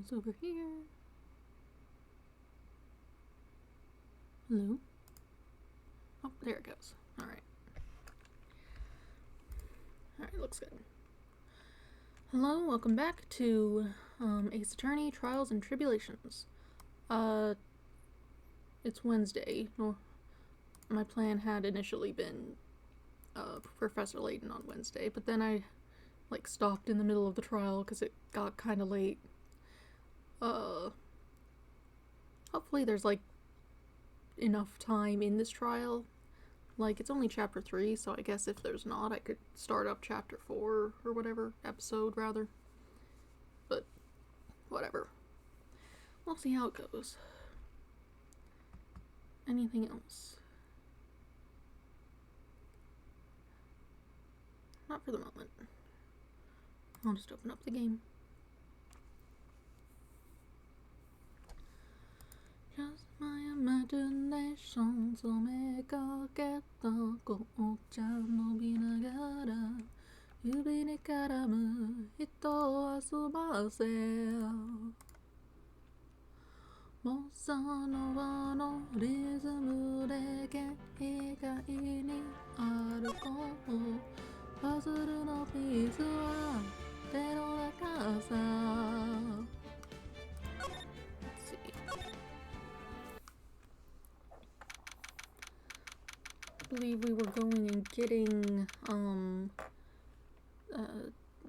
goes over here. Hello? Oh, there it goes. Alright. Alright, looks good. Hello, welcome back to Ace Attorney, Trials and Tribulations. It's Wednesday. Well, my plan had initially been Professor Layton on Wednesday, but then I stopped in the middle of the trial because it got kind of late. Hopefully there's enough time in this trial. It's only chapter 3, so I guess if there's not, I could start up chapter 4 or whatever, episode rather. But whatever. We'll see how it goes. Anything else? Not for the moment. I'll just open up the game. Just my imagination 染めかけた紅茶飲みながら指に絡む人を遊ばせボサノバのリズムで軽快に歩こうパズルのピースは手の中さI believe we were going and getting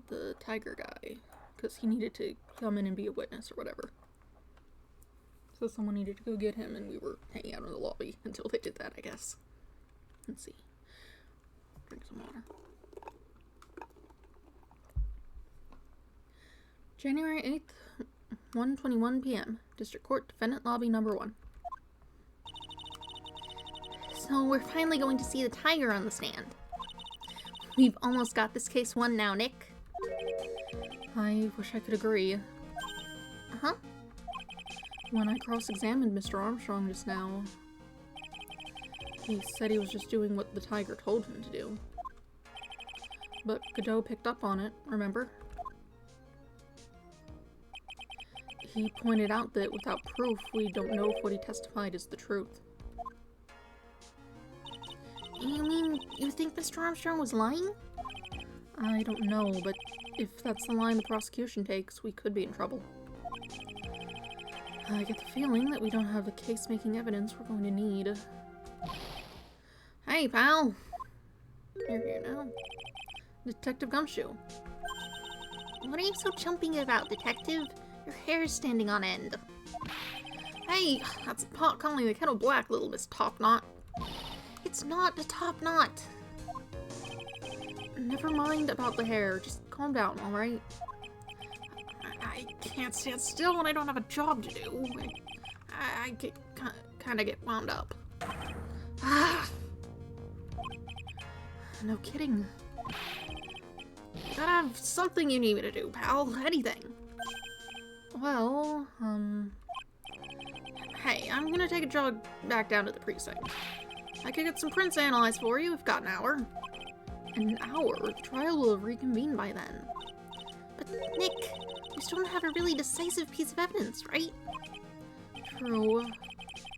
the tiger guy because he needed to come in and be a witness or whatever. So someone needed to go get him and we were hanging out in the lobby until they did that, I guess. Let's see. Drink some water. January 8th, 1:21 p.m. District Court, Defendant Lobby Number 1. So we're finally going to see the tiger on the stand. We've almost got this case won now, Nick. I wish I could agree. Uh-huh. When I cross-examined Mr. Armstrong just now, he said he was just doing what the tiger told him to do. But Godot picked up on it, remember? He pointed out that without proof, we don't know if what he testified is the truth. You mean you think Mr. Armstrong was lying? I don't know, but if that's the line the prosecution takes, we could be in trouble. I get the feeling that we don't have the case-making evidence we're going to need. Hey, pal! You're here now. Detective Gumshoe. What are you so jumping about, Detective? Your hair's standing on end. Hey, that's the pot calling the kettle black, little Miss Topknot. It's not a top knot. Never mind about the hair. Just calm down, alright? I can't stand still when I don't have a job to do. I kind of get wound up. Ah! No kidding. You gotta have something you need me to do, pal. Anything. Well, hey, I'm gonna take a jog back down to the precinct. I could get some prints analyzed for you. We've got an hour. An hour? The trial will have reconvened by then. But, Nick, we still don't have a really decisive piece of evidence, right? True.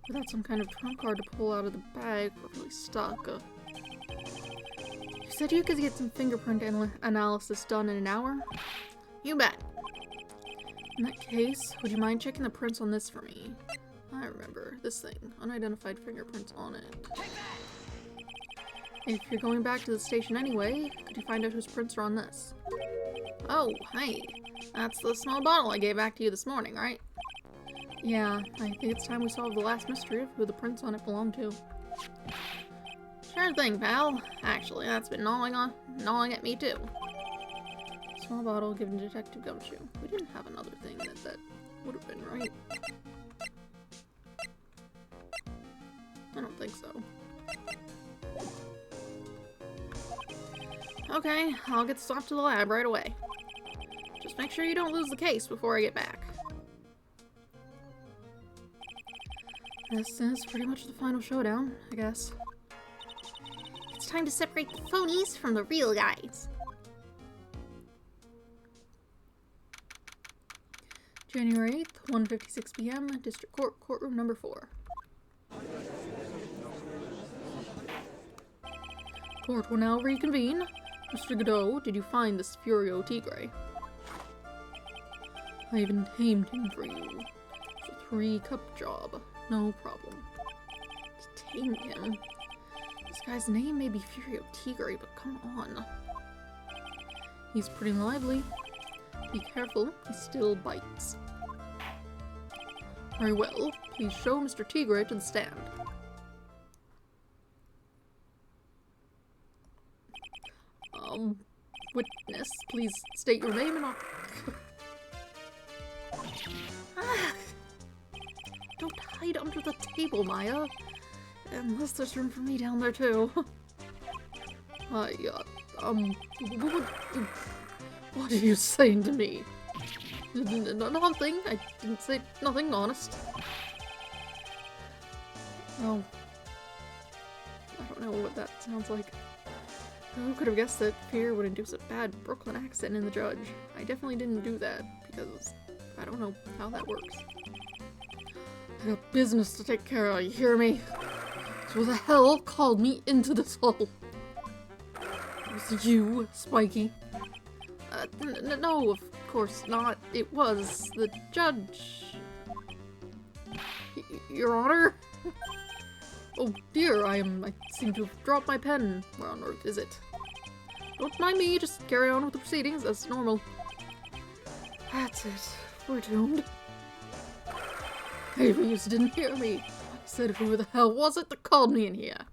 Without some kind of trump card to pull out of the bag, we're really stuck. You said you could get some fingerprint analysis done in an hour? You bet. In that case, would you mind checking the prints on this for me? I remember. This thing. Unidentified fingerprints on it. If you're going back to the station anyway, could you find out whose prints are on this? Oh, hey. That's the small bottle I gave back to you this morning, right? Yeah, I think it's time we solve the last mystery of who the prints on it belong to. Sure thing, pal. Actually, that's been gnawing at me too. Small bottle given to Detective Gumshoe. We didn't have another thing that would have been right. I don't think so. Okay, I'll get this off to the lab right away. Just make sure you don't lose the case before I get back. This is pretty much the final showdown, I guess. It's time to separate the phonies from the real guys. January 8th, 1:56 p.m., District Court, Courtroom number 4. Court will now reconvene. Mr. Godot, did you find this Furio Tigre? I even tamed him for you. It's a 3-cup job. No problem. To tame him? This guy's name may be Furio Tigre, but come on. He's pretty lively. Be careful, he still bites. Very well. Please show Mr. Tigre to the stand. Witness, please state your name and I'll... Don't hide under the table, Maya. Unless there's room for me down there, too. What are you saying to me? Nothing. I didn't say nothing, honest. Oh. I don't know what that sounds like. Who could have guessed that fear would induce a bad Brooklyn accent in the judge? I definitely didn't do that, because I don't know how that works. I got business to take care of, you hear me? So who the hell called me into this hole? It was you, Spiky. No, of course not. It was the judge. Your Honor? Oh dear, I seem to have dropped my pen. Where on earth is it? Don't mind me, just carry on with the proceedings, that's normal. That's it. We're doomed. Maybe you just didn't hear me. I said who the hell was it that called me in here?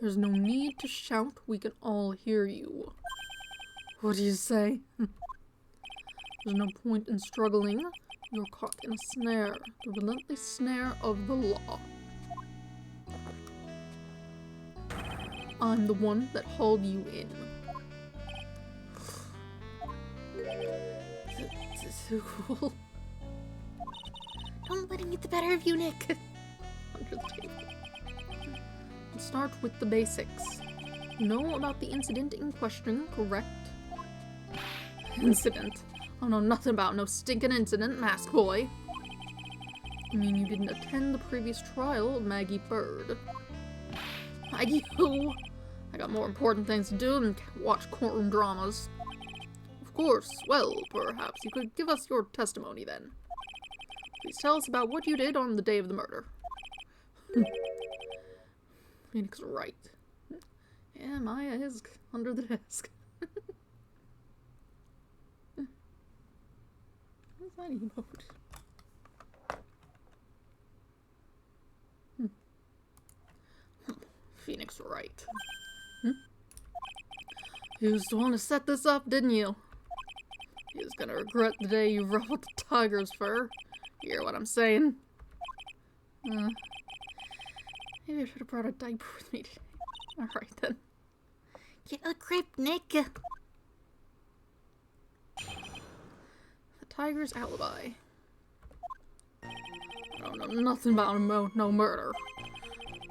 There's no need to shout, we can all hear you. What do you say? There's no point in struggling. You're caught in a snare, the relentless snare of the law. I'm the one that hauled you in. This is so cool. Don't let him get the better of you, Nick. Under the table. Let's start with the basics. You know about the incident in question, correct? Incident? I know nothing about no stinking incident, mask boy. You mean you didn't attend the previous trial of Maggie Bird? Maggie who? I got more important things to do than watch courtroom dramas. Of course. Well, perhaps you could give us your testimony then. Please tell us about what you did on the day of the murder. Phoenix Wright. Yeah, Maya is under the desk. What's that emote? Phoenix Wright. You was the one to set this up, didn't you? You was gonna regret the day you ruffled the tiger's fur. You hear what I'm saying? Maybe I should have brought a diaper with me today. Alright then. Get a grip, Nick! The tiger's alibi. I don't know nothing about no murder.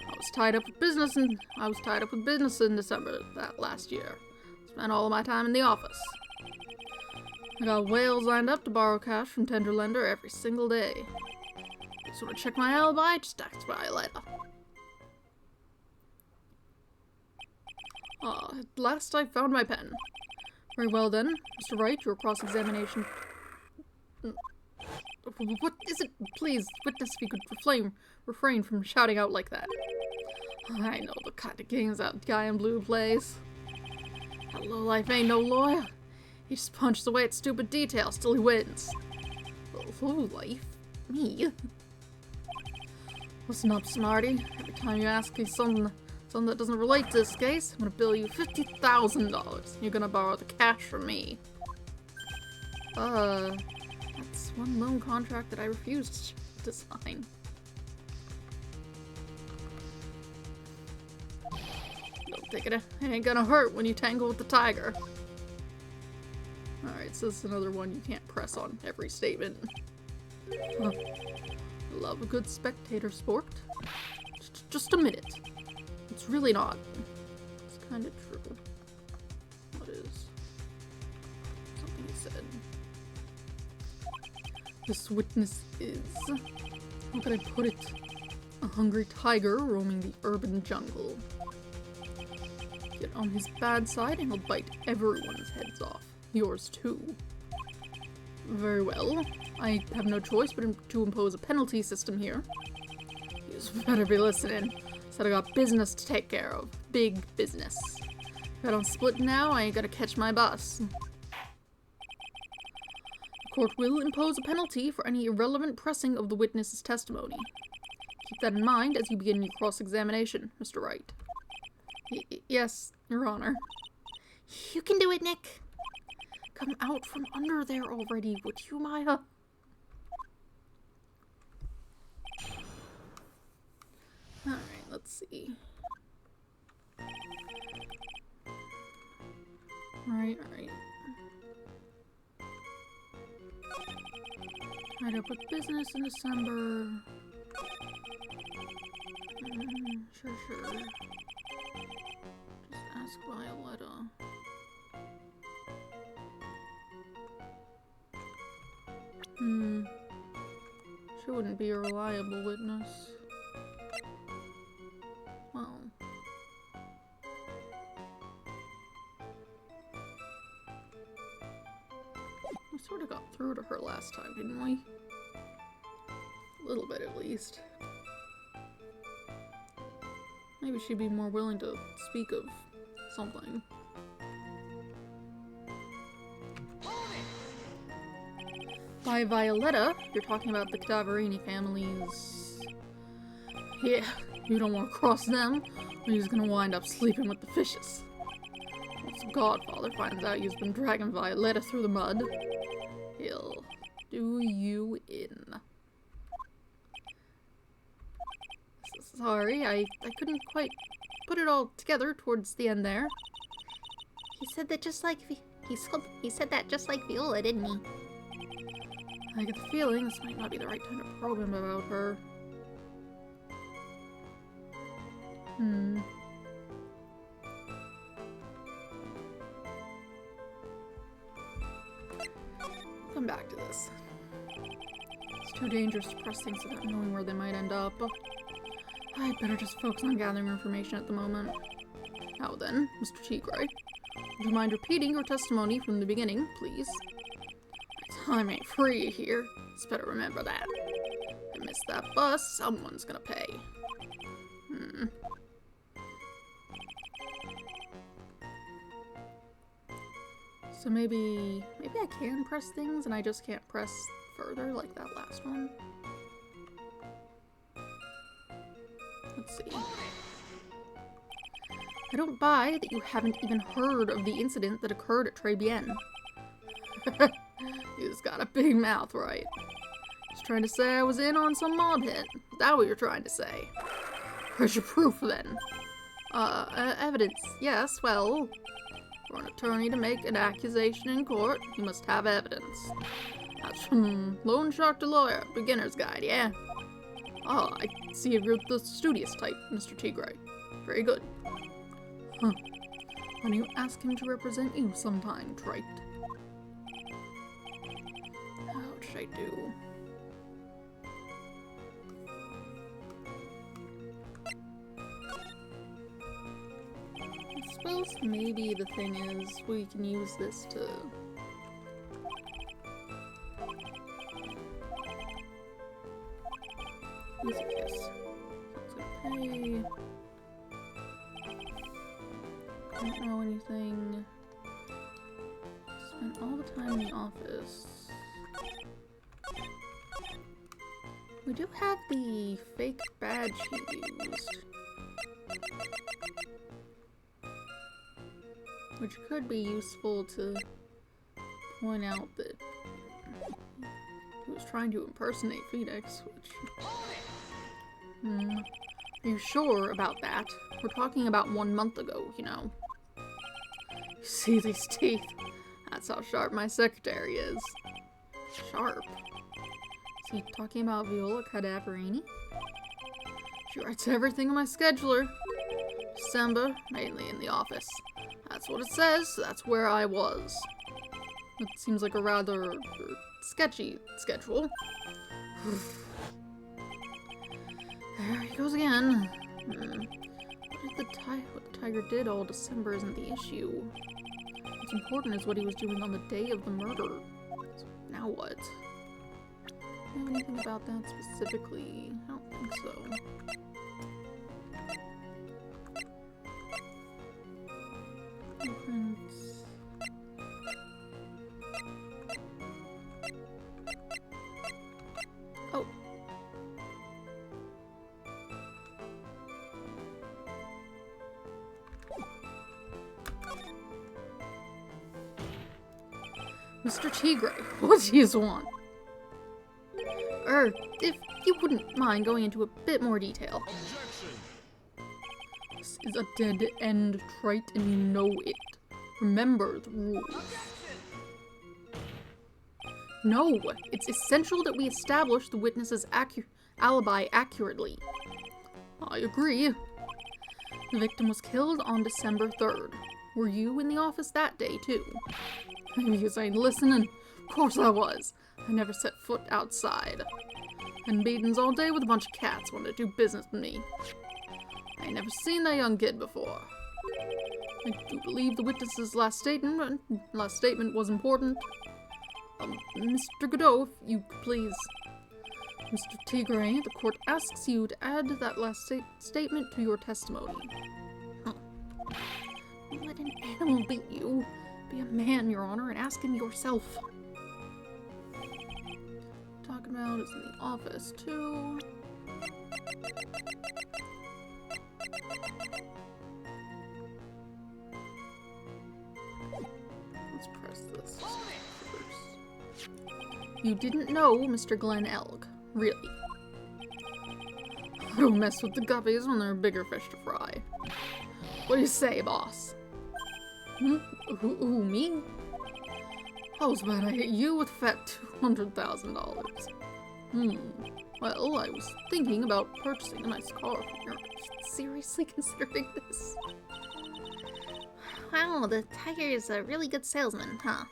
I was tied up with business in December that last year. Spent all of my time in the office. I got whales lined up to borrow cash from Tenderlender every single day. So to check my alibi, just ask by later. At last I found my pen. Very well then, Mr. Wright, your cross-examination... What is it? Please, witness, if you could refrain from shouting out like that. I know the kind of games that guy in blue plays. That lowlife ain't no lawyer. He just punches away at stupid details till he wins. Lowlife? Me? Listen up, smarty. Every time you ask me something that doesn't relate to this case, I'm gonna bill you $50,000. You're gonna borrow the cash from me. That's one loan contract that I refused to sign. Don't take it. It ain't gonna hurt when you tangle with the tiger. Alright, so this is another one you can't press on every statement. I love a good spectator sport. Just a minute. It's really not. It's kind of true. What is something he said? This witness is, how can I put it, a hungry tiger roaming the urban jungle. Get on his bad side and he'll bite everyone's heads off. Yours too. Very well. I have no choice but to impose a penalty system here. You better be listening. Said I got business to take care of. Big business. If I don't split now, I ain't gonna catch my bus. The court will impose a penalty for any irrelevant pressing of the witness's testimony. Keep that in mind as you begin your cross-examination, Mr. Wright. Yes, Your Honor. You can do it, Nick. Come out from under there already, would you, Maya? Alright, let's see. Alright. Tied up with business in December. Sure. Just ask Violetta. She wouldn't be a reliable witness. Well. We sort of got through to her last time, didn't we? A little bit, at least. Maybe she'd be more willing to speak of something. By Violetta, you're talking about the Cadaverini family's... Yeah, you don't want to cross them, or he's gonna wind up sleeping with the fishes. Once the Godfather finds out you've been dragging Violetta through the mud, he'll do you in. Sorry, I couldn't quite put it all together towards the end there. He said that just like he said that just like Viola, didn't he? I get the feeling this might not be the right time to probe him about her. Come back to this. It's too dangerous to press things without knowing where they might end up. I'd better just focus on gathering information at the moment. Now then, Mr. Tigray, would you mind repeating your testimony from the beginning, please? My time ain't free here. Just better remember that. If I miss that bus, someone's gonna pay. So maybe I can press things and I just can't press further like that last one. Let's see. I don't buy that you haven't even heard of the incident that occurred at Tribulations. You just got a big mouth, right? Just trying to say I was in on some mob hit. Is that what you're trying to say? Where's your proof, then? Evidence. Yes, well, for an attorney to make an accusation in court, you must have evidence. That's from Loan Shark to Lawyer, Beginner's Guide, yeah? Oh, I see you're the studious type, Mr. Tigray. Very good. Huh. Why don't you ask him to represent you sometime, Wright? What should I do? I suppose maybe the thing is we can use this to... use a kiss. So it's gonna pay... Don't know anything. Spent all the time in the office. We do have the fake badge he used. Which could be useful to point out that he was trying to impersonate Phoenix, which... Are you sure about that? We're talking about 1 month ago, you know. You see these teeth? That's how sharp my secretary is. Sharp? Is he talking about Viola Cadaverini? She writes everything on my scheduler. December, mainly in the office. That's what it says, so that's where I was. It seems like a rather sketchy schedule. There he goes again. What the tiger did all December isn't the issue. What's important is what he was doing on the day of the murder. So now what? Do you have anything about that specifically? I don't think so. Blueprints. Oh. Mr. Tigre, what do you want? If you wouldn't mind going into a bit more detail. This is a dead-end trait and you know it. Remember the rules. No, it's essential that we establish the witness's alibi accurately. I agree. The victim was killed on December 3rd. Were you in the office that day, too? You ain't listening. Of course I was. I never set foot outside. And meetings all day with a bunch of cats wanting to do business with me. I ain't never seen that young kid before. I do believe the witness's last statement was important. Mr. Godot, if you could please. Mr. Tigre, the court asks you to add that last statement to your testimony. Huh. Don't let an animal beat you. Be a man, Your Honor, and ask him yourself. Talking about is in the office, too. Let's press this first. You didn't know Mr. Glenn Elg, really. Don't mess with the guppies when there are bigger fish to fry. What do you say, boss? Who, me? I was about to hit you with fat $200,000. Well, I was thinking about purchasing a nice car from you. Seriously considering this? Wow, the tiger is a really good salesman, huh?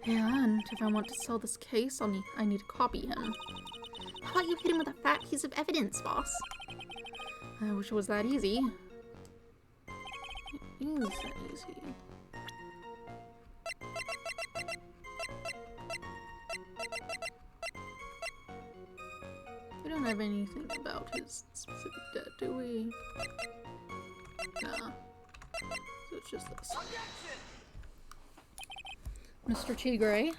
Yeah, and if I want to sell this case, I need to copy him. How about you hit him with a fat piece of evidence, boss? I wish it was that easy. It is that easy. We don't have anything about his specific debt, do we? Nah. So it's just this. Mr. Tigre,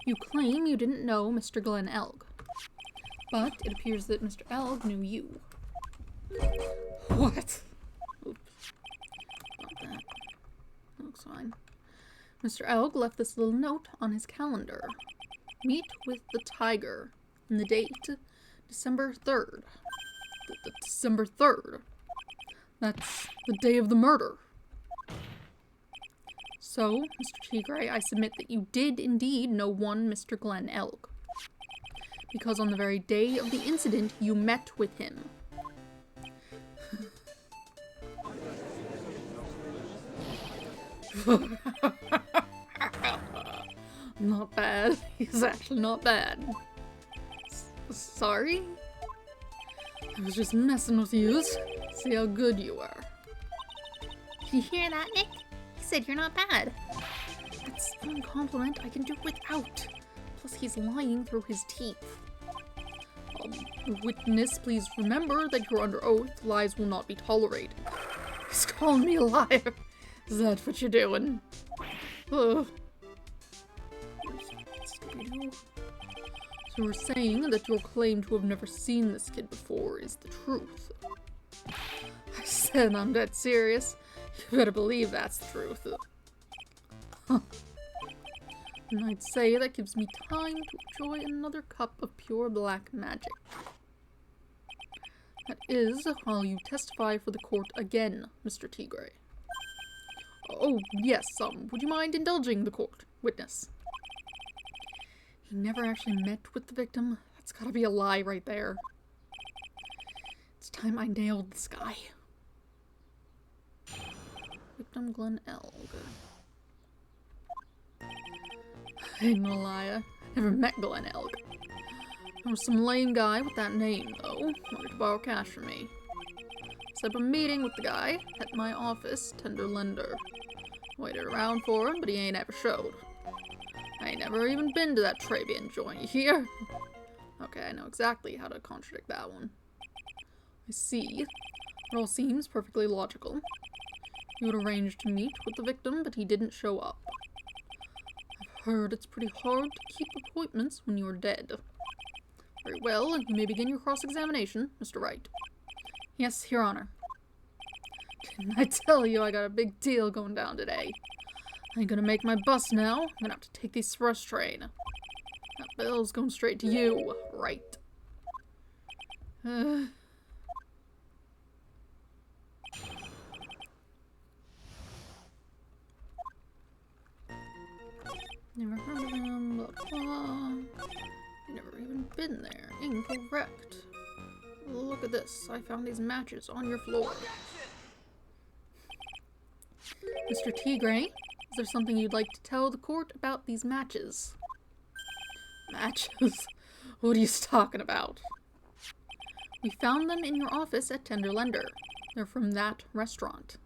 you claim you didn't know Mr. Glenn Elg. But it appears that Mr. Elg knew you. What? Oops. Not that. That looks fine. Mr. Elg left this little note on his calendar. Meet with the tiger. And the date, December 3rd. December 3rd. That's the day of the murder. So, Mr. Tigre, I submit that you did indeed know one Mr. Glenn Elg. Because on the very day of the incident, you met with him. Not bad. He's actually not bad. Sorry? I was just messing with you. See how good you are. Did you hear that, Nick? He said you're not bad. That's one compliment I can do without. Plus, he's lying through his teeth. Witness, please remember that you're under oath. Lies will not be tolerated. He's calling me a liar. Is that what you're doing? Ugh. So we're saying that your claim to have never seen this kid before is the truth. I said I'm dead serious. You better believe that's the truth. Huh. And I'd say that gives me time to enjoy another cup of pure black magic. That is, while you testify for the court again, Mr. Tigre. Oh, yes, would you mind indulging the court, witness? He never actually met with the victim. That's gotta be a lie right there. It's time I nailed this guy. Victim Glenn Elg. Ain't no liar. Never met Glen Elg. There was some lame guy with that name, though. Wanted to borrow cash from me. Set up a meeting with the guy at my office, Tender Lender. Waited around for him, but he ain't ever showed. I ain't never even been to that Tribune joint, you hear? Okay, I know exactly how to contradict that one. I see. It all seems perfectly logical. You had arranged to meet with the victim, but he didn't show up. I've heard it's pretty hard to keep appointments when you're dead. Very well, you may begin your cross-examination, Mr. Wright. Yes, Your Honor. Didn't I tell you I got a big deal going down today? I ain't gonna make my bus now. I'm gonna have to take the express train. That bill's going straight to you, Wright. Never heard of him, blah blah. Never even been there. Incorrect. Look at this. I found these matches on your floor. Mr. Tigray, is there something you'd like to tell the court about these matches? Matches? What are you talking about? We found them in your office at Tender Lender. They're from that restaurant.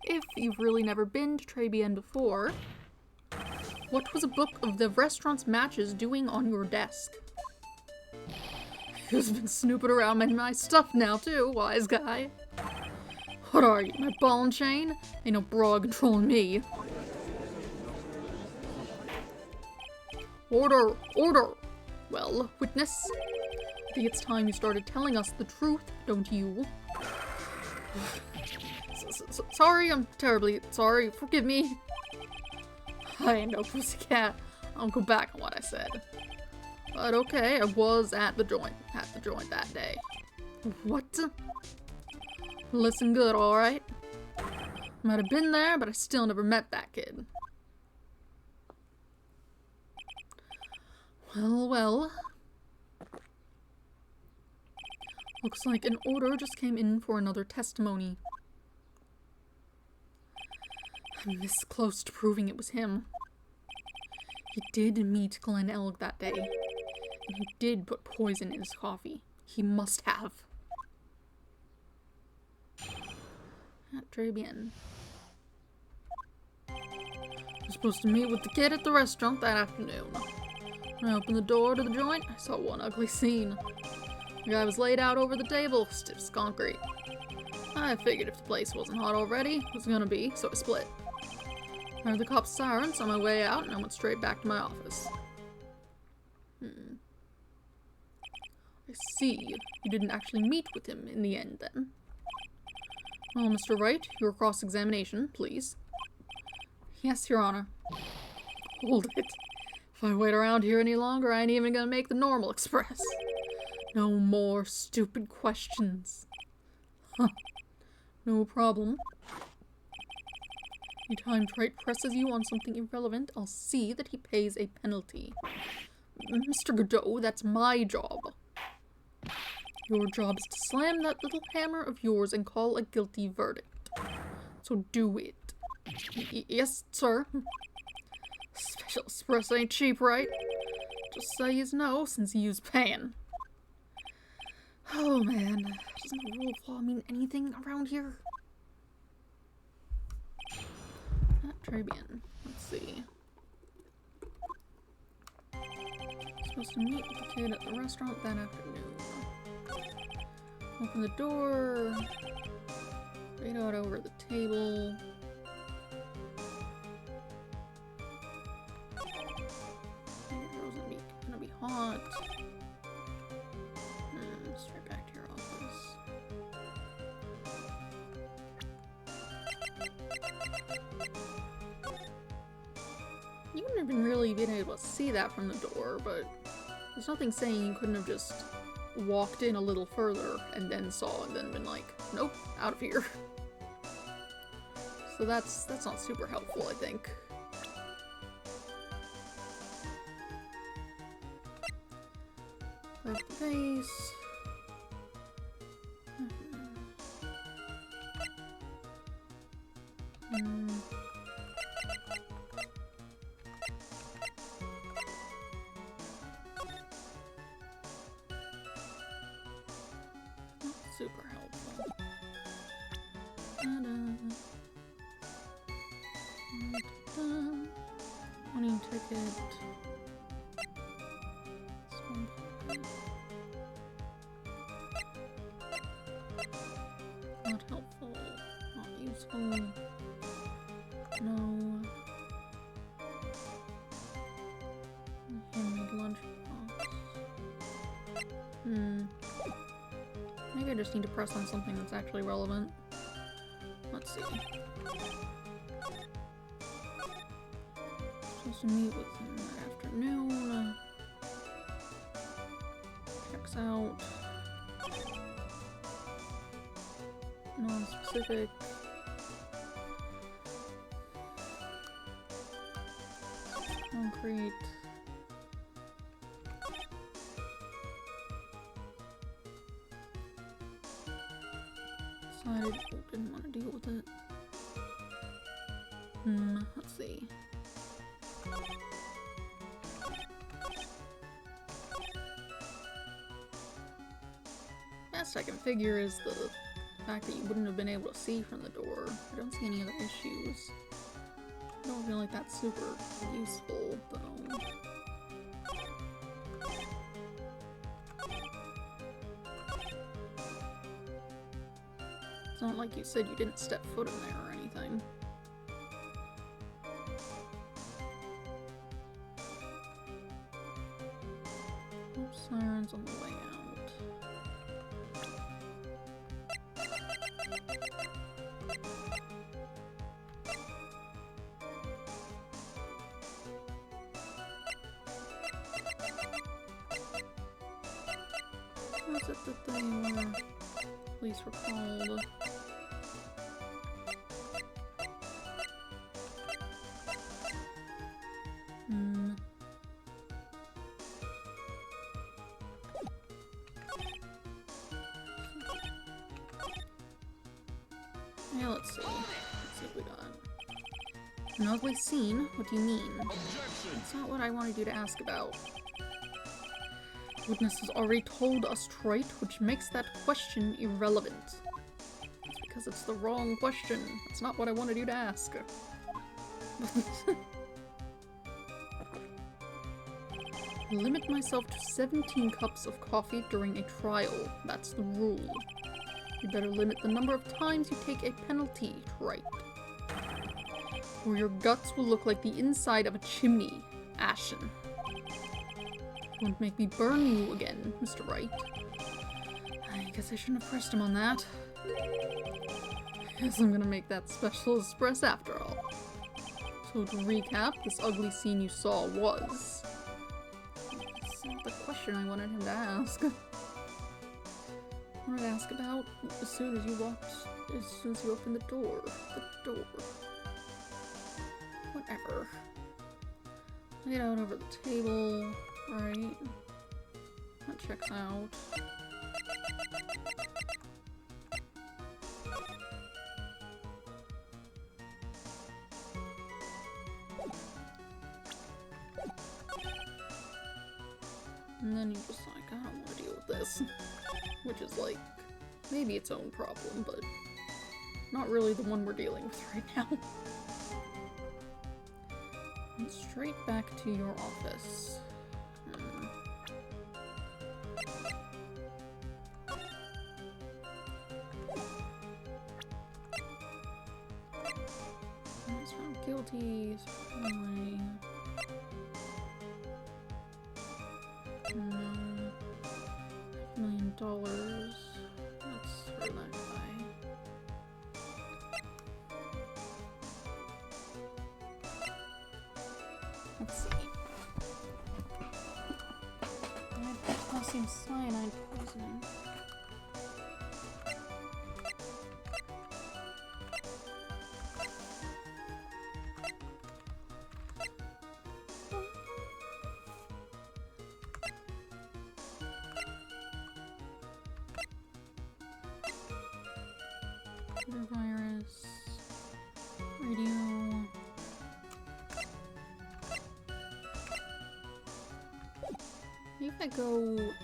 If you've really never been to Tribune before, what was a book of the restaurant's matches doing on your desk? Who's been snooping around in my stuff now, too, wise guy? What are you, my ball and chain? Ain't no broad controlling me. Order! Order! Well, witness, I think it's time you started telling us the truth, don't you? Sorry, I'm terribly sorry. Forgive me. I ain't no pussycat. I'll go back on what I said. But okay, I was at the joint that day. What? Listen good, alright? Might have been there, but I still never met that kid. Well, well. Looks like an order just came in for another testimony. I'm this close to proving it was him. He did meet Glen Elg that day, and he did put poison in his coffee. He must have. Très bien. I was supposed to meet with the kid at the restaurant that afternoon. When I opened the door to the joint, I saw one ugly scene. The guy was laid out over the table, stiff as concrete. I figured if the place wasn't hot already, it was gonna be, so I split. I heard the cop's sirens on my way out, and I went straight back to my office. I see. You didn't actually meet with him in the end, then. Well, Mr. Wright, your cross-examination, please. Yes, Your Honor. Hold it. If I wait around here any longer, I ain't even gonna make the normal express. No more stupid questions. Huh. No problem. Anytime Wright presses you on something irrelevant, I'll see that he pays a penalty. Mr. Godot, that's my job. Your job is to slam that little hammer of yours and call a guilty verdict. So do it. Yes, sir. Special Express ain't cheap, right? Just so you know, since you's paying. Oh man, doesn't the rule of law mean anything around here? Not Tribune. Let's see. Supposed to meet with the kid at the restaurant that afternoon. Open the door. Right out over the table. Gonna be hot. Straight back to your office. You wouldn't have been really been able to see that from the door, but there's nothing saying you couldn't have just walked in a little further and then saw and then been like, nope, out of here. So that's not super helpful, I think. Left face. Money ticket. Small pocket. Not helpful. Not useful. No. Handmade lunchbox. Maybe I just need to press on something that's actually relevant. Let's see. Supposed to meet with him that afternoon. Checks out. Non-specific. Concrete. Decided didn't want to deal with it. Let's see. Best I can figure is the fact that you wouldn't have been able to see from the door. I don't see any other issues. I don't feel like that's super useful, though. It's not like you said you didn't step foot in there or anything. Sirens on the way out. Was it that they were... police were called? Yeah, let's see. Let's see what we got. An ugly scene? What do you mean? That's not what I wanted you to ask about. Witness has already told us, Wright, which makes that question irrelevant. It's because it's the wrong question. That's not what I wanted you to ask. Limit myself to 17 cups of coffee during a trial. That's the rule. You better limit the number of times you take a penalty, Wright. Or your guts will look like the inside of a chimney. Ashen. Won't make me burn you again, Mr. Wright. I guess I shouldn't have pressed him on that. Guess I'm gonna make that special espresso after all. So to recap, this ugly scene you saw was... That's not the question I wanted him to ask. I wanted to ask about as soon as you opened the door. The door. Whatever. Lay it out over the table. Right. That checks out. And then you're just like, I don't want to deal with this. Which is like, maybe its own problem, but not really the one we're dealing with right now. And straight back to your office. He's found guilty, certainly. $5 million. That's for that guy. Let's see. Potassium cyanide poisoning. Virus, radio. Maybe if I go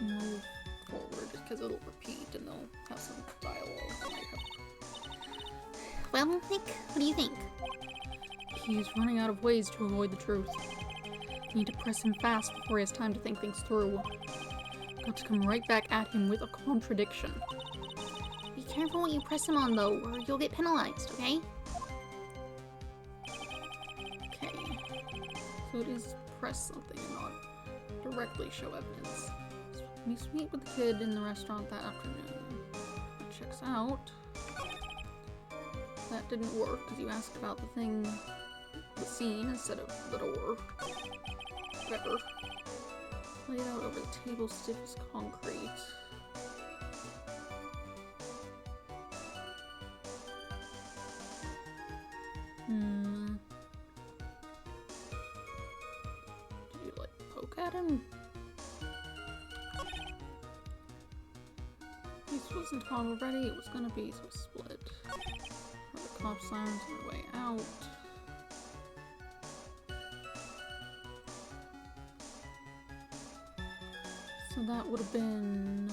move forward, because it'll repeat and they'll have some dialogue. Well, Nick, what do you think? He's running out of ways to avoid the truth. Need to press him fast before he has time to think things through. Got to come right back at him with a contradiction. Be careful what you press him on, though, or you'll get penalized, okay? Okay. So it is press something and not directly show evidence. So meet with the kid in the restaurant that afternoon. That checks out. That didn't work because you asked about the thing, the scene, instead of the door. Whatever. Laid out over the table, stiff as concrete. Did you, like, poke at him? This wasn't hot already, it was gonna be, so split. The cop sirens on their way out. So that would have been...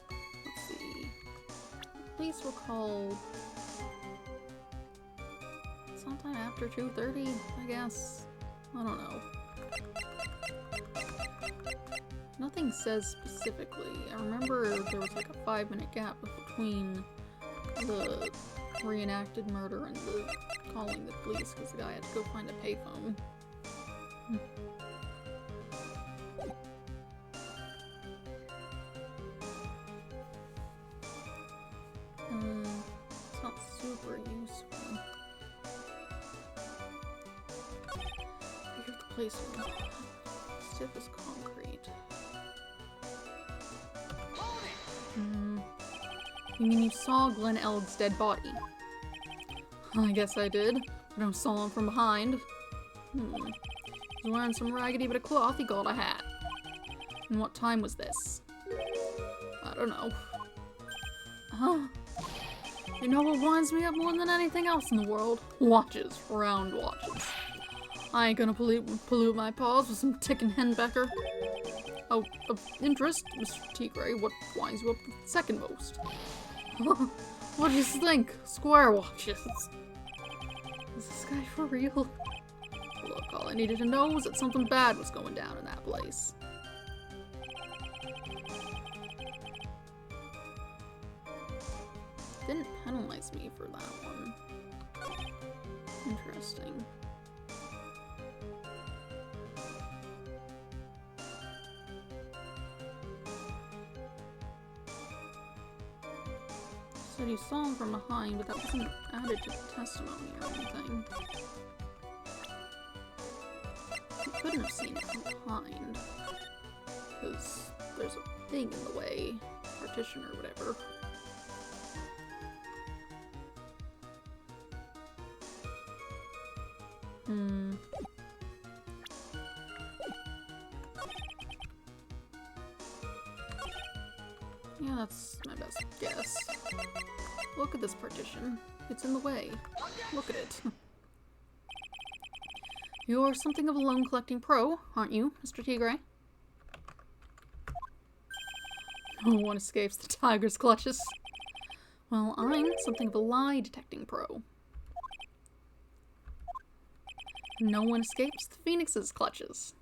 Let's see. Police were called... sometime after 2:30, I guess. I don't know. Nothing says specifically. I remember there was like a 5-minute gap between the reenacted murder and the calling the police because the guy had to go find a payphone. It's not super useful. I figured the place was stiff as concrete. You mean you saw Glenn Elg's dead body? I guess I did, but I saw him from behind. He was wearing some raggedy bit of cloth he called a hat. And what time was this? I don't know. You know what winds me up more than anything else in the world? Watches. Round watches. I ain't gonna pollute my paws with some ticking henpecker. Oh, of interest, Mr. Tigray, what winds you up the second most? What do you think? Square watches. Is this guy for real? Look, all I needed to know was that something bad was going down in that place. Didn't penalize me for that one. Interesting. Said you saw him from behind, but that wasn't added to the testimony or anything. You couldn't have seen it from behind. Because there's a thing in the way. Partition or whatever. Yeah, that's my best guess. Look at this partition. It's in the way. Look at it. You're something of a loan collecting pro, aren't you, Mr. Tigray? No one escapes the tiger's clutches. Well, I'm something of a lie detecting pro. No one escapes the phoenix's clutches.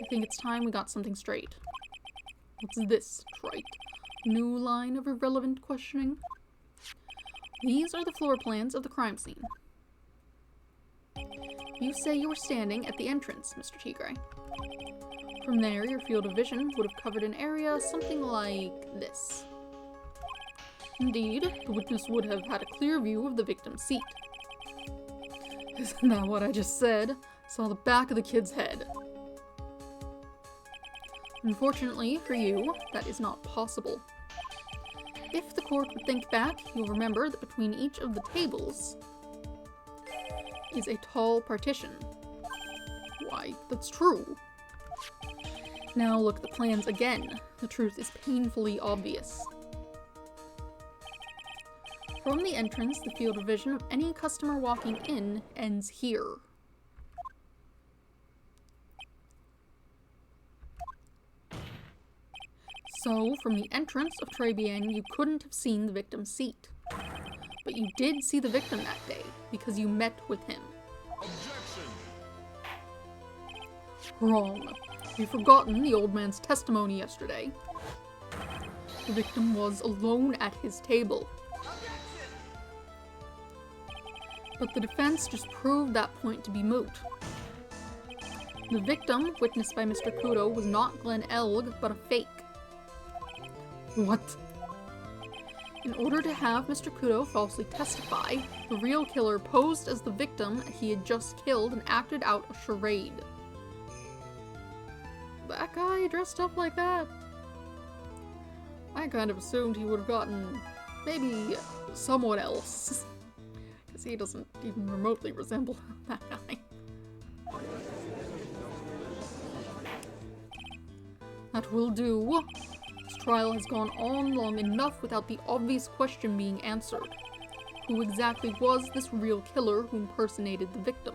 I think it's time we got something straight. What's this, trite? New line of irrelevant questioning? These are the floor plans of the crime scene. You say you were standing at the entrance, Mr. Tigray. From there, your field of vision would have covered an area something like this. Indeed, the witness would have had a clear view of the victim's seat. Isn't that what I just said? Saw the back of the kid's head. Unfortunately for you, that is not possible. If the court would think back, you'll remember that between each of the tables is a tall partition. Why, that's true. Now look at the plans again. The truth is painfully obvious. From the entrance, the field of vision of any customer walking in ends here. So, from the entrance of Tribulations, you couldn't have seen the victim's seat. But But you did see the victim that day, because you met with him. Objection! Wrong. You've forgotten the old man's testimony yesterday. The victim was alone at his table. But the defense just proved that point to be moot. The victim, witnessed by Mr. Kudo, was not Glenn Elg, but a fake. What? In order to have Mr. Kudo falsely testify, the real killer posed as the victim he had just killed and acted out a charade. That guy dressed up like that? I kind of assumed he would have gotten maybe someone else. Because he doesn't even remotely resemble that guy. That will do. This trial has gone on long enough without the obvious question being answered. Who exactly was this real killer who impersonated the victim?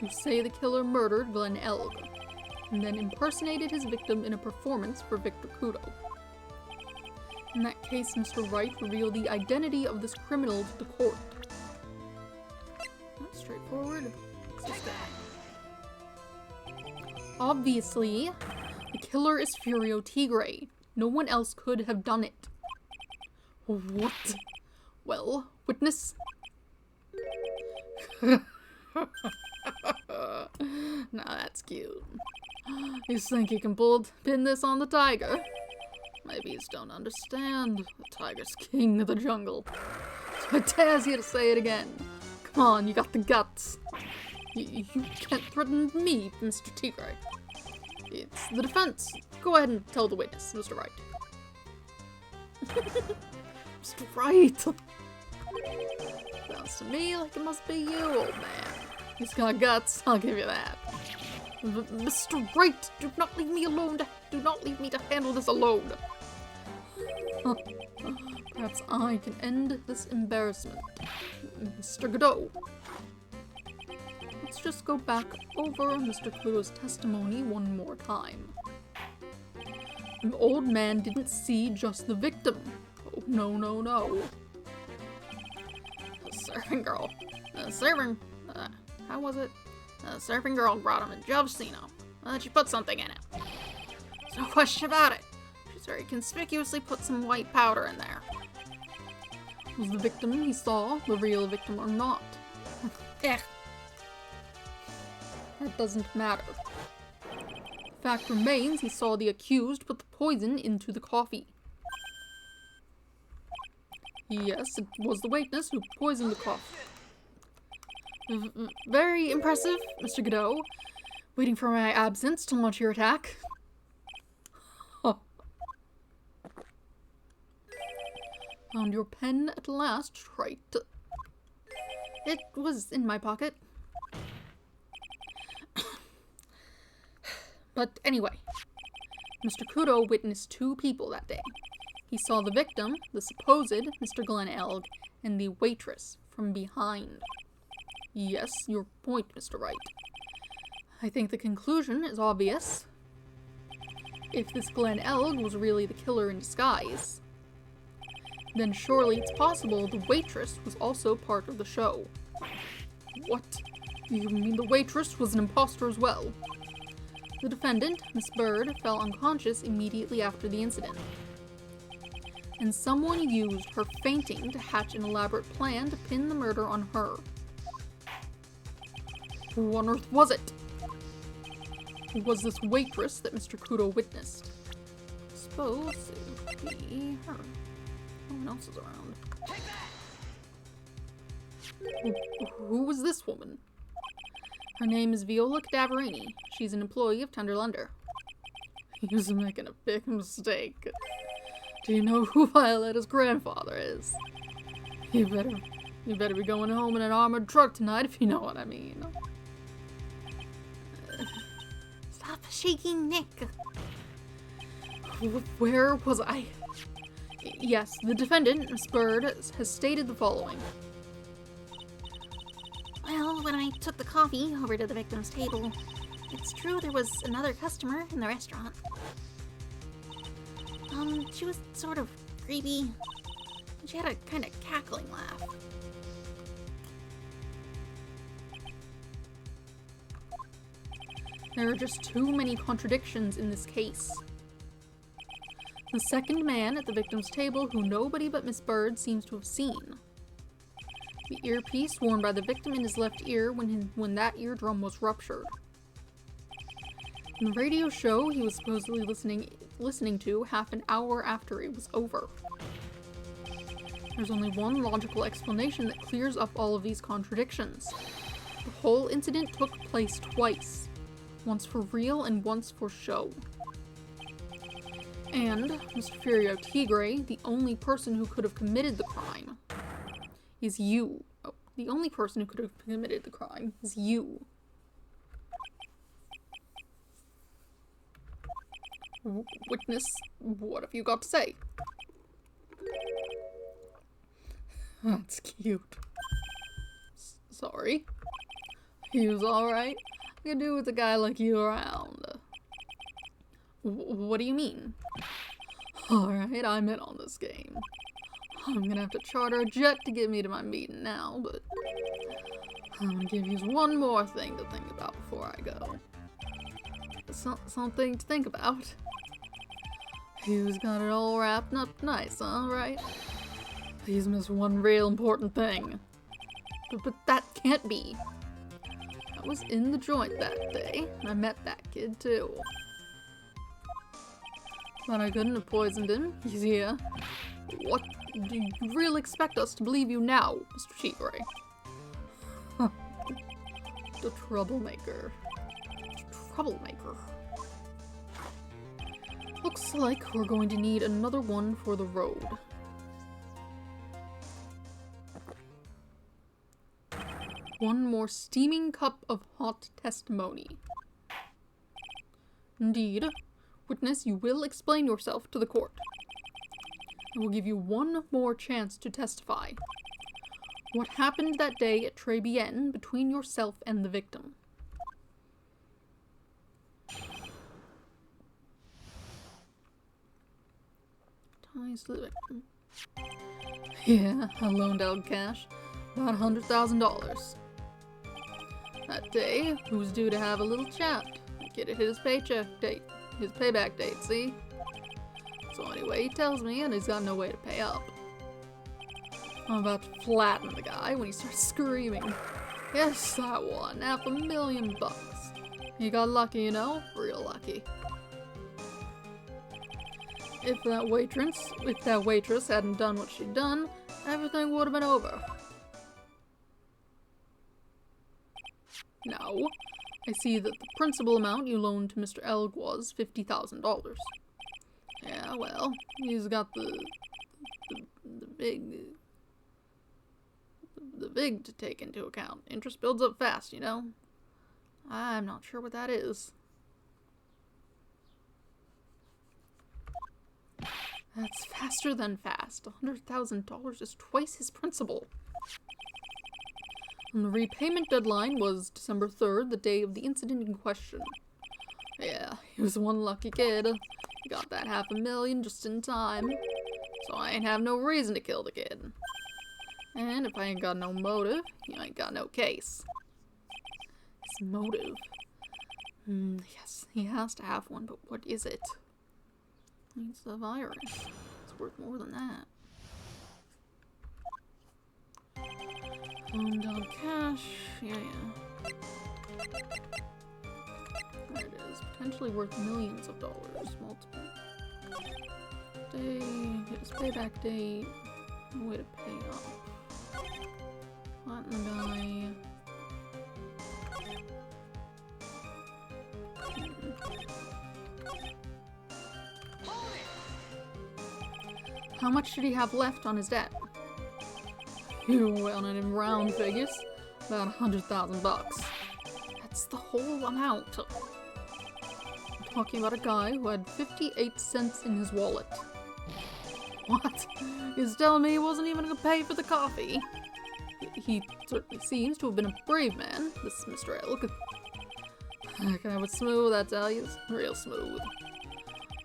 You say the killer murdered Glenn Elg, and then impersonated his victim in a performance for Victor Kudo. In that case, Mr. Wright revealed the identity of this criminal to the court. That's straightforward. What's this guy? Obviously, the killer is Furio Tigre. No one else could have done it. What? Well, witness? Now that's cute. You think you can pin this on the tiger? Maybe you just don't understand. The tiger's king of the jungle. So I dare you to say it again. Come on, you got the guts. You can't threaten me, Mr. Tigre. It's the defense. Go ahead and tell the witness, Mr. Wright. Mr. Wright! Sounds to me like it must be you, old man. He's got guts, I'll give you that. Mr. Wright, do not leave me alone. Do not leave me to handle this alone. Perhaps I can end this embarrassment. Mr. Godot. Let's just go back over Mr. Kudo's testimony one more time. The old man didn't see just the victim. Oh, no, no, no. The serving girl. How was it? The serving girl brought him a Jovcino. She put something in it. There's no question about it. She's very conspicuously put some white powder in there. Was the victim he saw the real victim or not? That doesn't matter. The fact remains he saw the accused put the poison into the coffee. Yes, it was the witness who poisoned the coffee. Very impressive, Mr. Godot. Waiting for my absence to launch your attack. Found your pen at last, right? It was in my pocket. But anyway, Mr. Kudo witnessed two people that day. He saw the victim, the supposed Mr. Glenn Elg, and the waitress from behind. Yes, your point, Mr. Wright. I think the conclusion is obvious. If this Glenn Elg was really the killer in disguise, then surely it's possible the waitress was also part of the show. What? You mean the waitress was an imposter as well? The defendant, Miss Bird, fell unconscious immediately after the incident. And someone used her fainting to hatch an elaborate plan to pin the murder on her. Who on earth was it? Who was this waitress that Mr. Kudo witnessed? I suppose it would be her. No one else is around. Who was this woman? Her name is Viola Cadaverini. She's an employee of Tenderlunder. He was making a big mistake. Do you know who Violetta's grandfather is? You better be going home in an armored truck tonight, if you know what I mean. Stop shaking, Nick. Where was I? Yes, the defendant, Miss Bird, has stated the following. Well, when I took the coffee over to the victim's table, it's true there was another customer in the restaurant. She was sort of creepy. She had a kind of cackling laugh. There are just too many contradictions in this case. The second man at the victim's table who nobody but Miss Bird seems to have seen. The earpiece worn by the victim in his left ear when that eardrum was ruptured. And the radio show he was supposedly listening to half an hour after it was over. There's only one logical explanation that clears up all of these contradictions. The whole incident took place twice. Once for real and once for show. And Mr. Furio Tigre, the only person who could have committed the crime, is you. Oh, the only person who could have committed the crime is you. Witness, what have you got to say? That's cute. Sorry. He was alright. I could do with a guy like you around. What do you mean? Alright, I'm in on this game. I'm gonna have to charter a jet to get me to my meeting now, but I'm gonna give you one more thing to think about before I go. Something to think about. You've got it all wrapped up nice, huh, right? Please miss one real important thing. But that can't be. I was in the joint that day, and I met that kid too. But I couldn't have poisoned him. He's here. What do you really expect us to believe you now, Mr. Tigre? The troublemaker. Troublemaker. Looks like we're going to need another one for the road. One more steaming cup of hot testimony. Indeed. Witness, you will explain yourself to the court. I will give you one more chance to testify. What happened that day at Tribulations between yourself and the victim? Ties to the victim. Yeah, I loaned out cash. About $100,000. That day, we was due to have a little chat. Get it his paycheck date. His payback date, see? So anyway, he tells me, and he's got no way to pay up. I'm about to flatten the guy when he starts screaming. Yes, I won $500,000. He got lucky, you know? Real lucky. If that waitress hadn't done what she'd done, everything would have been over. Now, I see that the principal amount you loaned to Mr. Elg was $50,000. Yeah, well, he's got the big to take into account. Interest builds up fast, you know? I'm not sure what that is. That's faster than fast. $100,000 is twice his principal. And the repayment deadline was December 3rd, the day of the incident in question. Yeah, he was one lucky kid. He got that $500,000 just in time. So I ain't have no reason to kill the kid. And if I ain't got no motive, you ain't got no case. His motive. Yes, he has to have one, but what is it? It's a virus. It's worth more than that. Loaned out cash. Yeah. There it is. Potentially worth millions of dollars. Multiple. Day. His payback date. No way to pay up. Platinum guy. How much did he have left on his debt? You went in round figures. About $100,000. That's the whole amount. I'm talking about a guy who had 58 cents in his wallet. What? He's telling me he wasn't even gonna pay for the coffee? He certainly seems to have been a brave man, this Mr. Elk. I can have it smooth, I tell you. Real smooth.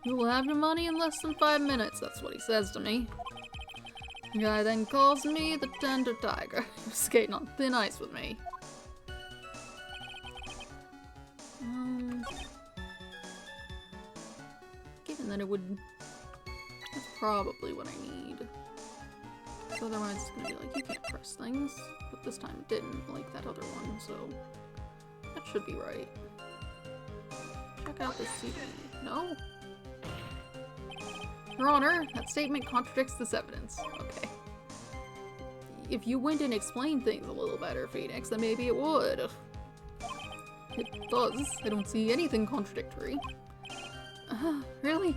You will have your money in less than 5 minutes, that's what he says to me. The guy then calls me the tender tiger. Skating on thin ice with me. Given that it would... That's probably what I need. So otherwise it's gonna be like, you can't press things. But this time it didn't, like that other one, so... That should be right. Check out the CD. No? Your Honor, that statement contradicts this evidence. Okay. If you went and explained things a little better, Phoenix, then maybe it would. It does. I don't see anything contradictory. Really?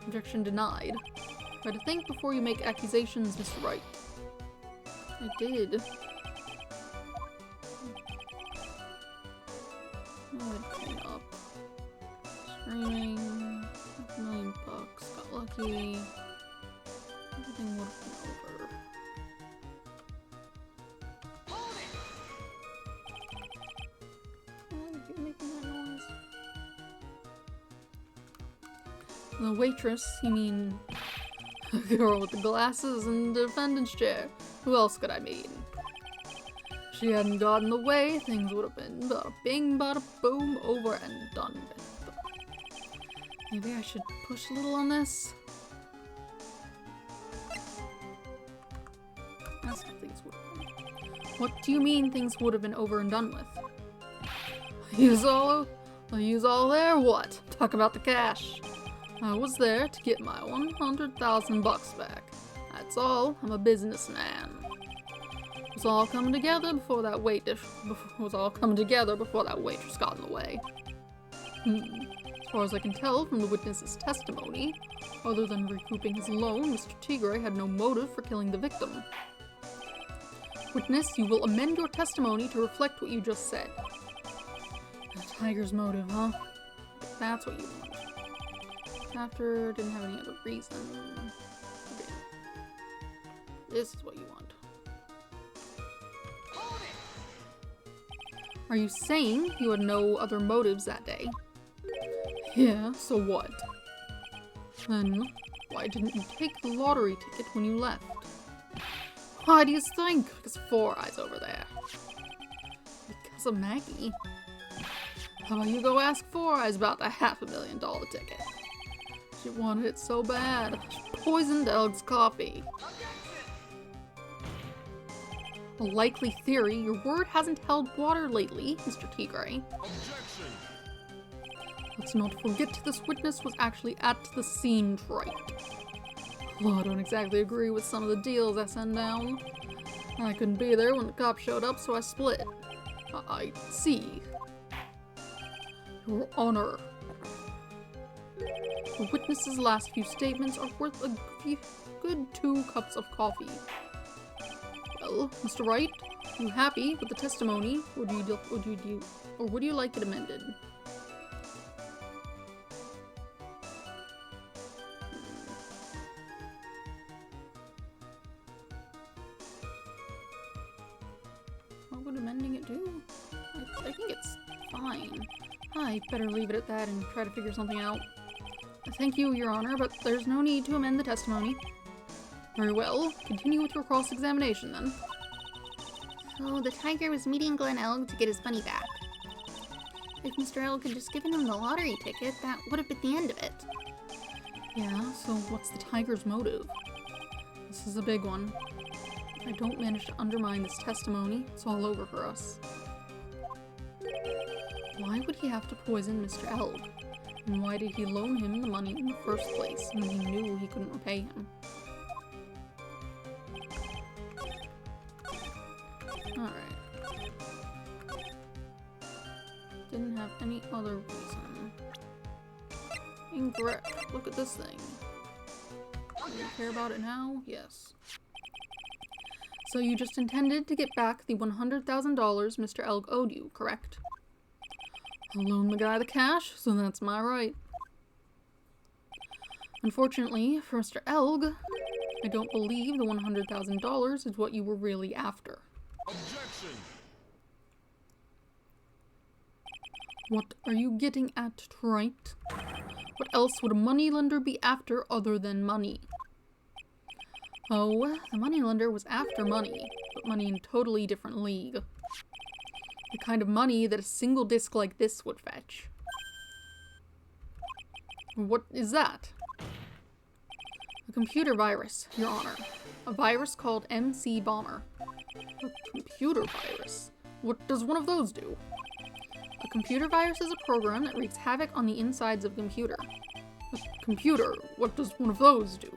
Objection denied. Try to think before you make accusations, Mr. Wright. I did. Oh, I'd clean up. Screaming. $5 million. Got lucky. Everything would have been over. Why are you making that noise? The waitress, you mean the girl with the glasses and the defendant's chair. Who else could I mean? If she hadn't gotten in the way, things would have been bada bing, bada boom, over and done with. Maybe I should push a little on this. That's what things would have been. What do you mean things would have been over and done with? Use all there? What? Talk about the cash. I was there to get my $100,000 back. That's all. I'm a businessman. It was all coming together before that waitress got in the way. As far as I can tell from the witness's testimony, other than recouping his loan, Mr. Tigre had no motive for killing the victim. Witness, you will amend your testimony to reflect what you just said. The tiger's motive, huh? That's what you want. After didn't have any other reason. Okay. This is what you want. Are you saying you had no other motives that day? Yeah, so what? Then, why didn't you take the lottery ticket when you left? Why do you think? Because Four Eyes over there. Because of Maggie. How about you go ask Four Eyes about the $500,000 ticket? She wanted it so bad. She poisoned Elg's coffee. A likely theory, your word hasn't held water lately, Mr. Tigre. Objection. Let's not forget this witness was actually at the scene, Wright. Well, I don't exactly agree with some of the deals I send down. I couldn't be there when the cops showed up, so I split. I see. Your Honor. The witness's last few statements are worth a good 2 cups of coffee. Well, Mr. Wright, are you happy with the testimony, or would you like it amended? What would amending it do? I think it's fine. I better leave it at that and try to figure something out. Thank you, Your Honor, but there's no need to amend the testimony. Very well. Continue with your cross-examination, then. So the tiger was meeting Glen Elg to get his money back. If Mr. Elg had just given him the lottery ticket, that would have been the end of it. Yeah, so what's the tiger's motive? This is a big one. If I don't manage to undermine this testimony, it's all over for us. Why would he have to poison Mr. Elg? And why did he loan him the money in the first place when he knew he couldn't repay him? Alright. Didn't have any other reason. Incorrect. Look at this thing. Do you care about it now? Yes. So you just intended to get back the $100,000 Mr. Elg owed you, correct? I'll loan the guy the cash, so that's my right. Unfortunately, for Mr. Elg, I don't believe the $100,000 is what you were really after. Objection. What are you getting at, Wright? What else would a moneylender be after other than money? Oh, the moneylender was after money, but money in a totally different league. The kind of money that a single disc like this would fetch. What is that? A computer virus, Your Honor. A virus called MC Bomber. A computer virus? What does one of those do? A computer virus is a program that wreaks havoc on the insides of a computer. A computer? What does one of those do?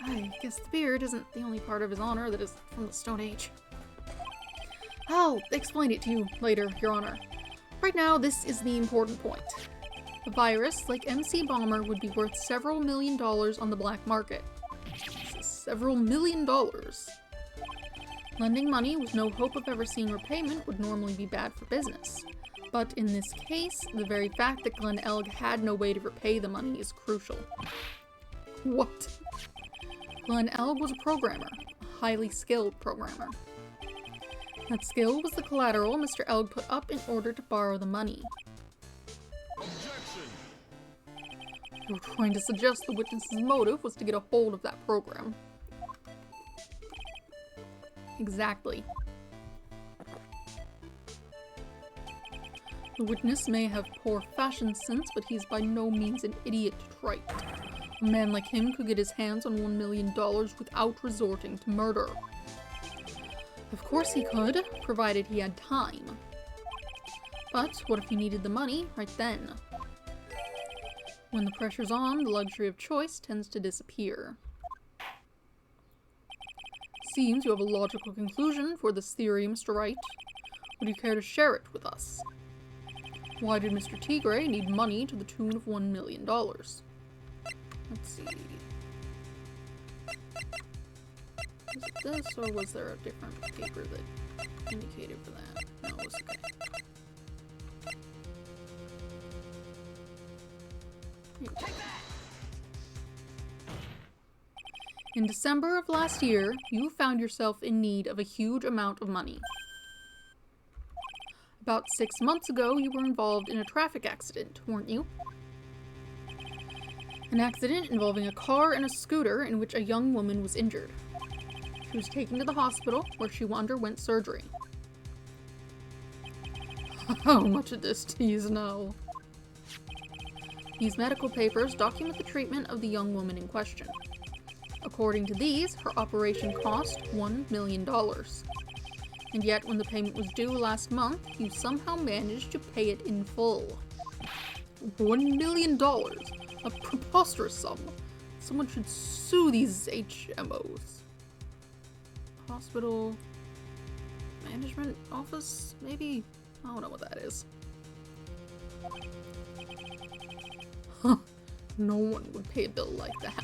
I guess the beard isn't the only part of his honor that is from the Stone Age. I'll explain it to you later, Your Honor. Right now, this is the important point. A virus like MC Bomber would be worth several $1 million on the black market. Several $1 million. Lending money with no hope of ever seeing repayment would normally be bad for business. But in this case, the very fact that Glen Elg had no way to repay the money is crucial. What? Glen Elg was a programmer, a highly skilled programmer. That skill was the collateral Mr. Elg put up in order to borrow the money. Objection. You're trying to suggest the witness's motive was to get a hold of that program. Exactly. The witness may have poor fashion sense, but he's by no means an idiot, Wright. A man like him could get his hands on $1 million without resorting to murder. Of course he could, provided he had time. But what if he needed the money right then? When the pressure's on, the luxury of choice tends to disappear. Seems you have a logical conclusion for this theory, Mr. Wright. Would you care to share it with us? Why did Mr. Tigre need money to the tune of $1 million? Let's see. Was it this, or was there a different paper that indicated for that? No, it was okay. In December of last year, you found yourself in need of a huge amount of money. About 6 months ago, you were involved in a traffic accident, weren't you? An accident involving a car and a scooter in which a young woman was injured. She was taken to the hospital, where she underwent surgery. How much of this do you know? These medical papers document the treatment of the young woman in question. According to these, her operation cost $1 million. And yet, when the payment was due last month, you somehow managed to pay it in full. $1 million? A preposterous sum. Someone should sue these HMOs. Hospital management office, maybe? I don't know what that is. Huh. No one would pay a bill like that.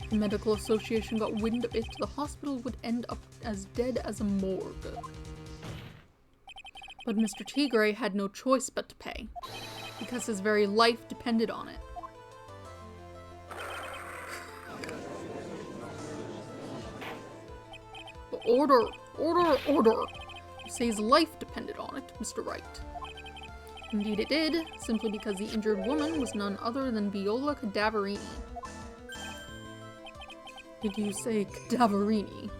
The medical association got wind of it, the hospital would end up as dead as a morgue. But Mr. Tigre had no choice but to pay, because his very life depended on it. But order! Order! Order! You say his life depended on it, Mr. Wright. Indeed it did, simply because the injured woman was none other than Viola Cadaverini. Did you say Cadaverini?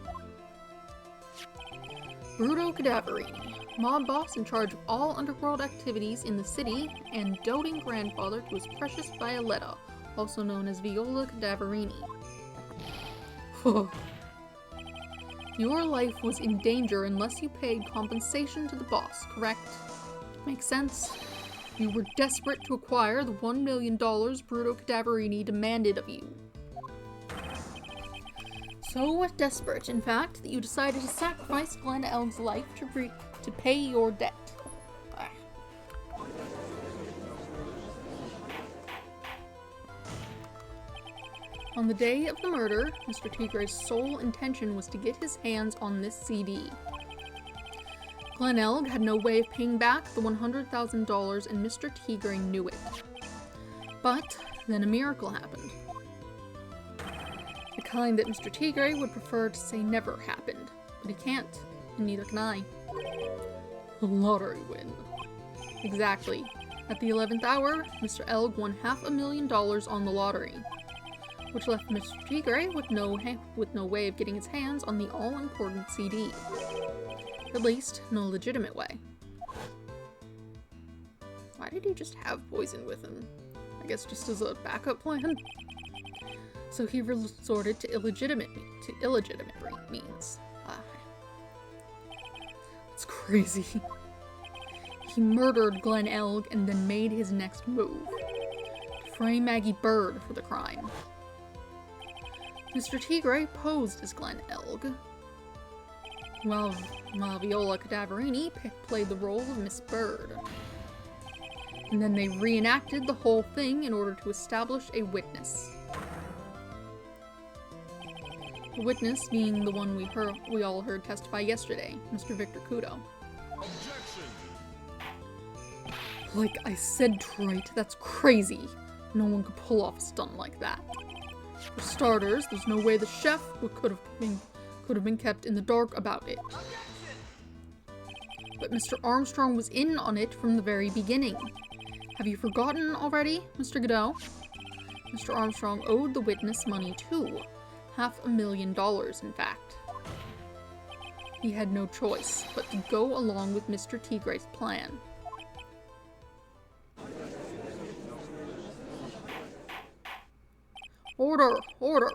Bruto Cadaverini, mob boss in charge of all underworld activities in the city, and doting grandfather to his precious Violetta, also known as Viola Cadaverini. Your life was in danger unless you paid compensation to the boss, correct? Makes sense? You were desperate to acquire the $1 million Bruto Cadaverini demanded of you. So desperate, in fact, that you decided to sacrifice Glen Elg's life to pay your debt. On the day of the murder, Mr. Tigre's sole intention was to get his hands on this CD. Glen Elg had no way of paying back the $100,000, and Mr. Tigre knew it. But then a miracle happened. The kind that Mr. Tigre would prefer to say never happened, but he can't, and neither can I. A lottery win. Exactly. At the 11th hour, Mr. Elg won $500,000 on the lottery. which left Mr. Tigre with no way of getting his hands on the all-important CD. At least, no legitimate way. Why did he just have poison with him? I guess just as a backup plan? So he resorted to illegitimate means. It's crazy. He murdered Glenn Elg and then made his next move. To frame Maggie Bird for the crime. Mr. Tigre posed as Glenn Elg, while Viola Cadaverini played the role of Miss Bird. And then they reenacted the whole thing in order to establish a witness. The witness being the one we all heard testify yesterday, Mr. Victor Kudo. Objection. Like I said, Wright, that's crazy. No one could pull off a stunt like that. For starters, there's no way the chef could have been kept in the dark about it. But Mr. Armstrong was in on it from the very beginning. Have you forgotten already, Mr. Godot? Mr. Armstrong owed the witness money too. $500,000, in fact. He had no choice but to go along with Mr. Tigre's plan. Order! Order!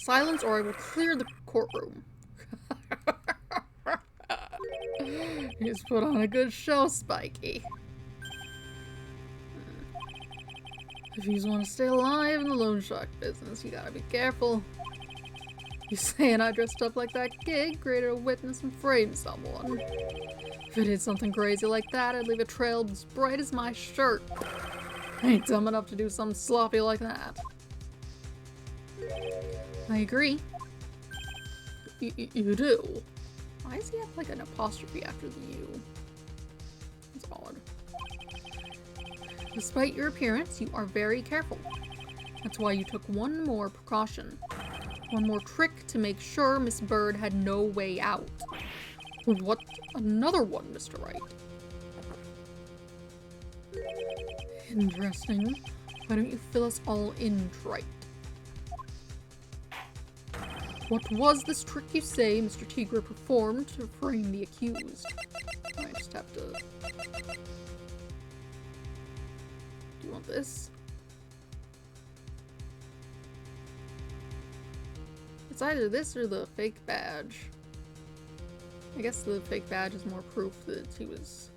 Silence or I will clear the courtroom. He's put on a good show, Spikey. If you want to stay alive in the loan shark business, you gotta be careful. You saying I dressed up like that kid, created a witness, and framed someone. If I did something crazy like that, I'd leave a trail as bright as my shirt. I ain't dumb enough to do something sloppy like that. I agree. You do? Why does he have like an apostrophe after the U? That's odd. Despite your appearance, you are very careful. That's why you took one more precaution. One more trick to make sure Miss Bird had no way out. What? Another one, Mr. Wright. Interesting. Why don't you fill us all in, Wright? What was this trick you say Mr. Tigre performed to frame the accused? I just have to... Do you want this? It's either this or the fake badge. I guess the fake badge is more proof that he was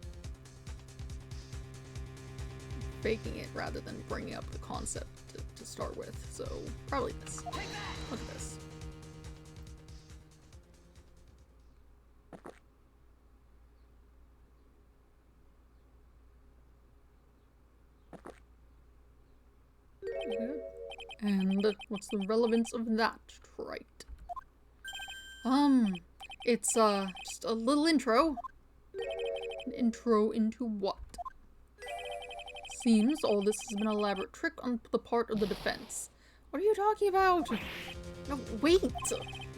faking it rather than bringing up the concept to start with. So, probably this. Look at this. And what's the relevance of that, right? It's just a little intro. An intro into what? Seems all this has been an elaborate trick on the part of the defense. What are you talking about? No, wait!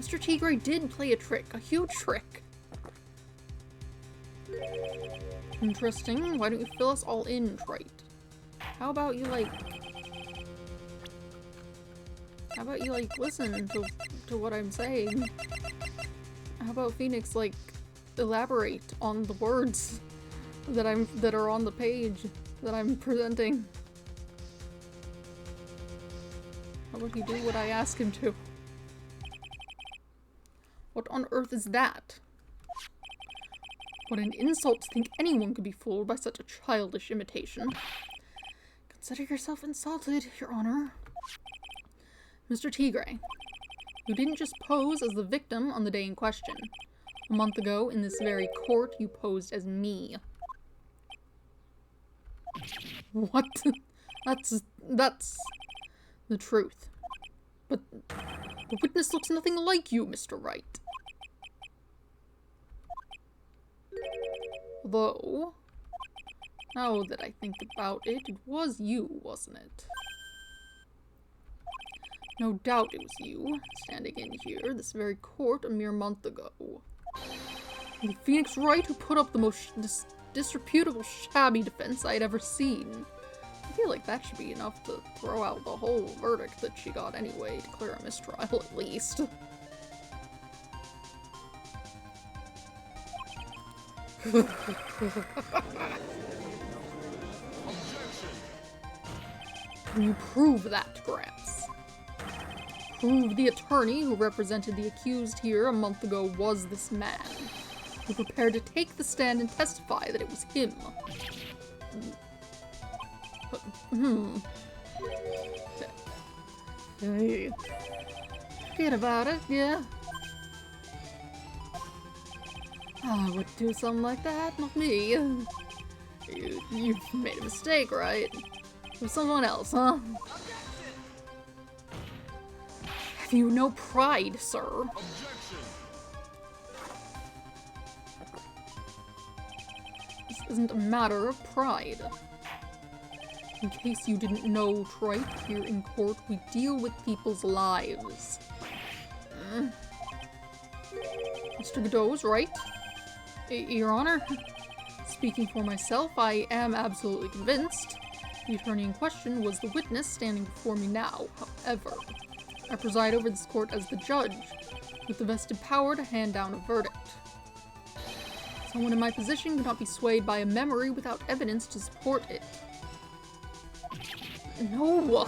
Mr. Tigre did play a trick, a huge trick. Interesting. Why don't you fill us all in, right? How about you, like, listen to what I'm saying? How about Phoenix, like, elaborate on the words that are on the page that I'm presenting? How about he do what I ask him to? What on earth is that? What an insult to think anyone could be fooled by such a childish imitation. Consider yourself insulted, Your Honor. Mr. Tigre, you didn't just pose as the victim on the day in question. A month ago, in this very court, you posed as me. What? That's the truth. But the witness looks nothing like you, Mr. Wright. Although, now that I think about it, it was you, wasn't it? No doubt it was you, standing in here, this very court, a mere month ago. The Phoenix Wright who put up the most disreputable, shabby defense I had ever seen. I feel like that should be enough to throw out the whole verdict that she got anyway, declare a mistrial at least. Can you prove that, Gramps? Prove the attorney who represented the accused here a month ago was this man, who prepared to take the stand and testify that it was him. Hey. Forget about it, yeah. I would do something like that, not me. You've made a mistake, right? It was someone else, huh? Have you no pride, sir? This isn't a matter of pride. In case you didn't know, Wright, here in court, we deal with people's lives. Mr. Godot is right. Your Honor, speaking for myself, I am absolutely convinced. The attorney in question was the witness standing before me now. However, I preside over this court as the judge, with the vested power to hand down a verdict. Someone in my position cannot be swayed by a memory without evidence to support it. No!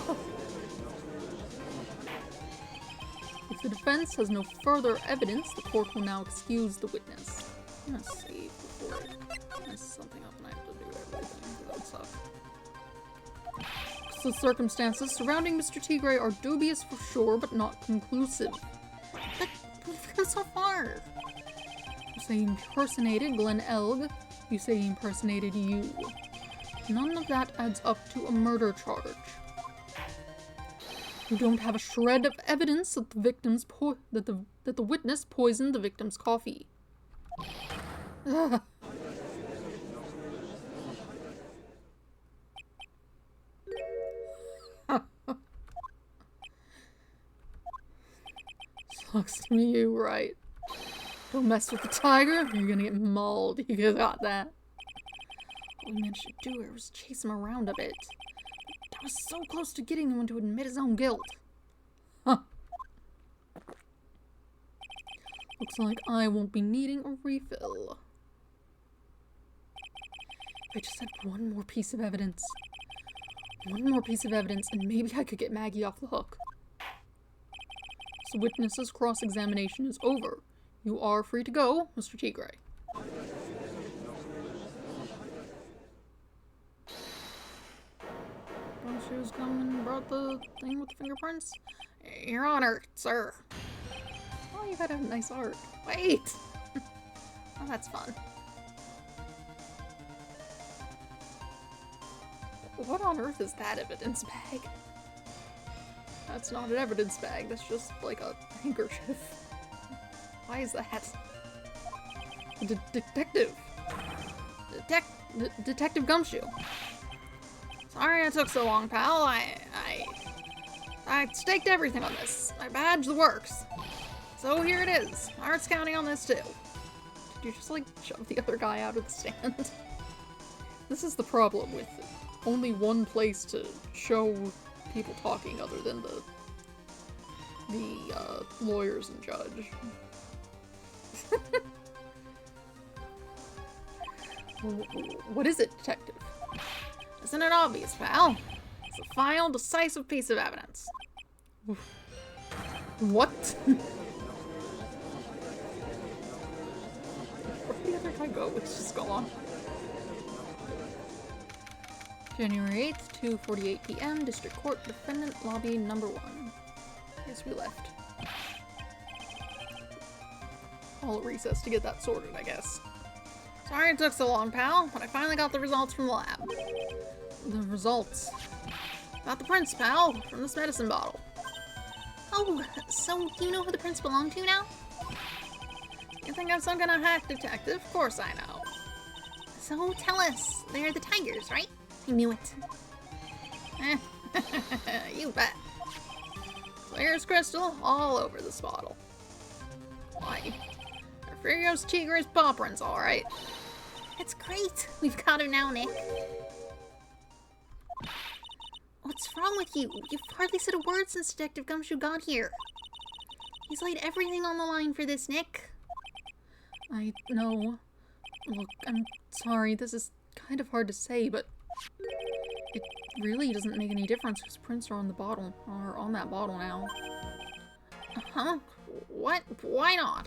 If the defense has no further evidence, the court will now excuse the witness. I'm gonna save before I mess something up and I have to do everything. That would suck. The circumstances surrounding Mr. Tigre are dubious for sure, but not conclusive. But we've come so far. You say he impersonated Glenn Elg. You say he impersonated you. None of that adds up to a murder charge. You don't have a shred of evidence that the witness poisoned the victim's coffee. Ugh. Sucks to be you, right? Don't mess with the tiger, or you're gonna get mauled. You got that. All we managed to do was chase him around a bit. I was so close to getting him to admit his own guilt. Huh. Looks like I won't be needing a refill. If I just had one more piece of evidence. One more piece of evidence, and maybe I could get Maggie off the hook. The witness's cross-examination is over. You are free to go, Mr. Tigre. Oh, she was coming and brought the thing with the fingerprints? Your Honor, sir. Oh, you had a nice art. Wait! Oh, that's fun. What on earth is that evidence bag? That's not an evidence bag, that's just like a handkerchief. Why is that? Detective! Detective Gumshoe. Sorry it took so long, pal. I staked everything on this. I badged the works. So here it is. Arts counting on this too. Did you just like shove the other guy out of the stand? This is the problem with only one place to show people talking other than the lawyers and judge. What is it, detective? Isn't it obvious, pal? It's a final, decisive piece of evidence. What? Where'd the other guy go? It's just gone. January 8th, 2:48 p.m., District Court, Defendant Lobby Number 1. Guess we left. All at recess to get that sorted, I guess. Sorry it took so long, pal, but I finally got the results from the lab. The results? Got the prints, pal, from this medicine bottle. Oh, so do you know who the prints belong to now? You think I'm some kind of hack detective? Of course I know. So tell us, they're the tigers, right? I knew it. You bet. Clear as crystal, all over this bottle. Why? Furious Tigre's paw prints, alright. It's great. We've got her now, Nick. What's wrong with you? You've hardly said a word since Detective Gumshoe got here. He's laid everything on the line for this, Nick. I know. Look, I'm sorry, this is kind of hard to say, but it really doesn't make any difference whose prints are on the bottle, or on that bottle now. Huh? What? Why not?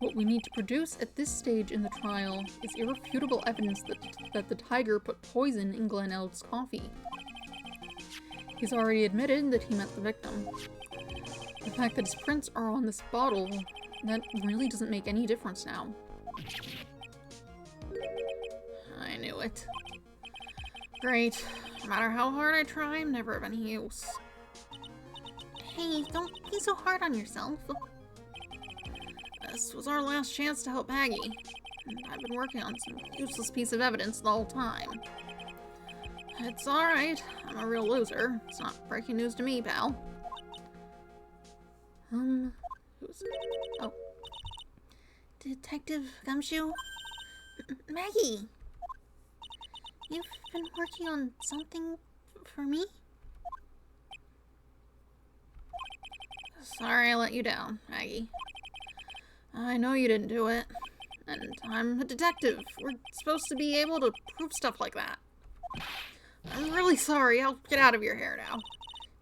What we need to produce at this stage in the trial is irrefutable evidence that the tiger put poison in Glenn Elk's coffee. He's already admitted that he met the victim. The fact that his prints are on this bottle, that really doesn't make any difference now. I knew it. Great. No matter how hard I try, I'm never of any use. Hey, don't be so hard on yourself. This was our last chance to help Maggie, and I've been working on some useless piece of evidence the whole time. It's alright, I'm a real loser. It's not breaking news to me, pal. Who's it? Oh. Detective Gumshoe? Maggie! You've been working on something for me? Sorry I let you down, Maggie. I know you didn't do it. And I'm a detective. We're supposed to be able to prove stuff like that. I'm really sorry. I'll get out of your hair now.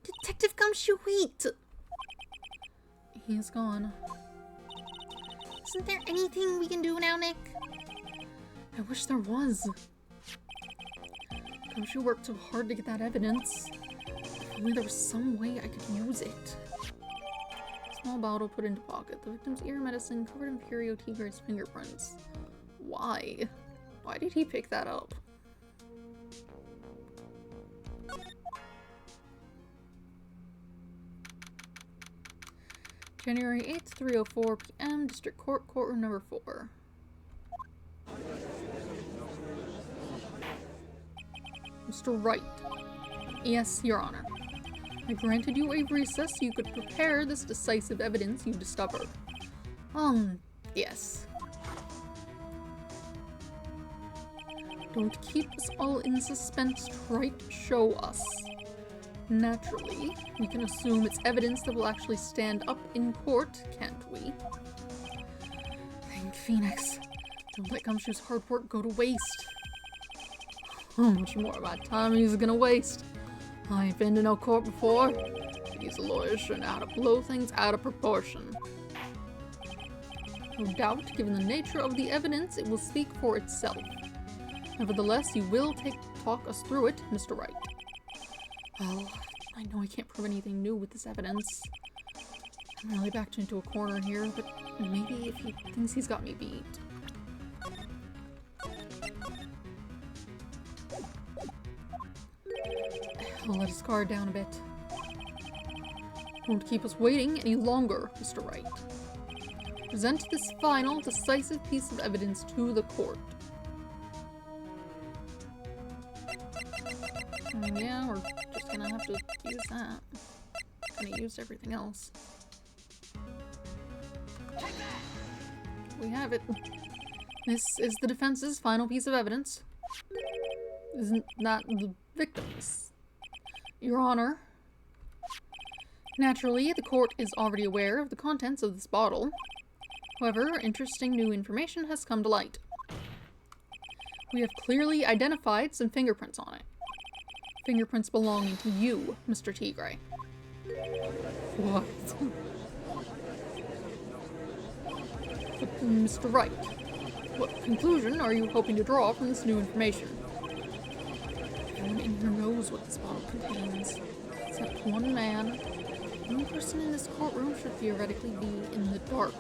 Detective Gumshoe, wait! He's gone. Isn't there anything we can do now, Nick? I wish there was. Gumshoe worked so hard to get that evidence. If only there was some way I could use it. Small bottle put into pocket. The victim's ear medicine covered in Imperio Tigre's fingerprints. Why? Why did he pick that up? January 8th, 3:04 p.m. District Court, courtroom number 4. Mr. Wright. Yes, Your Honor. I granted you a recess so you could prepare this decisive evidence you discovered. Yes. Don't keep us all in suspense, Wright. Show us. Naturally, we can assume it's evidence that will actually stand up in court, can't we? Thank Phoenix. Don't let Gumshoe's hard work go to waste. How much more of my time he's gonna waste? I ain't been to no court before. These lawyers sure know how to blow things out of proportion. No doubt, given the nature of the evidence, it will speak for itself. Nevertheless, you will talk us through it, Mr. Wright. Well, I know I can't prove anything new with this evidence. I'm really backed into a corner here, but maybe if he thinks he's got me beat. I'll let his guard down a bit. Don't keep us waiting any longer, Mr. Wright. Present this final, decisive piece of evidence to the court. Yeah, we're just gonna have to use that. Gonna use everything else. We have it. This is the defense's final piece of evidence. Isn't that the victim's? Your Honor. Naturally, the court is already aware of the contents of this bottle. However, interesting new information has come to light. We have clearly identified some fingerprints on it. Fingerprints belonging to you, Mr. Tigre. What? But, Mr. Wright, what conclusion are you hoping to draw from this new information? No one in here knows what this bottle contains, except one man. The only person in this courtroom should theoretically be in the dark.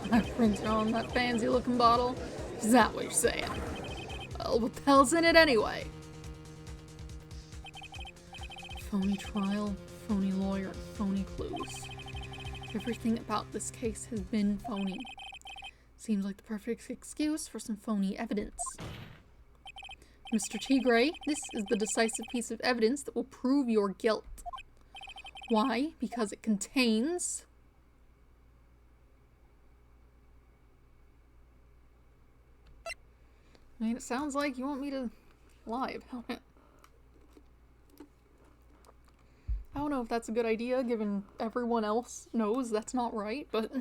My prints are on that fancy-looking bottle? Is that what you're saying? Well, what the hell's in it anyway? Phony trial, phony lawyer, phony clues. Everything about this case has been phony. Seems like the perfect excuse for some phony evidence. Mr. Tigre, this is the decisive piece of evidence that will prove your guilt. Why? Because it contains... I mean, it sounds like you want me to lie about it. don't know if that's a good idea, given everyone else knows that's not right, but...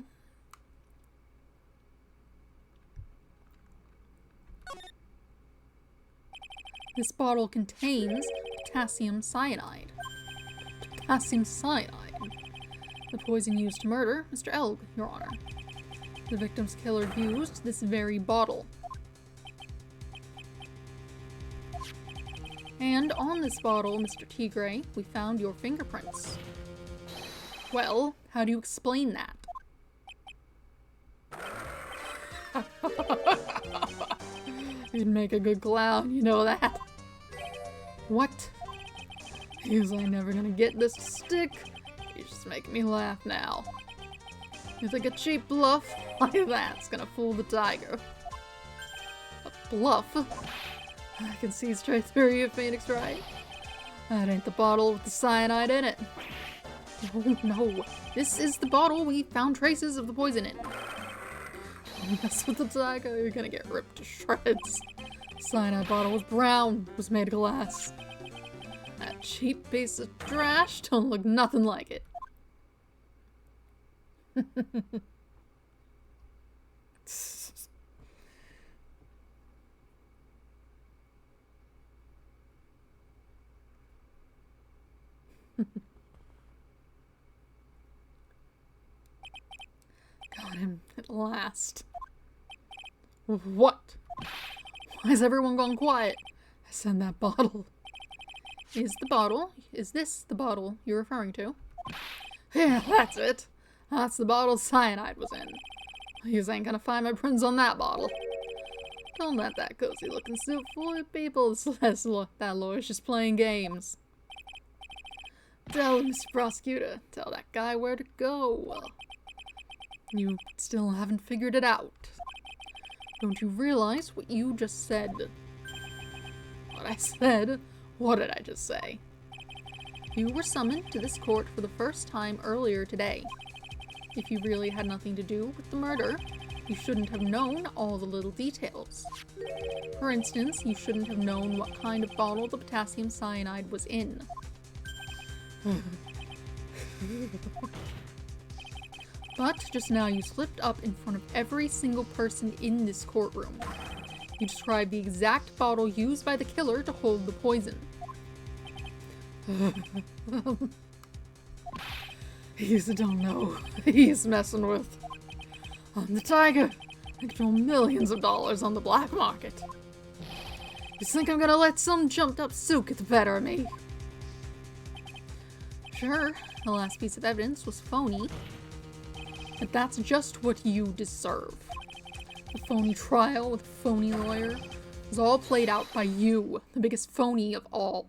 This bottle contains potassium cyanide. Potassium cyanide. The poison used to murder Mr. Elg, Your Honor. The victim's killer used this very bottle. And on this bottle, Mr. Tigre, we found your fingerprints. Well, how do you explain that? You'd make a good clown, you know that. What? Because I'm never gonna get this to stick. You're just making me laugh now. You think a cheap bluff like that's gonna fool the tiger? A bluff? I can see straight through you, Phoenix Wright. That ain't the bottle with the cyanide in it. Oh no, this is the bottle we found traces of the poison in. Don't mess with the tiger, you're gonna get ripped to shreds. The cyanide bottle was brown, was made of glass. That cheap piece of trash don't look nothing like it. Got him at last. What? Why has everyone gone quiet? I sent that bottle. Is this the bottle you're referring to? Yeah, that's it. That's the bottle cyanide was in. You ain't gonna find my prints on that bottle. Don't let that cozy looking suit fool you people. That lawyer's just playing games. Tell him, Mr. Prosecutor. Tell that guy where to go. You still haven't figured it out. Don't you realize what you just said? What I said? What did I just say? You were summoned to this court for the first time earlier today. If you really had nothing to do with the murder, you shouldn't have known all the little details. For instance, you shouldn't have known what kind of bottle the potassium cyanide was in. But just now you slipped up in front of every single person in this courtroom. You described the exact bottle used by the killer to hold the poison. He don't know. He's messing with. I'm the tiger. I control millions of dollars on the black market. You think I'm gonna let some jumped up sook get the better of me? Sure, the last piece of evidence was phony. But that's just what you deserve. The phony trial with a phony lawyer was all played out by you, the biggest phony of all.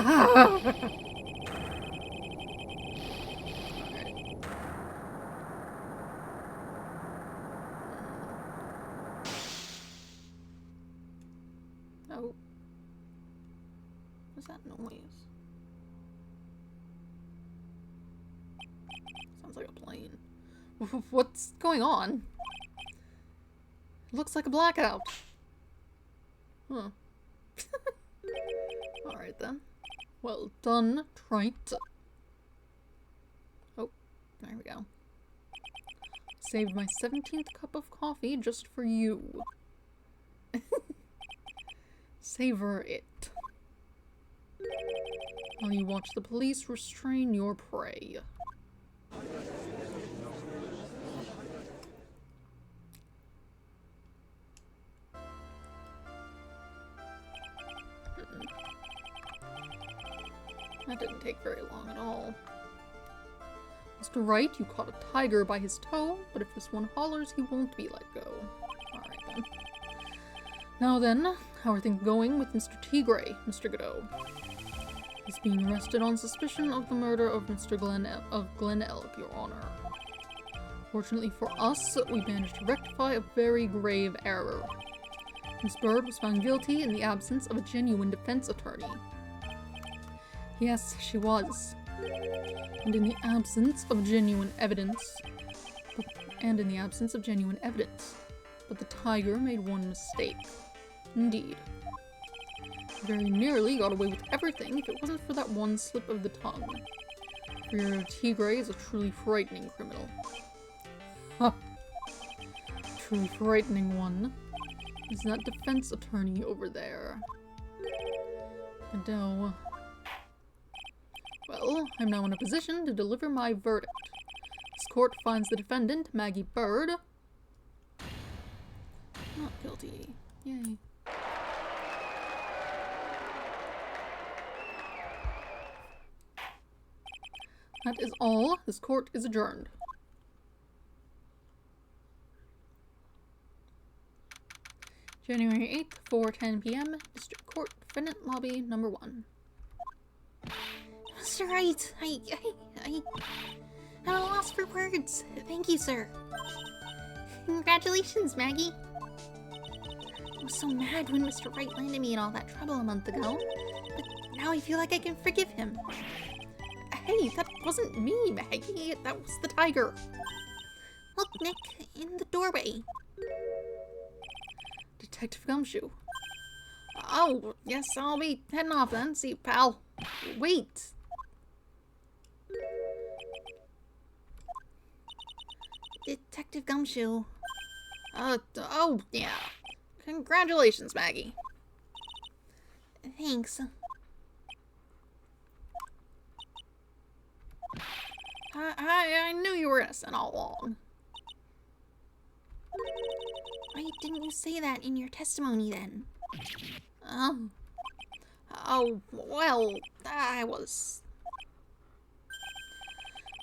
Oh. What's that noise? Sounds like a plane. What's going on? It looks like a blackout. Huh. Alright then. Well done, Wright. Oh, there we go. Saved my 17th cup of coffee just for you. Savor it. While you watch the police restrain your prey. That didn't take very long at all. Mr. Wright, you caught a tiger by his toe, but if this one hollers, he won't be let go. Alright then. Now then, how are things going with Mr. Tigre, Mr. Godot? He's being arrested on suspicion of the murder of Mr. Glen Elg, Your Honor. Fortunately for us, we managed to rectify a very grave error. Miss Bird was found guilty in the absence of a genuine defense attorney. Yes, she was. And in the absence of genuine evidence. But the tiger made one mistake. Indeed. Very nearly got away with everything if it wasn't for that one slip of the tongue. For your Tigre is a truly frightening criminal. Ha! Truly frightening one is that defense attorney over there. And well, I'm now in a position to deliver my verdict. This court finds the defendant, Maggie Bird, not guilty. Yay. That is all. This court is adjourned. January 8th, 4:10 p.m. District Court, Defendant Lobby, number 1. Mr. Wright, I'm at a loss for words. Thank you, sir. Congratulations, Maggie. I was so mad when Mr. Wright landed me in all that trouble a month ago, but now I feel like I can forgive him. Hey, that wasn't me, Maggie. That was the tiger. Look, Nick, in the doorway. Detective Gumshoe. Oh, yes, I'll be heading off then. See you, pal. Wait. Detective Gumshoe. Oh, yeah. Congratulations, Maggie. Thanks. I knew you were innocent all along. Why didn't you say that in your testimony then? Oh, well, I was...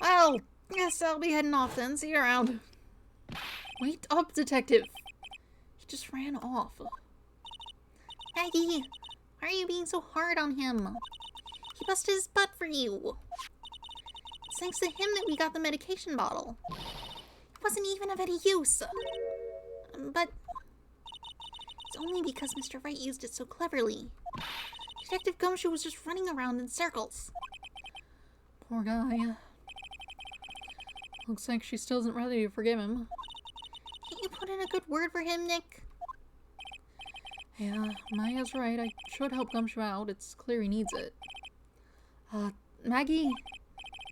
Well, guess I'll be heading off then. See you around. Wait up, detective. He just ran off. Maggie, why are you being so hard on him? He busted his butt for you. It's thanks to him that we got the medication bottle. It wasn't even of any use. But it's only because Mr. Wright used it so cleverly. Detective Gumshoe was just running around in circles. Poor guy. Looks like she still isn't ready to forgive him. Can't you put in a good word for him, Nick? Yeah, Maya's right. I should help Gumshoe out. It's clear he needs it. Maggie,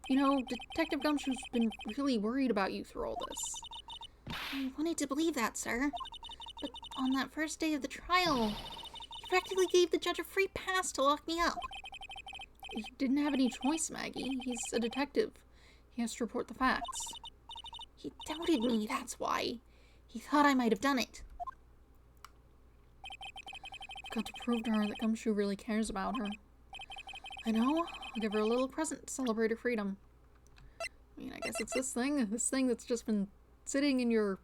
you know, Detective Gumshoe's been really worried about you through all this. I wanted to believe that, sir. But on that first day of the trial, he practically gave the judge a free pass to lock me up. He didn't have any choice, Maggie. He's a detective. He has to report the facts. He doubted me, that's why. He thought I might have done it. I've got to prove to her that Gumshoe really cares about her. I know. I'll give her a little present to celebrate her freedom. I mean, I guess it's this thing that's just been sitting in your...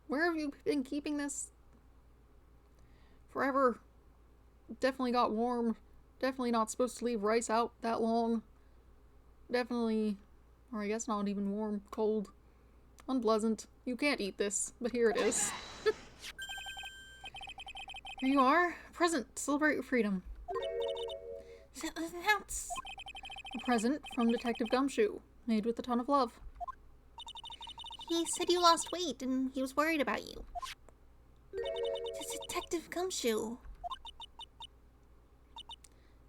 Where have you been keeping this? Forever. Definitely got warm. Definitely not supposed to leave rice out that long. Definitely, or I guess not even warm, cold, unpleasant. You can't eat this, but here it is. Here you are. Present. Celebrate your freedom. That's... A present from Detective Gumshoe, made with a ton of love. He said you lost weight and he was worried about you. Detective Gumshoe.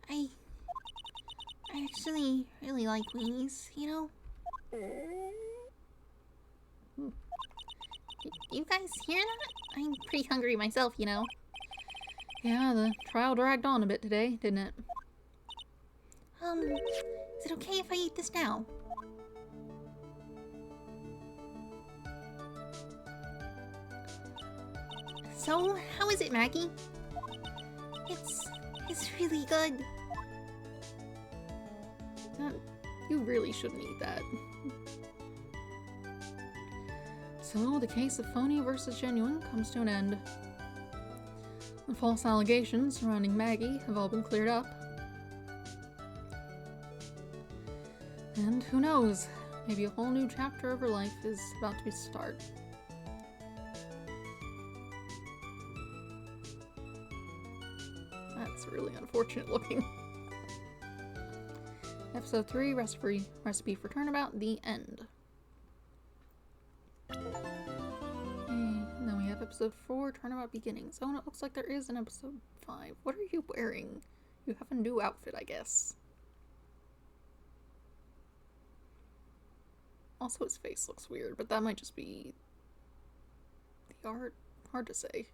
I actually really like weenies, you know? You guys hear that? I'm pretty hungry myself, you know? Yeah, the trial dragged on a bit today, didn't it? Is it okay if I eat this now? So, how is it, Maggie? It's really good. You really shouldn't eat that. So, the case of phony versus genuine comes to an end. The false allegations surrounding Maggie have all been cleared up. And who knows, maybe a whole new chapter of her life is about to start. That's really unfortunate looking. Episode 3, Recipe for Turnabout, the end. And then we have episode 4, Turnabout Beginnings. Oh, and it looks like there is an episode 5. What are you wearing? You have a new outfit, I guess. Also, his face looks weird, but that might just be the art. Hard to say.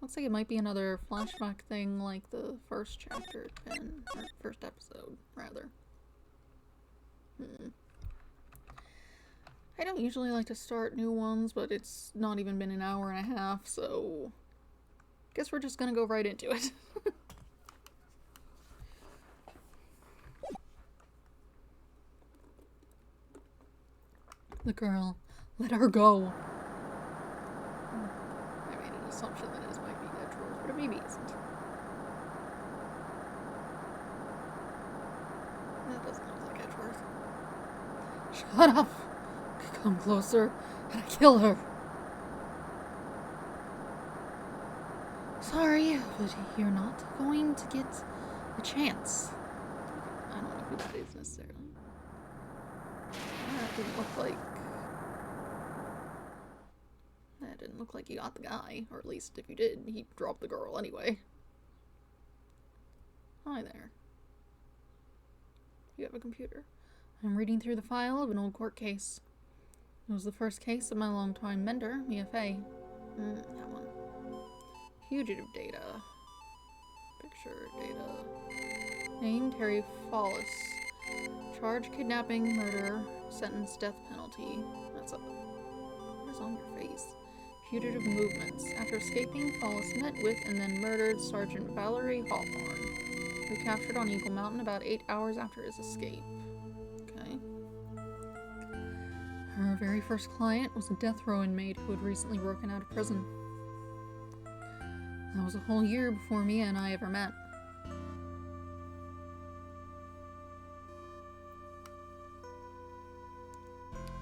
Looks like it might be another flashback thing like the first chapter had been, or first episode, rather. I don't usually like to start new ones, but it's not even been an hour and a half, so guess we're just gonna go right into it. The girl. Let her go. I made an assumption that his might be Edgeworth, but it maybe isn't. That doesn't look like Edgeworth. Shut up! Come closer, and I kill her. Sorry, but you're not going to get a chance. I don't know who that is necessarily. That didn't look like... That didn't look like you got the guy. Or at least if you did, he dropped the girl anyway. Hi there. You have a computer. I'm reading through the file of an old court case. It was the first case of my longtime mentor, Mia Fey. That one. Fugitive data. Picture data. Name Terry Follis. Charge kidnapping, murder, sentence death penalty. That's up. What is on your face? Fugitive movements. After escaping, Follis met with and then murdered Sergeant Valerie Hawthorne, who captured on Eagle Mountain about 8 hours after his escape. Okay. Her very first client was a death row inmate who had recently broken out of prison. That was a whole year before Mia and I ever met.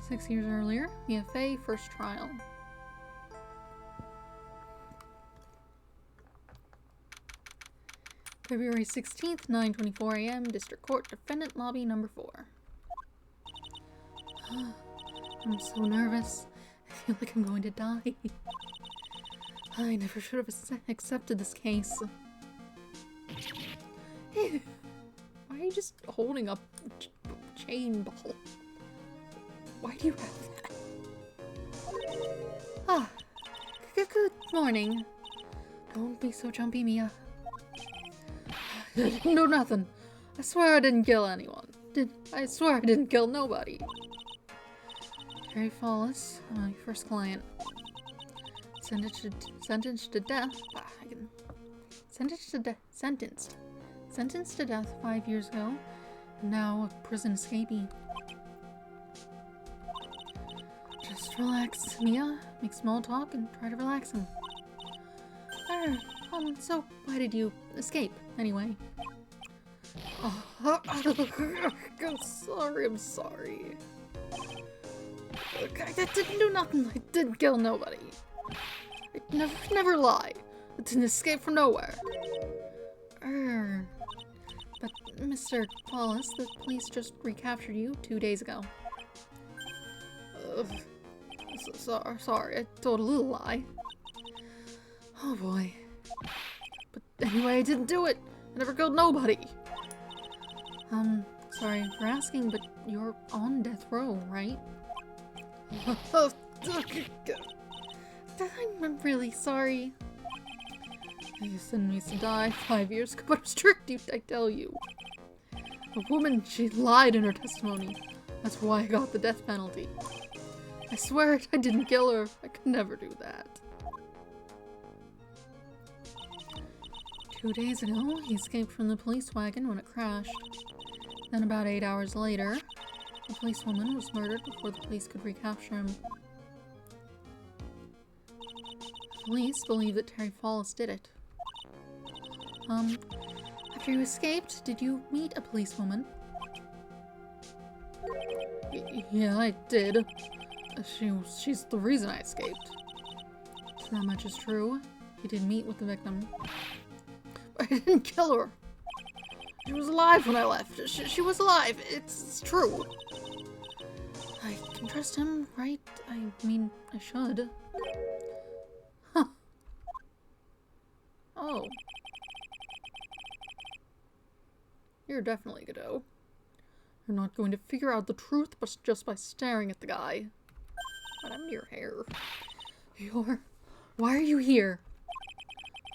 Six years earlier, Mia Fey, first trial. February 16th, 9:24 a.m., District Court, Defendant Lobby number 4. I'm so nervous. I feel like I'm going to die. I never should have accepted this case. Hey, why are you just holding up a chain ball? Why do you have that? Good morning. Don't be so jumpy, Mia. I didn't do nothing. I swear I didn't kill anyone. I swear I didn't kill nobody. Terry Follis, my first client. Sentenced to death. Sentenced to death 5 years ago. Now a prison escapee. Just relax, Mia. Make small talk and try to relax him. So why did you escape, anyway? Oh, I'm sorry. I didn't do nothing. I didn't kill nobody. I never lie. I didn't escape from nowhere. But Mr. Follis, the police just recaptured you 2 days ago. Sorry, I told a little lie. Oh boy. But anyway, I didn't do it. I never killed nobody. Sorry for asking, but you're on death row, right? I'm really sorry. You sentenced me to die 5 years ago, but I'm strict, I tell you. A woman, she lied in her testimony. That's why I got the death penalty. I swear it, I didn't kill her. I could never do that. 2 days ago, he escaped from the police wagon when it crashed. Then about 8 hours later, the policewoman was murdered before the police could recapture him. Police believe that Terry Follis did it. After you escaped, did you meet a policewoman? Yeah, I did. She's the reason I escaped. So that much is true. He did meet with the victim. But I didn't kill her. She was alive when I left. She was alive. It's true. I can trust him, right? I mean, I should. Huh. Oh. You're definitely Godot. You're not going to figure out the truth but just by staring at the guy. What happened to your hair? Why are you here?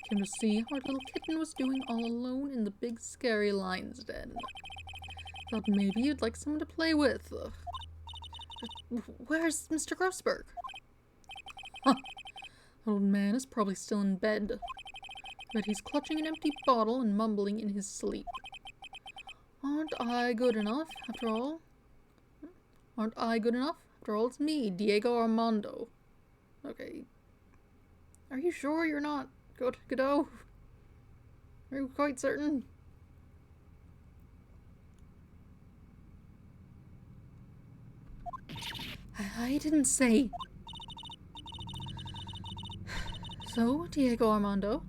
Came to see how our little kitten was doing all alone in the big scary lion's den. Thought maybe you'd like someone to play with. Where's Mr. Grossberg? Huh. That old man is probably still in bed. But he's clutching an empty bottle and mumbling in his sleep. Aren't I good enough, after all? Aren't I good enough? After all, it's me, Diego Armando. Okay. Are you sure you're not Godot? Are you quite certain? I didn't say. So, Diego Armando,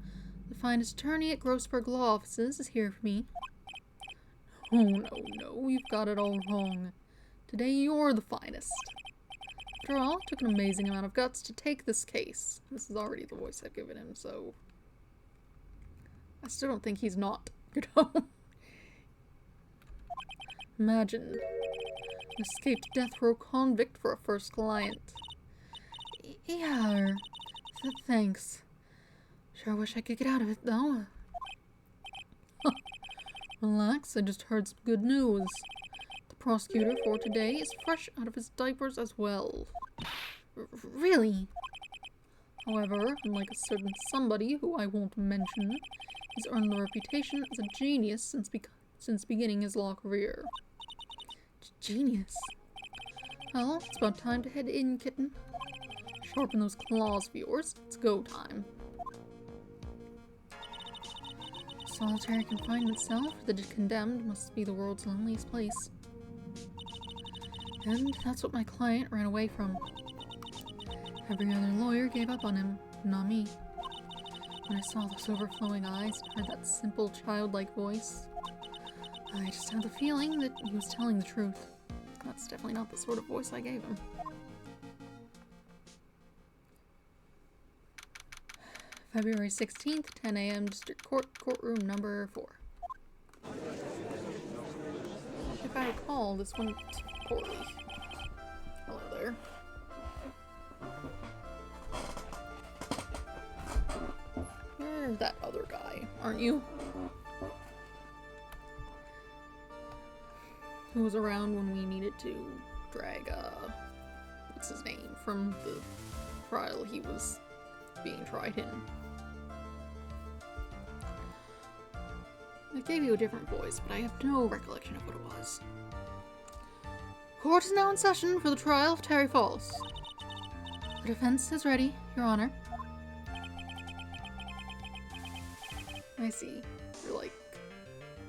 the finest attorney at Grossberg Law Offices, is here for me. Oh, no, you've got it all wrong. Today you're the finest. After all, it took an amazing amount of guts to take this case. This is already the voice I've given him, so... I still don't think he's not Godot. Imagine. An escaped death row convict for a first client. Yeah, thanks. Sure wish I could get out of it, though. Relax, I just heard some good news. The prosecutor for today is fresh out of his diapers as well. Really? However, unlike a certain somebody who I won't mention, he's earned the reputation as a genius since beginning his law career. Genius? Well, it's about time to head in, kitten. Sharpen those claws of yours. It's go time. Solitary confinement cell for the condemned must be the world's loneliest place. And that's what my client ran away from. Every other lawyer gave up on him, not me. When I saw those overflowing eyes and heard that simple, childlike voice, I just had the feeling that he was telling the truth. That's definitely not the sort of voice I gave him. February 16th, 10 a.m. District Court, courtroom number 4. If I recall, this went poorly. Hello there. You're that other guy, aren't you? Who was around when we needed to drag, what's his name, from the trial he was being tried in. I gave you a different voice, but I have no recollection of what it was. Court is now in session for the trial of Terry Falls. The defense is ready, Your Honor. I see. You're, like,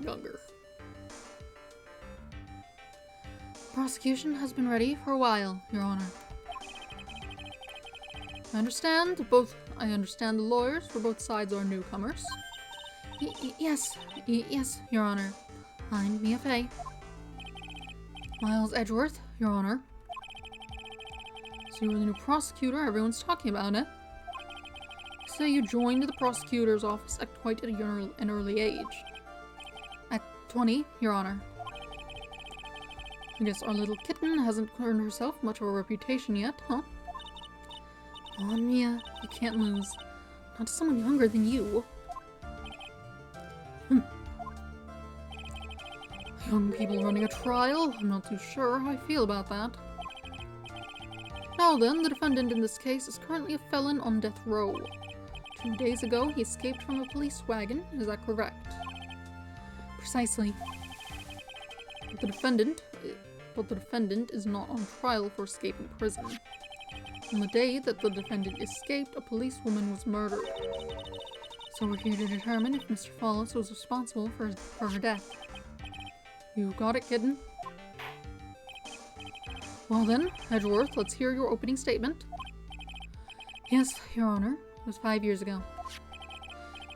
younger. Prosecution has been ready for a while, Your Honor. I understand the lawyers for both sides are newcomers. Yes, Your Honor. I'm Mia Fey. Miles Edgeworth, Your Honor. So you're the new prosecutor everyone's talking about, eh? So you joined the prosecutor's office at quite an early age. At 20, Your Honor. I guess our little kitten hasn't earned herself much of a reputation yet, huh? Come on, Mia. You can't lose. Not to someone younger than you. Young people running a trial? I'm not too sure how I feel about that. Now then, the defendant in this case is currently a felon on death row. 2 days ago, he escaped from a police wagon. Is that correct? Precisely. But the defendant is not on trial for escaping prison. On the day that the defendant escaped, a policewoman was murdered. So we're here to determine if Mr. Fallis was responsible for her death. You got it, kitten? Well then, Edgeworth, let's hear your opening statement. Yes, Your Honor. It was 5 years ago.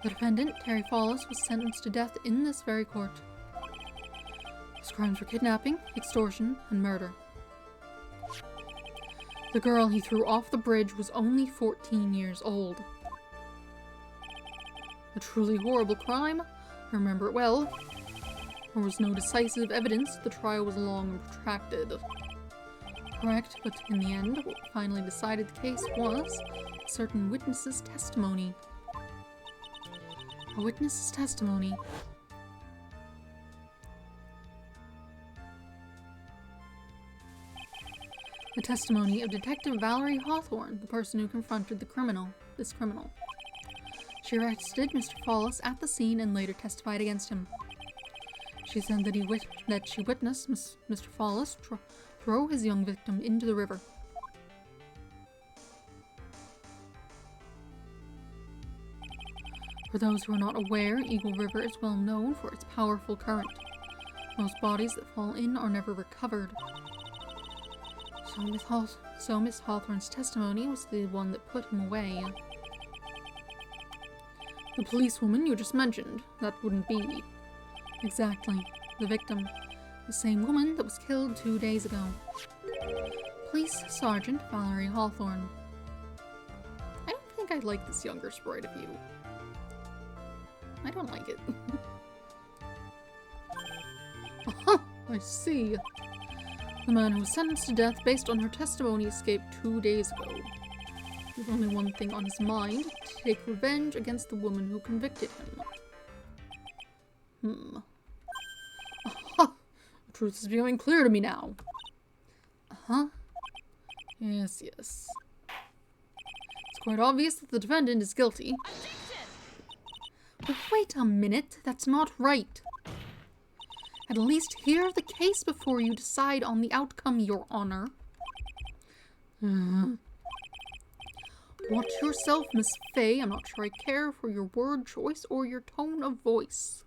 The defendant, Terry Fallis, was sentenced to death in this very court. His crimes were kidnapping, extortion, and murder. The girl he threw off the bridge was only 14 years old. A truly horrible crime. I remember it well. There was no decisive evidence. The trial was long and protracted. Correct, but in the end, what finally decided the case was a certain witness's testimony. A witness's testimony. The testimony of Detective Valerie Hawthorne, the person who confronted this criminal. She arrested Mr. Follis at the scene and later testified against him. She said that she witnessed Mr. Follis throw his young victim into the river. For those who are not aware, Eagle River is well known for its powerful current. Most bodies that fall in are never recovered. So Miss Hawthorne's testimony was the one that put him away. The policewoman you just mentioned, that wouldn't be. Exactly. The victim. The same woman that was killed 2 days ago. Police Sergeant Valerie Hawthorne. I don't think I like this younger sprite of you. I don't like it. Aha! I see. The man who was sentenced to death based on her testimony escaped 2 days ago. With only one thing on his mind, to take revenge against the woman who convicted him. Aha! The truth is becoming clear to me now. Uh-huh. Yes. It's quite obvious that the defendant is guilty. But wait a minute, that's not right. At least hear the case before you decide on the outcome, Your Honor. Watch yourself, Miss Fay. I'm not sure I care for your word choice or your tone of voice.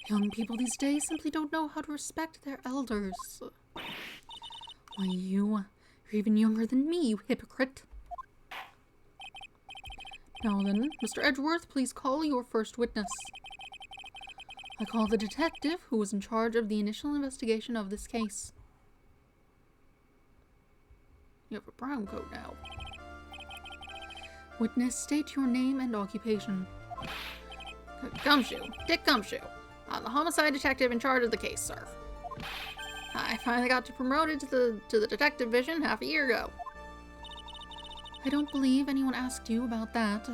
Young people these days simply don't know how to respect their elders. Why, you're even younger than me, you hypocrite. Now then, Mr. Edgeworth, please call your first witness. I call the detective who was in charge of the initial investigation of this case. You have a brown coat now. Witness, state your name and occupation. Gumshoe. Dick Gumshoe. I'm the homicide detective in charge of the case, sir. I finally got promoted to the detective division half a year ago. I don't believe anyone asked you about that.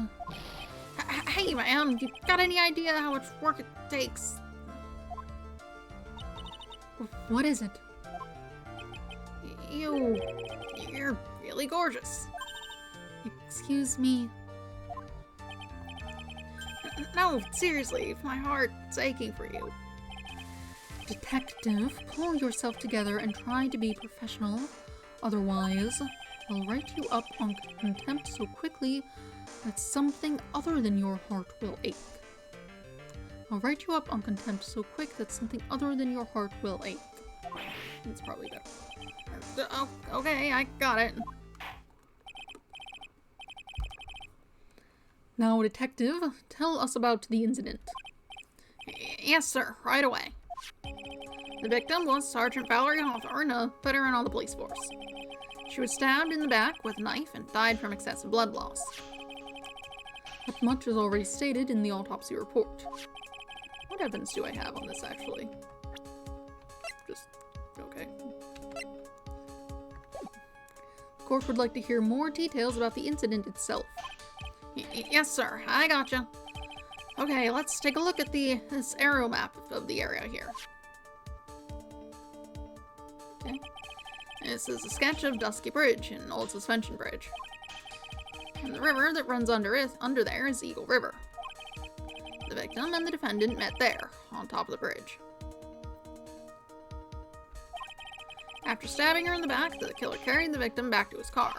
Hey, ma'am, you got any idea how much work it takes? What is it? You're really gorgeous. Excuse me. No, seriously, my heart's aching for you. Detective, pull yourself together and try to be professional. Otherwise, I'll write you up on contempt so quickly that something other than your heart will ache. I'll write you up on contempt so quick that something other than your heart will ache. That's probably better. Okay, I got it. Now, detective, tell us about the incident. Yes, sir, right away. The victim was Sergeant Valerie Hawthorne, a veteran on the police force. She was stabbed in the back with a knife and died from excessive blood loss. That much is already stated in the autopsy report. What evidence do I have on this, actually? Just, okay. The court would like to hear more details about the incident itself. Yes, sir, I gotcha. Okay, let's take a look at this aerial map of the area here. Okay. This is a sketch of Dusky Bridge, an old suspension bridge. And the river that runs under there is Eagle River. The victim and the defendant met there, on top of the bridge. After stabbing her in the back, the killer carried the victim back to his car.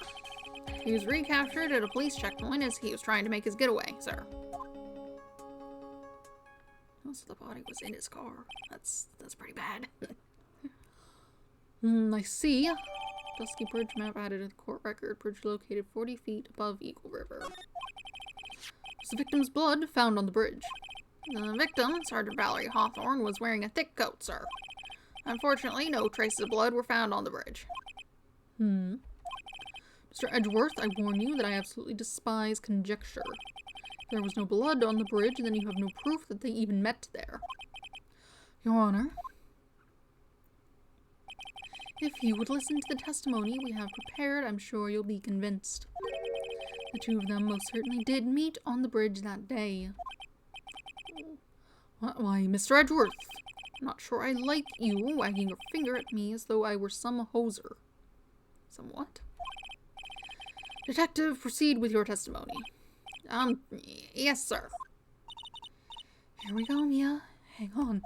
He was recaptured at a police checkpoint as he was trying to make his getaway, sir. Oh, so the body was in his car. That's pretty bad. I see. Dusky Bridge map added to the court record. Bridge located 40 feet above Eagle River. There's the victim's blood found on the bridge. The victim, Sergeant Valerie Hawthorne, was wearing a thick coat, sir. Unfortunately, no traces of blood were found on the bridge. Mr. Edgeworth, I warn you that I absolutely despise conjecture. If there was no blood on the bridge, then you have no proof that they even met there. Your Honor, if you would listen to the testimony we have prepared, I'm sure you'll be convinced. The two of them most certainly did meet on the bridge that day. Why, Mr. Edgeworth, I'm not sure I like you wagging your finger at me as though I were some hoser. Somewhat. Detective, proceed with your testimony. Yes, sir. Here we go, Mia. Hang on.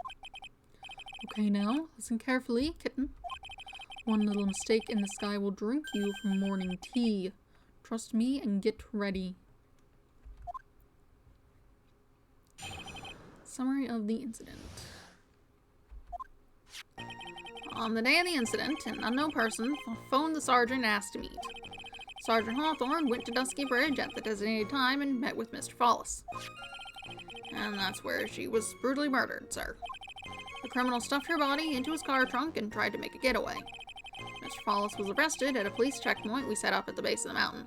Okay, now, listen carefully, kitten. One little mistake in the sky will drink you from morning tea. Trust me and get ready. Summary of the incident. On the day of the incident, an unknown person phoned the sergeant and asked to meet. Sergeant Hawthorne went to Dusky Bridge at the designated time and met with Mr. Follis. And that's where she was brutally murdered, sir. The criminal stuffed her body into his car trunk and tried to make a getaway. Mr. Follis was arrested at a police checkpoint we set up at the base of the mountain.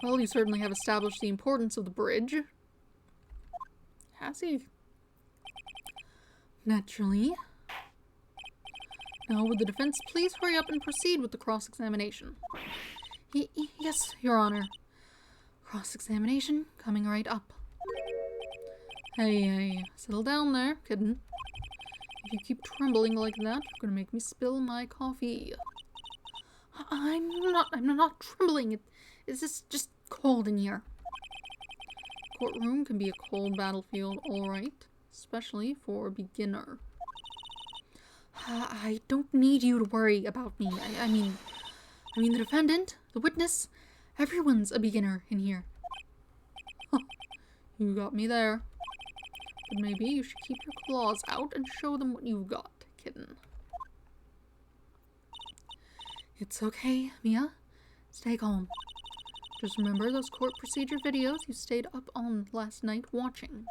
Well, you certainly have established the importance of the bridge. Has he? Naturally. Now, would the defense please hurry up and proceed with the cross-examination? Yes, Your Honor. Cross-examination coming right up. Hey, settle down there, kitten. If you keep trembling like that, you're gonna make me spill my coffee. I'm not trembling. It's just cold in here. Courtroom can be a cold battlefield, all right, especially for a beginner. I don't need you to worry about me. I mean the defendant, the witness, everyone's a beginner in here. Huh, you got me there. But maybe you should keep your claws out and show them what you've got, kitten. It's okay, Mia. Stay calm. Just remember those court procedure videos you stayed up on last night watching.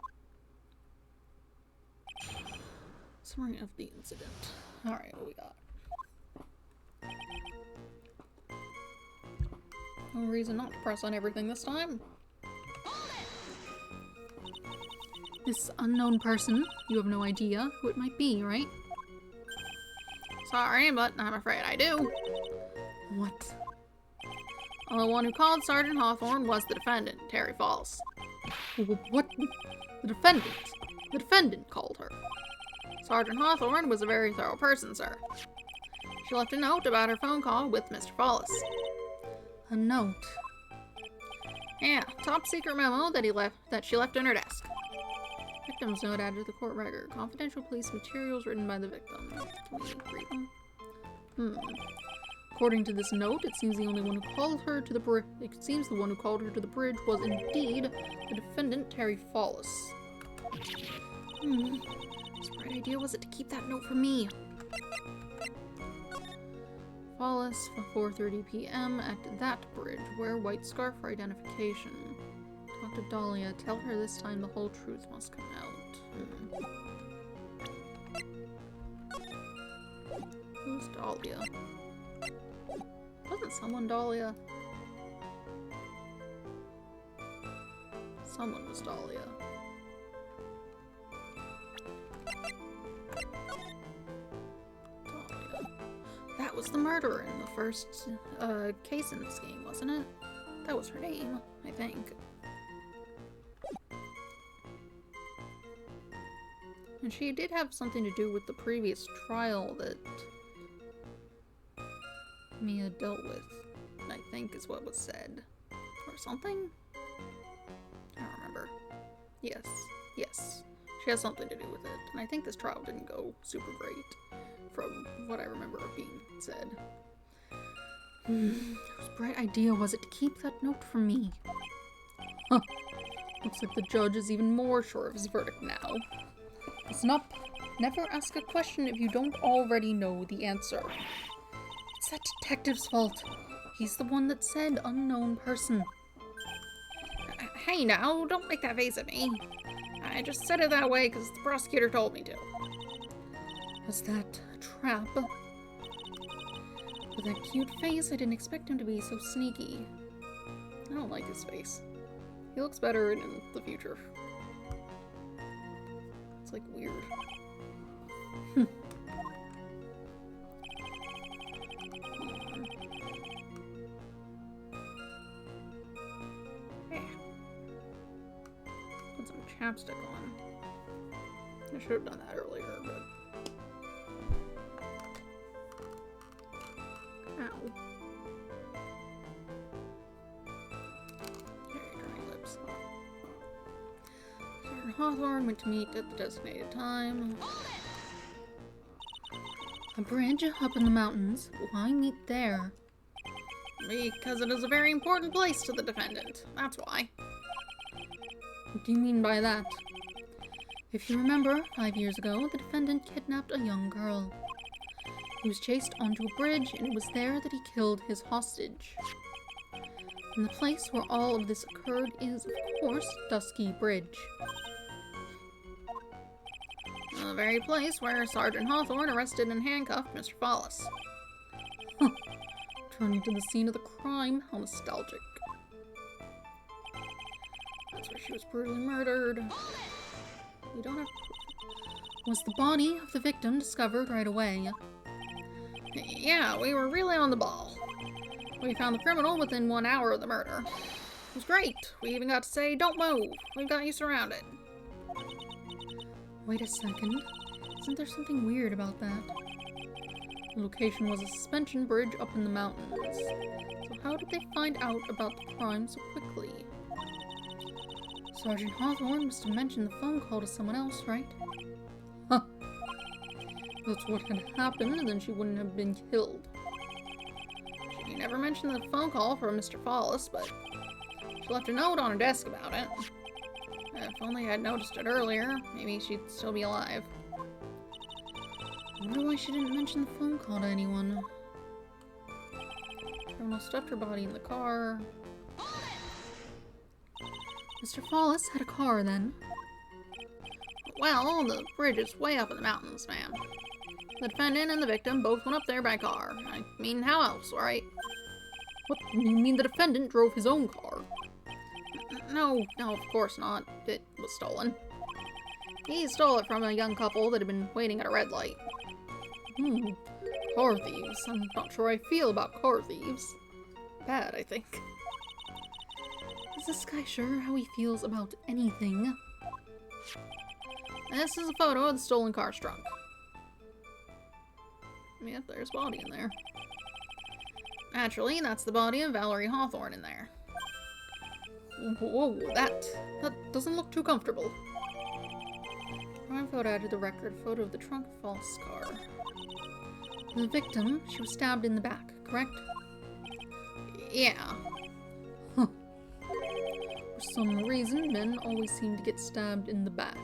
Summary of the incident. Alright, what we got? No reason not to press on everything this time. This unknown person, you have no idea who it might be, right? Sorry, but I'm afraid I do. What? The one who called Sergeant Hawthorne was the defendant, Terry Falls. What? The defendant? The defendant called her. Sergeant Hawthorne was a very thorough person, sir. She left a note about her phone call with Mr. Fallis. A note? Yeah, top secret memo that she left on her desk. Victim's note added to the court record. Confidential police materials written by the victim. Can we read them? According to this note, it seems the one who called her to the bridge was indeed the defendant, Terry Fallis. Whose bright idea was it to keep that note from me? Fallis, 4:30 p.m. at that bridge. Wear white scarf for identification. Talk to Dahlia. Tell her this time the whole truth must come out. Who's Dahlia? Wasn't someone Dahlia? Someone was Dahlia. That was the murderer in the first case in this game, wasn't it? That was her name, I think. And she did have something to do with the previous trial that Mia dealt with, I think is what was said. Or something? I don't remember. Yes. She has something to do with it. And I think this trial didn't go super great, from what I remember of being said. Whose bright idea was it to keep that note from me? Huh. Looks like the judge is even more sure of his verdict now. Listen up. Never ask a question if you don't already know the answer. It's that detective's fault. He's the one that said unknown person. Hey now, don't make that face at me. I just said it that way because the prosecutor told me to. Was that a trap? With that cute face, I didn't expect him to be so sneaky. I don't like his face. He looks better in the future. It's like weird. Yeah. Put some chapstick on. I should have done that earlier, but... Ow. Okay, dry lips. Sergeant Hawthorne went to meet at the designated time. A bridge up in the mountains? Why meet there? Because it is a very important place to the defendant. That's why. What do you mean by that? If you remember, 5 years ago, the defendant kidnapped a young girl. He was chased onto a bridge, and it was there that he killed his hostage. And the place where all of this occurred is, of course, Dusky Bridge. The very place where Sergeant Hawthorne arrested and handcuffed Mr. Follis. Turning to the scene of the crime, how nostalgic. That's where she was brutally murdered. We don't have... Was the body of the victim discovered right away? Yeah, we were really on the ball. We found the criminal within 1 hour of the murder. It was great. We even got to say, "Don't move. We've got you surrounded." Wait a second. Isn't there something weird about that? The location was a suspension bridge up in the mountains. So how did they find out about the crime so quickly? Sergeant Hawthorne must have mentioned the phone call to someone else, right? Huh. That's what had happened, and then she wouldn't have been killed. She never mentioned the phone call from Mr. Follis, but she left a note on her desk about it. If only I'd noticed it earlier, maybe she'd still be alive. I wonder why she didn't mention the phone call to anyone. Criminal stuffed her body in the car. Mr. Follis had a car then? Well, the bridge is way up in the mountains, ma'am. The defendant and the victim both went up there by car. I mean, how else, right? What? You mean the defendant drove his own car? No, of course not. It was stolen. He stole it from a young couple that had been waiting at a red light. Car thieves. I'm not sure I feel about car thieves. Bad, I think. Is this guy sure how he feels about anything? This is a photo of the stolen car's trunk. Yep, there's a body in there. Naturally, that's the body of Valerie Hawthorne in there. Whoa, that doesn't look too comfortable. Crime photo added to the record, photo of the trunk false car. The victim, she was stabbed in the back, correct? Yeah. Huh. For some reason, men always seem to get stabbed in the back.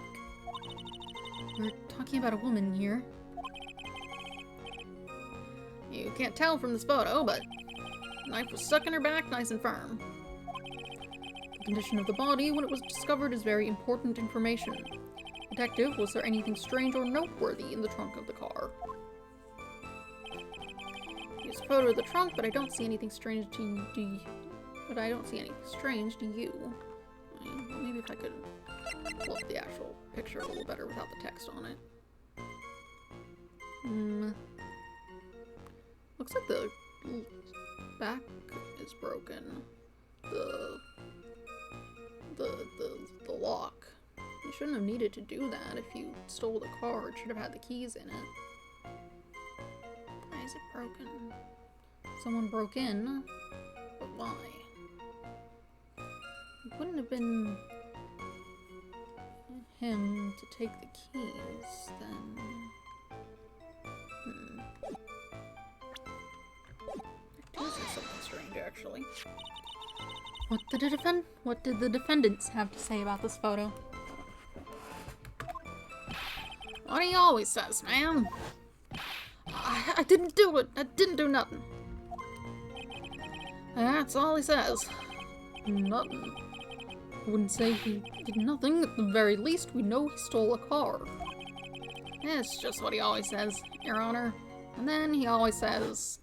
We're talking about a woman here. You can't tell from this photo, but the knife was stuck in her back nice and firm. The condition of the body when it was discovered is very important information. Detective, was there anything strange or noteworthy in the trunk of the car? Here's a photo of the trunk, but I don't see anything strange to you. I mean, maybe if I could pull up the actual picture a little better without the text on it. Looks like the back is broken. The lock. You shouldn't have needed to do that if you stole the car. It should have had the keys in it. Why is it broken? Someone broke in. But why? It wouldn't have been him to take the keys, then. I do see something strange, actually. What did the defendants have to say about this photo? What he always says, ma'am. I didn't do it. I didn't do nothing. That's all he says. Nothing. I wouldn't say he did nothing. At the very least, we know he stole a car. It's just what he always says, Your Honor. And then he always says,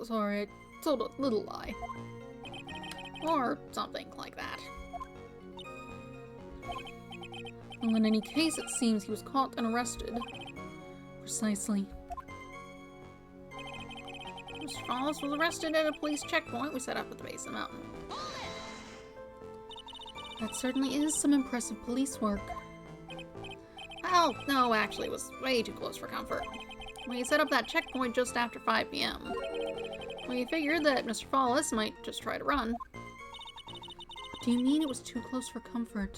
Sorry, I told a little lie. or something like that. Well, in any case, it seems he was caught and arrested. Precisely. Mr. Fallis was arrested at a police checkpoint we set up at the base of the mountain. That certainly is some impressive police work. Well, no, actually, it was way too close for comfort. We set up that checkpoint just after 5 p.m. We figured that Mr. Fallis might just try to run. What do you mean it was too close for comfort?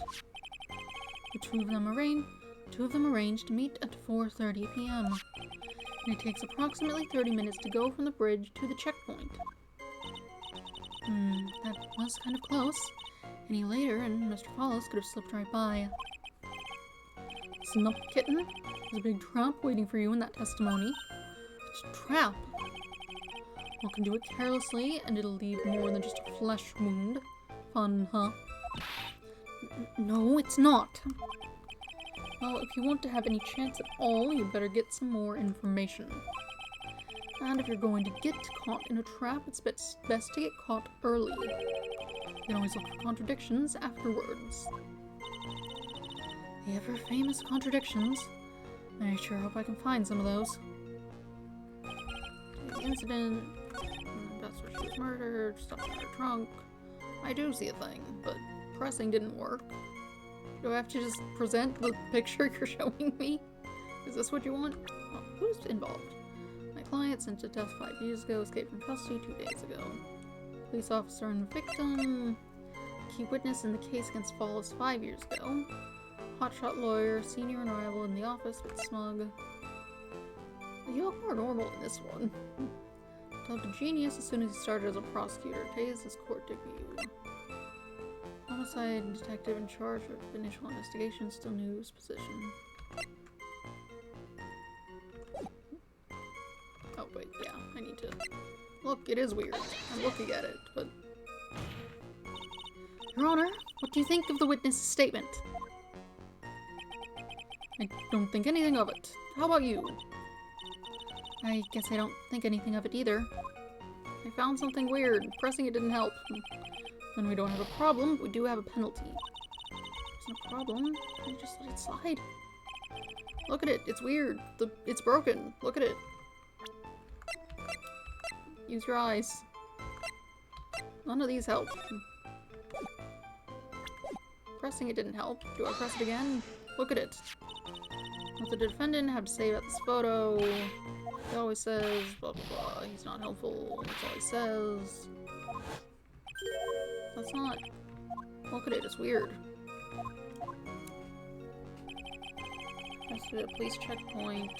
The two of them arranged to meet at 4:30 p.m. And it takes approximately 30 minutes to go from the bridge to the checkpoint. That was kind of close. Any later, and Mr. Fallis could have slipped right by. Listen up, kitten. There's a big trap waiting for you in that testimony. It's a trap. One can do it carelessly, and it'll leave more than just a flesh wound. Fun, huh? No, it's not. Well, if you want to have any chance at all, you'd better get some more information. And if you're going to get caught in a trap, it's best to get caught early. You can always look for contradictions afterwards. The ever-famous contradictions. I sure hope I can find some of those. The incident, that's where she was murdered, stuff in her trunk. I do see a thing, but pressing didn't work. Do I have to just present the picture you're showing me? Is this what you want? Oh, who's involved? My client, sent to death 5 years ago, escaped from custody 2 days ago. Police officer and victim. Key witness in the case against Fallis 5 years ago. Hotshot lawyer, senior and rival in the office with smug. You look more normal in this one. Developed a genius as soon as he started as a prosecutor. Pays his court debut. Homicide detective in charge of initial investigation, still new to his position. Oh wait, yeah, I need to... Look, it is weird. I'm looking at it, but... Your Honor, what do you think of the witness's statement? I don't think anything of it. How about you? I guess I don't think anything of it either. I found something weird. Pressing it didn't help. When we don't have a problem, we do have a penalty. There's no problem. You just let it slide. Look at it. It's weird. It's broken. Look at it. Use your eyes. None of these help. Pressing it didn't help. Do I press it again? Look at it. What the defendant have to say about this photo? He always says blah blah blah. He's not helpful. That's all he says. That's not... Look at it, it's weird. That's the police checkpoint.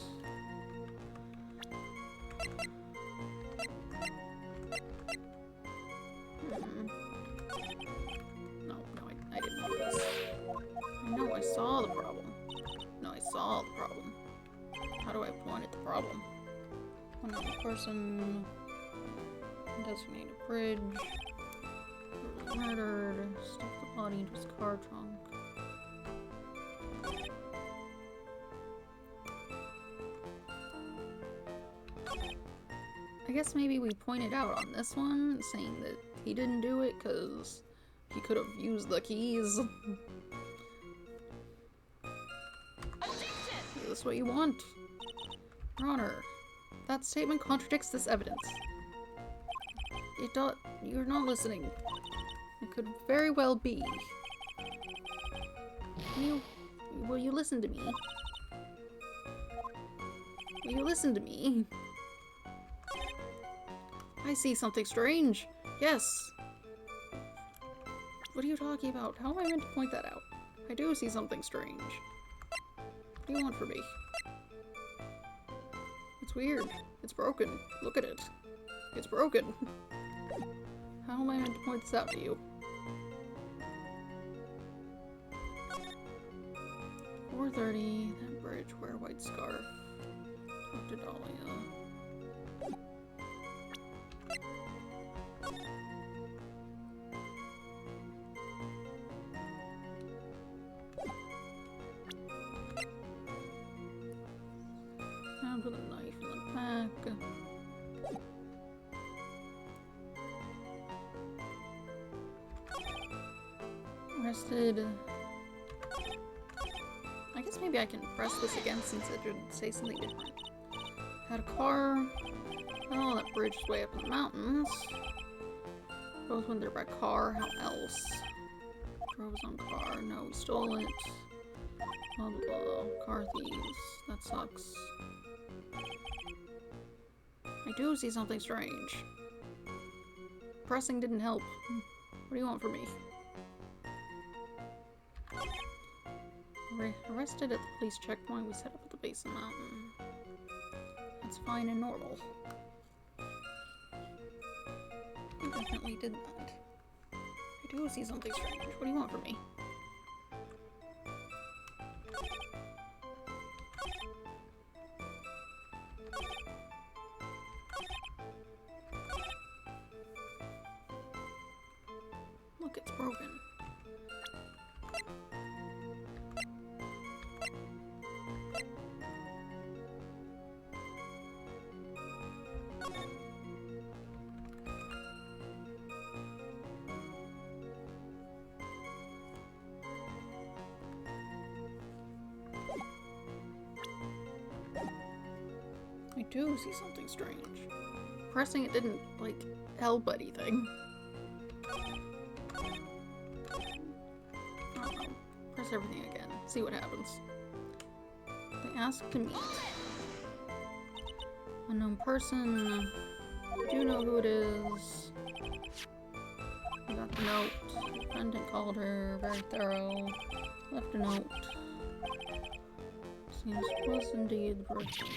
No, I didn't want this. No, I saw the problem. No, I saw the problem. How do I point at the problem? One other person. Designate a bridge. Murdered. Stuffed the body into his car trunk. I guess maybe we pointed out on this one, saying that he didn't do it because he could have used the keys. Is this what you want? Your Honor, that statement contradicts this evidence. You're not listening. It could very well be. Will you listen to me? Will you listen to me? I see something strange. Yes. What are you talking about? How am I meant to point that out? I do see something strange. What do you want from me? It's weird. It's broken. Look at it. It's broken. How am I meant to point this out to you? 4:30, that bridge, wear a white scarf. Talk to Dahlia. Arrested. I guess maybe I can press this again since it would say something different. Had a car. Oh, that bridge is way up in the mountains. Both went there by car. How else? Drove his own car. No, he stole it. Blah blah blah. Car thieves. That sucks. I do see something strange. Pressing didn't help. What do you want from me? Arrested at the police checkpoint we set up at the base of the mountain. That's fine and normal. I definitely did that. I do see something strange. What do you want from me? Look, it's broken. I do see something strange. Pressing it didn't, like, help anything. I don't know. Press everything again. See what happens. They asked to meet. Unknown person. I do know who it is. I got the note. Defendant called her. Very thorough. Left a note. Seems was indeed the person.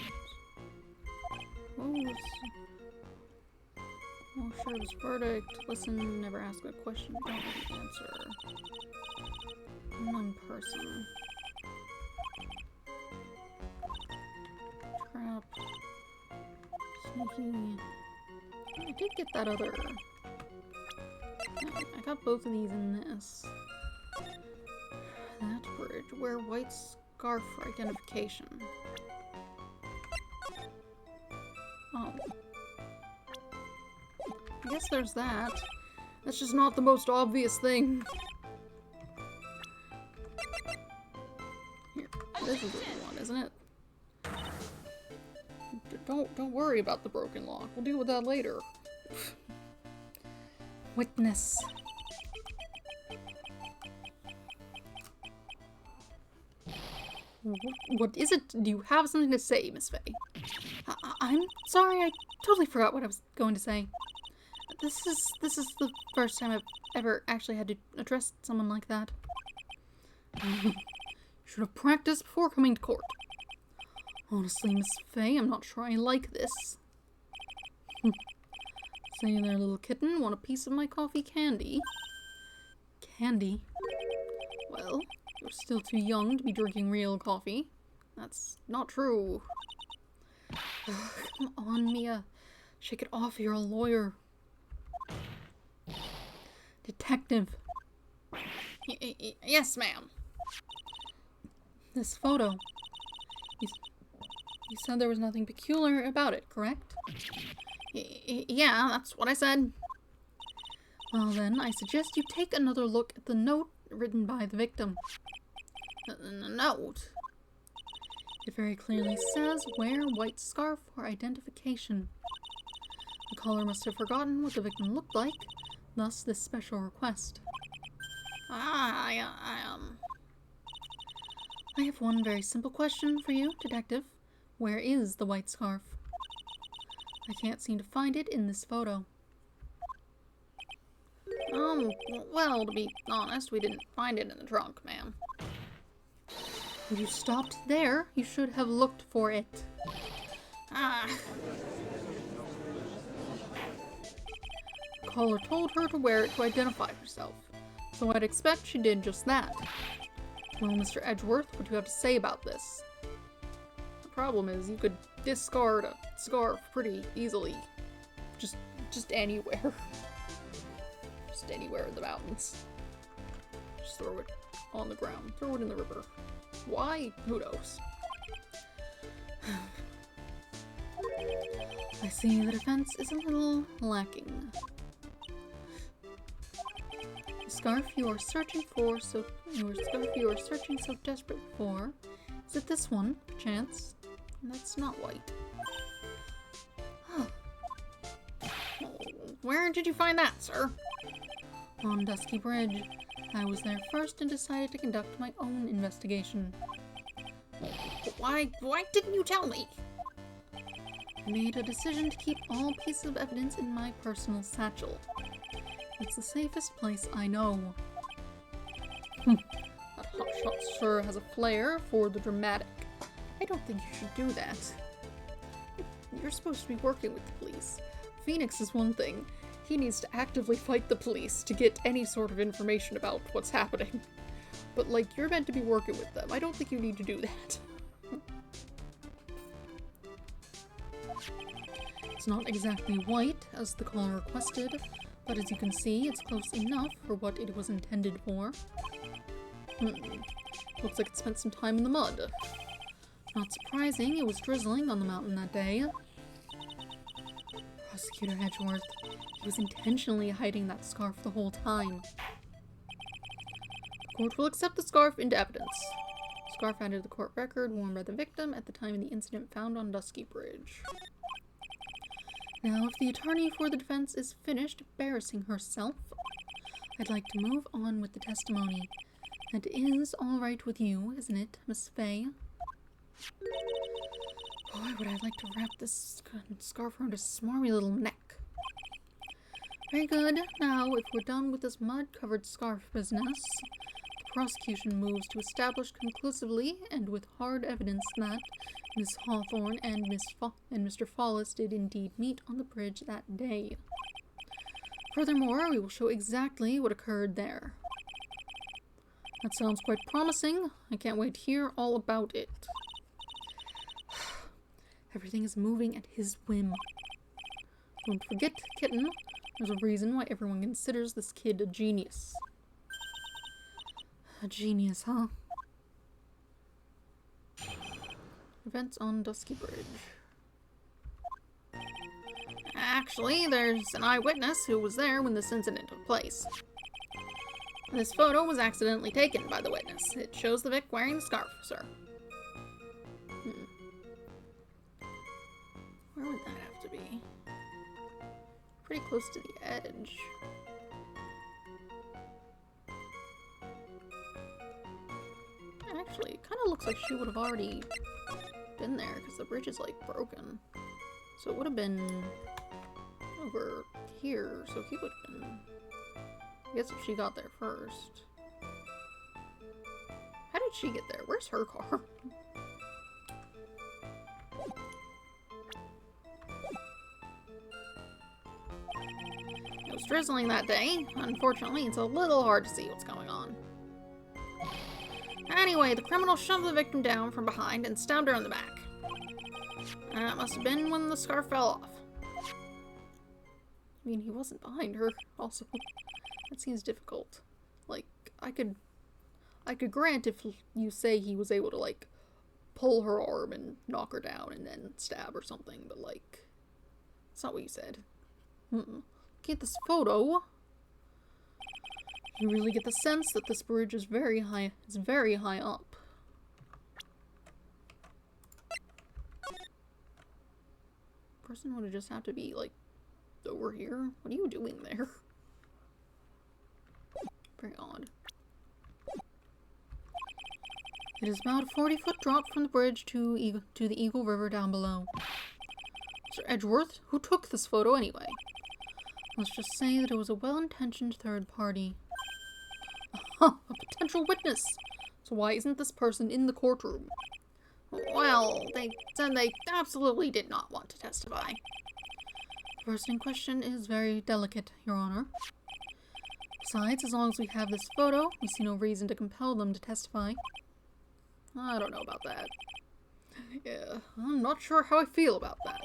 Oh, sure, it was verdict. Listen, never ask a question, don't really answer. One person. Trap. Sneaky. I did get that other... No, I got both of these in this. That bridge. Wear white scarf for identification. Oh. I guess there's that. That's just not the most obvious thing. Here, this is the one, isn't it? Don't worry about the broken lock. We'll deal with that later. Witness. What is it? Do you have something to say, Miss Faye? I'm sorry, I totally forgot what I was going to say. This is the first time I've ever actually had to address someone like that. Should have practiced before coming to court. Honestly, Miss Faye, I'm not sure I like this. Say there, little kitten, want a piece of my coffee candy? Candy? Well, you're still too young to be drinking real coffee. That's not true. Come on, Mia. Shake it off, you're a lawyer. Detective. Yes, ma'am. This photo. You said there was nothing peculiar about it, correct? Yeah, that's what I said. Well then, I suggest you take another look at the note written by the victim. The note? It very clearly says, wear white scarf for identification. The caller must have forgotten what the victim looked like, thus this special request. I have one very simple question for you, Detective. Where is the white scarf? I can't seem to find it in this photo. Well, to be honest, we didn't find it in the trunk, ma'am. You stopped there. You should have looked for it. Caller told her to wear it to identify herself, so I'd expect she did just that. Well, Mr. Edgeworth, what do you have to say about this? The problem is you could discard a scarf pretty easily. Just anywhere. Just anywhere in the mountains. Just throw it on the ground. Throw it in the river. Why? Who knows? I see the defense is a little lacking. scarf you are searching so desperate for. Is it this one, perchance? That's not white. Oh, where did you find that, sir? On Dusky Bridge. I was there first and decided to conduct my own investigation. Why didn't you tell me? I made a decision to keep all pieces of evidence in my personal satchel. It's the safest place I know. That hotshot sure has a flair for the dramatic. I don't think you should do that. You're supposed to be working with the police. Phoenix is one thing. He needs to actively fight the police to get any sort of information about what's happening. But, like, you're meant to be working with them. I don't think you need to do that. It's not exactly white, as the caller requested, but as you can see, it's close enough for what it was intended for. Looks like it spent some time in the mud. Not surprising, it was drizzling on the mountain that day. Prosecutor Edgeworth, he was intentionally hiding that scarf the whole time. The court will accept the scarf into evidence. The scarf added to the court record worn by the victim at the time of the incident found on Dusky Bridge. Now, if the attorney for the defense is finished embarrassing herself, I'd like to move on with the testimony. That is all right with you, isn't it, Miss Fay? Boy, would I like to wrap this scarf around a smarmy little neck. Very good. Now, if we're done with this mud-covered scarf business, the prosecution moves to establish conclusively and with hard evidence that Miss Hawthorne and Mr. Follis did indeed meet on the bridge that day. Furthermore, we will show exactly what occurred there. That sounds quite promising. I can't wait to hear all about it. Everything is moving at his whim. Don't forget, kitten, there's a reason why everyone considers this kid a genius. A genius, huh? Events on Dusky Bridge. Actually, there's an eyewitness who was there when this incident took place. This photo was accidentally taken by the witness. It shows the Vic wearing the scarf, sir. Where would that have to be? Pretty close to the edge. Actually, it kind of looks like she would have already been there because the bridge is like broken. So it would have been over here, so he would have been... I guess if she got there first. How did she get there? Where's her car? It was drizzling that day. Unfortunately, it's a little hard to see what's going on. Anyway, the criminal shoved the victim down from behind and stabbed her in the back. That must have been when the scarf fell off. I mean, he wasn't behind her, also. That seems difficult. Like, I could grant if you say he was able to, like, pull her arm and knock her down and then stab or something, but, like, that's not what you said. Get this photo. You really get the sense that this bridge is very high. It's very high up. Person would have just have to be, like, over here. What are you doing there? Very odd. It is about a 40-foot drop from the bridge to the Eagle River down below. Mr. Edgeworth, who took this photo anyway? Let's just say that it was a well-intentioned third party. A potential witness! So why isn't this person in the courtroom? Well, they said they absolutely did not want to testify. The person in question is very delicate, Your Honor. Besides, as long as we have this photo, we see no reason to compel them to testify. I don't know about that. Yeah, I'm not sure how I feel about that.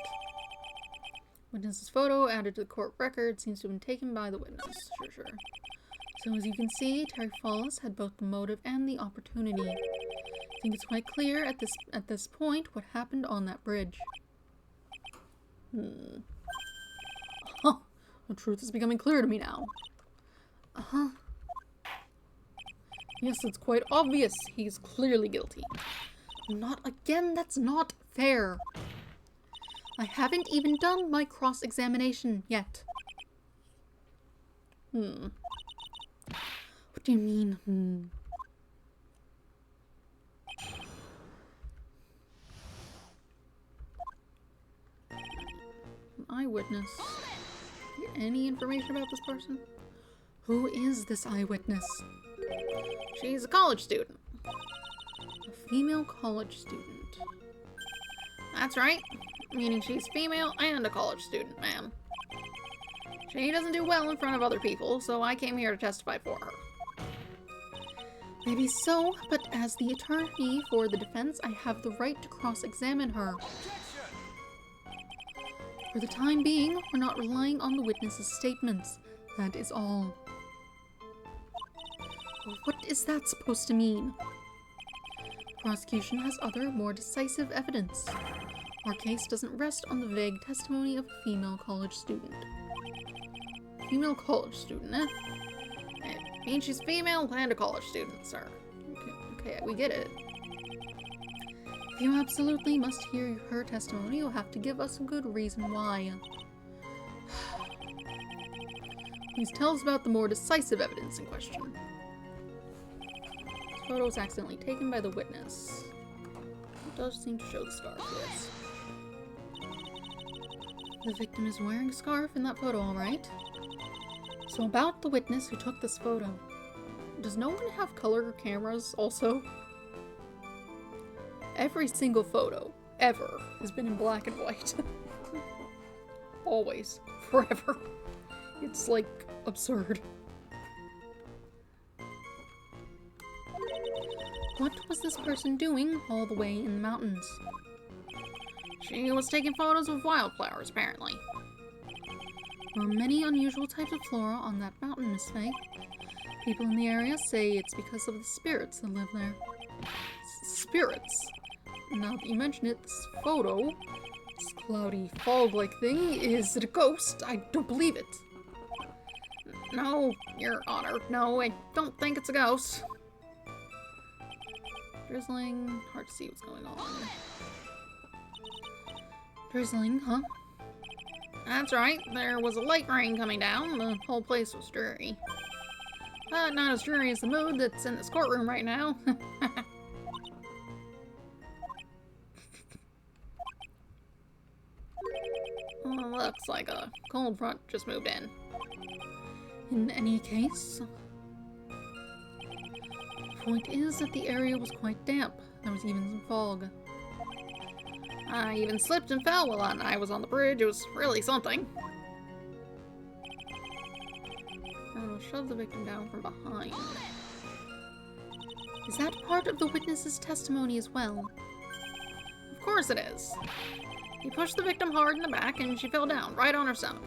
Witness's photo added to the court record seems to have been taken by the witness. Sure. So as you can see, Terry Follis had both the motive and the opportunity. I think it's quite clear at this point what happened on that bridge. The truth is becoming clear to me now. Yes, it's quite obvious. He's clearly guilty. Not again, that's not fair. I haven't even done my cross-examination yet. What do you mean, An eyewitness. Any information about this person? Who is this eyewitness? She's a college student. A female college student. That's right. Meaning she's female and a college student, ma'am. She doesn't do well in front of other people, so I came here to testify for her. Maybe so, but as the attorney for the defense, I have the right to cross-examine her. For the time being, we're not relying on the witness's statements. That is all. What is that supposed to mean? Prosecution has other, more decisive evidence. Our case doesn't rest on the vague testimony of a female college student. Female college student, eh? It means she's female and a college student, sir. Okay, we get it. If you absolutely must hear her testimony, you'll have to give us a good reason why. Please tell us about the more decisive evidence in question. This photo was accidentally taken by the witness. It does seem to show the scarf, yes. The victim is wearing a scarf in that photo, alright? So about the witness who took this photo. Does no one have color cameras also? Every single photo, ever, has been in black and white. Always. Forever. It's, like, absurd. What was this person doing all the way in the mountains? She was taking photos of wildflowers, apparently. There are many unusual types of flora on that mountain, Miss Faye. People in the area say it's because of the spirits that live there. Spirits? Now that you mention it, this photo, this cloudy fog-like thing, is it a ghost? I don't believe it. No, Your Honor, no, I don't think it's a ghost. Drizzling, hard to see what's going on. Drizzling, huh? That's right, there was a light rain coming down, the whole place was dreary. But not as dreary as the mood that's in this courtroom right now. Well, looks like a cold front just moved in. In any case, the point is that the area was quite damp. There was even some fog. I even slipped and fell while I was on the bridge. It was really something. And we'll shove the victim down from behind. Is that part of the witness's testimony as well? Of course it is. He pushed the victim hard in the back and she fell down, right on her stomach.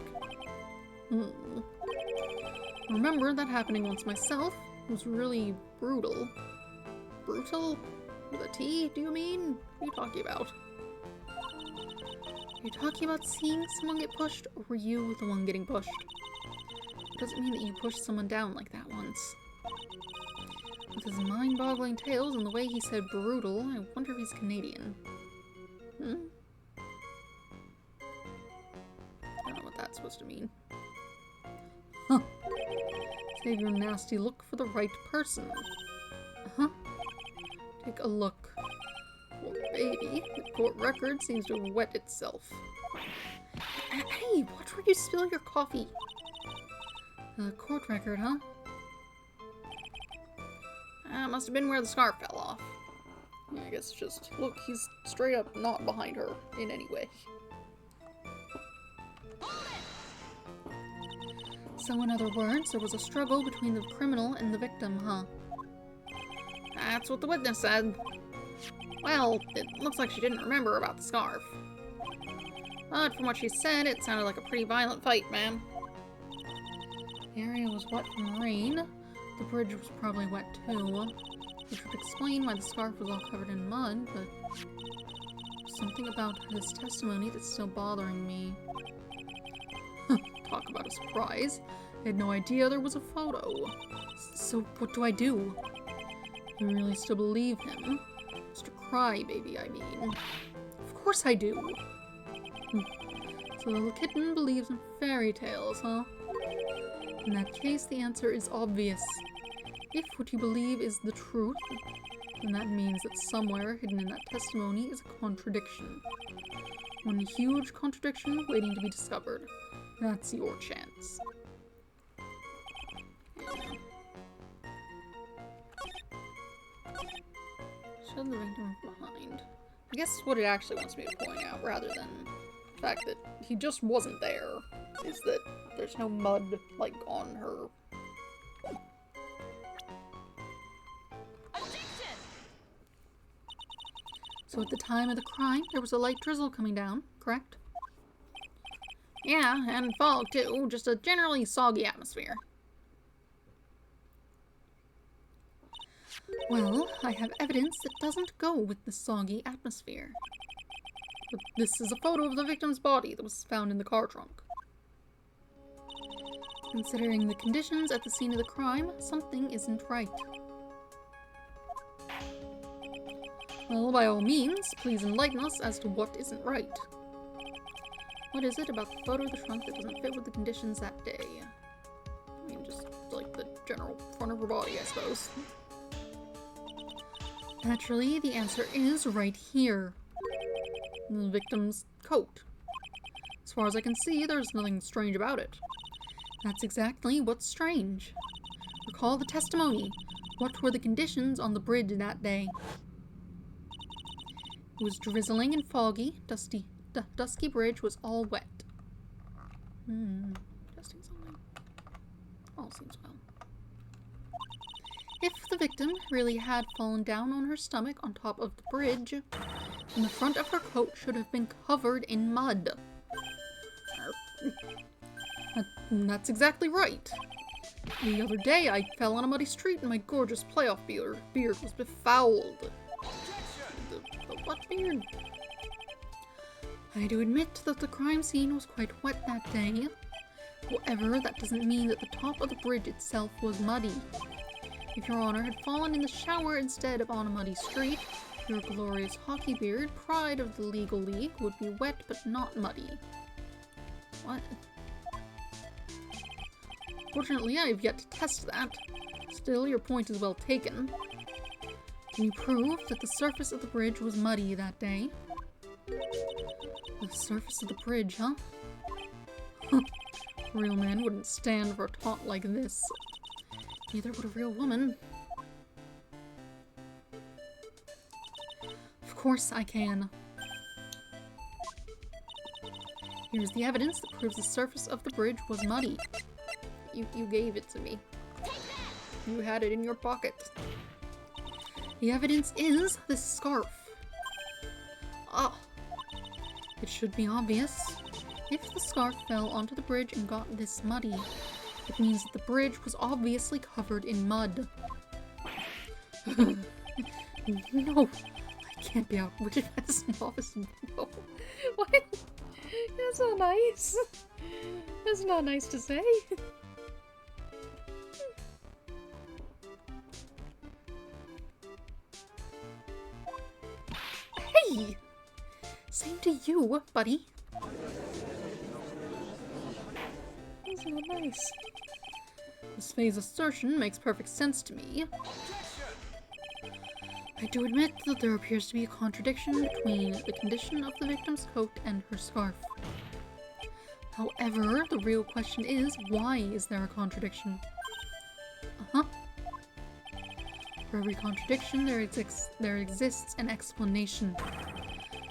I remember that happening once myself. It was really brutal. Brutal? With a T, do you mean? What are you talking about? Are you talking about seeing someone get pushed, or were you the one getting pushed? It doesn't mean that you pushed someone down like that once. With his mind-boggling tales and the way he said brutal, I wonder if he's Canadian. I don't know what that's supposed to mean. Huh. Save your nasty look for the right person. Take a look. Well, baby, the court record seems to have wet itself. Hey, watch where you spill your coffee. Court record, huh? Must have been where the scarf fell off. Yeah, I guess just, look, he's straight up not behind her in any way. So in other words, there was a struggle between the criminal and the victim, huh? That's what the witness said. Well, it looks like she didn't remember about the scarf. But from what she said, it sounded like a pretty violent fight, ma'am. The area was wet from rain. The bridge was probably wet too. Which would explain why the scarf was all covered in mud, but there's something about his testimony that's still bothering me. Talk about a surprise. I had no idea there was a photo. So what do I do? You really still believe him? Mr. Crybaby, I mean. Of course I do. So the little kitten believes in fairy tales, huh? In that case, the answer is obvious. If what you believe is the truth, then that means that somewhere hidden in that testimony is a contradiction. One huge contradiction waiting to be discovered. That's your chance. Shut the victim behind. I guess what it actually wants me to point out, rather than the fact that he just wasn't there, is that there's no mud, like, on her. So at the time of the crime, there was a light drizzle coming down, correct? Yeah, and fog too, just a generally soggy atmosphere. Well, I have evidence that doesn't go with the soggy atmosphere. But this is a photo of the victim's body that was found in the car trunk. Considering the conditions at the scene of the crime, something isn't right. Well, by all means, please enlighten us as to what isn't right. What is it about the photo of the trunk that doesn't fit with the conditions that day? I mean, just like the general front of her body, I suppose. Naturally, the answer is right here. The victim's coat. As far as I can see, there's nothing strange about it. That's exactly what's strange. Recall the testimony. What were the conditions on the bridge that day? It was drizzling and foggy. The dusky bridge was all wet. Testing something. All seems well. If the victim really had fallen down on her stomach on top of the bridge, then the front of her coat should have been covered in mud. That's exactly right. The other day I fell on a muddy street and my gorgeous playoff beard was befouled. The what beard? I do admit that the crime scene was quite wet that day. However, that doesn't mean that the top of the bridge itself was muddy. If Your Honor had fallen in the shower instead of on a muddy street, your glorious hockey beard, pride of the legal league, would be wet but not muddy. What? Fortunately, I have yet to test that. Still, your point is well taken. Can you prove that the surface of the bridge was muddy that day? The surface of the bridge, huh? A real man wouldn't stand for a taunt like this. Neither would a real woman. Of course I can. Here's the evidence that proves the surface of the bridge was muddy. You gave it to me. You had it in your pocket. The evidence is this scarf. Ah. It should be obvious. If the scarf fell onto the bridge and got this muddy, it means that the bridge was obviously covered in mud. No, I can't be outwitted by this novice. No. What? That's not nice. That's not nice to say. Hey! Same to you, buddy. That's not nice. This phase assertion makes perfect sense to me. I do admit that there appears to be a contradiction between the condition of the victim's coat and her scarf. However, the real question is, why is there a contradiction? For every contradiction, there exists an explanation.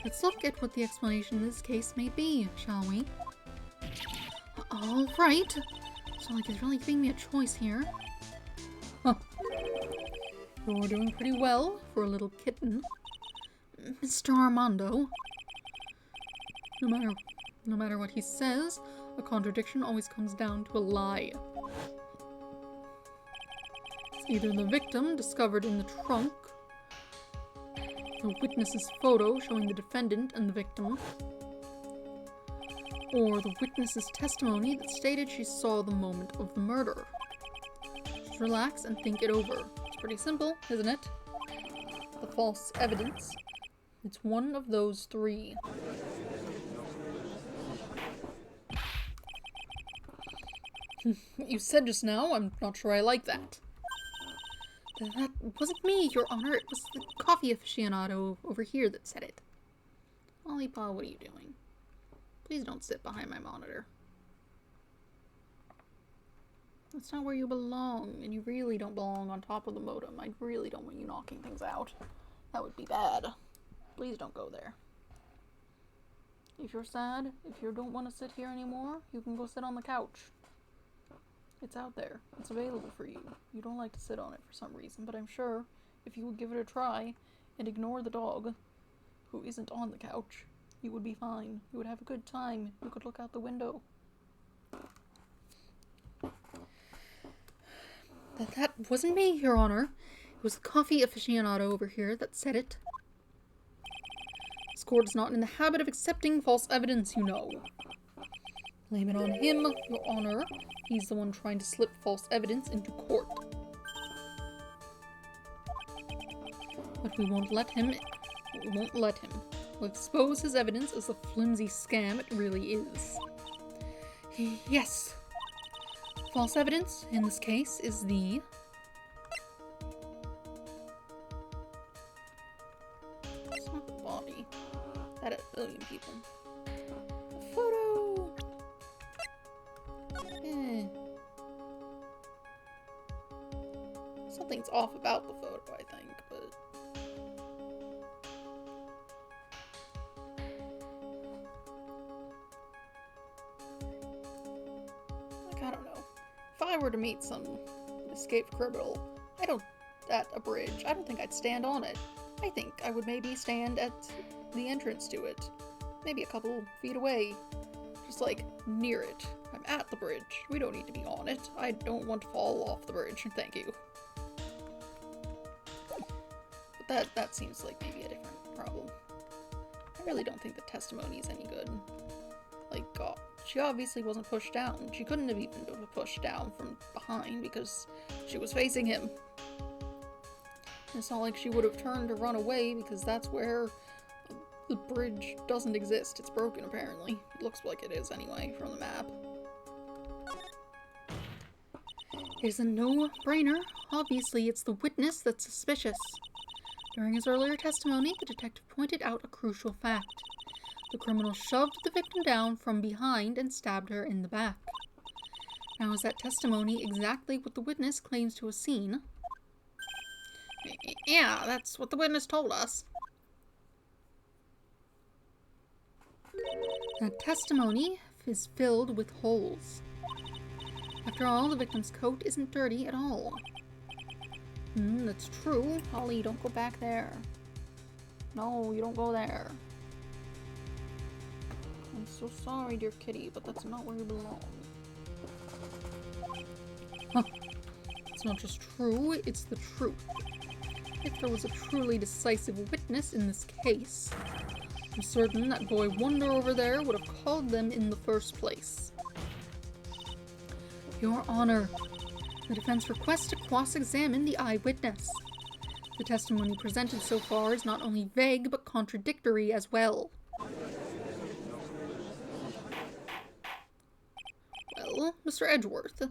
Let's look at what the explanation in this case may be, shall we? Alright. It's not like it's really giving me a choice here. You're doing pretty well for a little kitten. Mr. Armando. No matter what he says, a contradiction always comes down to a lie. It's either the victim discovered in the trunk, the witness's photo showing the defendant and the victim, or the witness's testimony that stated she saw the moment of the murder. Just relax and think it over. It's pretty simple, isn't it? The false evidence. It's one of those three. What you said just now, I'm not sure I like that. That wasn't me, Your Honor. It was the coffee aficionado over here that said it. Lollipop, what are you doing? Please don't sit behind my monitor. That's not where you belong, and you really don't belong on top of the modem. I really don't want you knocking things out. That would be bad. Please don't go there. If you're sad, if you don't want to sit here anymore, you can go sit on the couch. It's out there. It's available for you. You don't like to sit on it for some reason, but I'm sure if you would give it a try and ignore the dog, who isn't on the couch, you would be fine. You would have a good time. You could look out the window. That wasn't me, Your Honor. It was the coffee aficionado over here that said it. This court is not in the habit of accepting false evidence, you know. Blame it on him, Your Honor. He's the one trying to slip false evidence into court. But we won't let him. We won't let him. We'll expose his evidence as the flimsy scam it really is. Yes. False evidence, in this case, is the... It's not the body. That had a billion people. A photo! Something's off about the photo, I think, but... Like, I don't know. If I were to meet some escaped criminal, at a bridge, I don't think I'd stand on it. I think I would maybe stand at the entrance to it. Maybe a couple feet away. Just like, near it. I'm at the bridge. We don't need to be on it. I don't want to fall off the bridge, thank you. But that seems like maybe a different problem. I really don't think the testimony is any good. Like, God, she obviously wasn't pushed down. She couldn't have even been pushed down from behind because she was facing him. It's not like she would have turned to run away because that's where the bridge doesn't exist. It's broken, apparently. It looks like it is, anyway, from the map. It's a no-brainer. Obviously, it's the witness that's suspicious. During his earlier testimony, the detective pointed out a crucial fact. The criminal shoved the victim down from behind and stabbed her in the back. Now, is that testimony exactly what the witness claims to have seen? Yeah, that's what the witness told us. That testimony is filled with holes. After all, the victim's coat isn't dirty at all. That's true. Holly, don't go back there. No, you don't go there. I'm so sorry, dear kitty, but that's not where you belong. Huh. It's not just true, it's the truth. If there was a truly decisive witness in this case, I'm certain that boy Wonder over there would have called them in the first place. Your Honor, the defense requests to cross-examine the eyewitness. The testimony presented so far is not only vague, but contradictory as well. Well, Mr. Edgeworth, it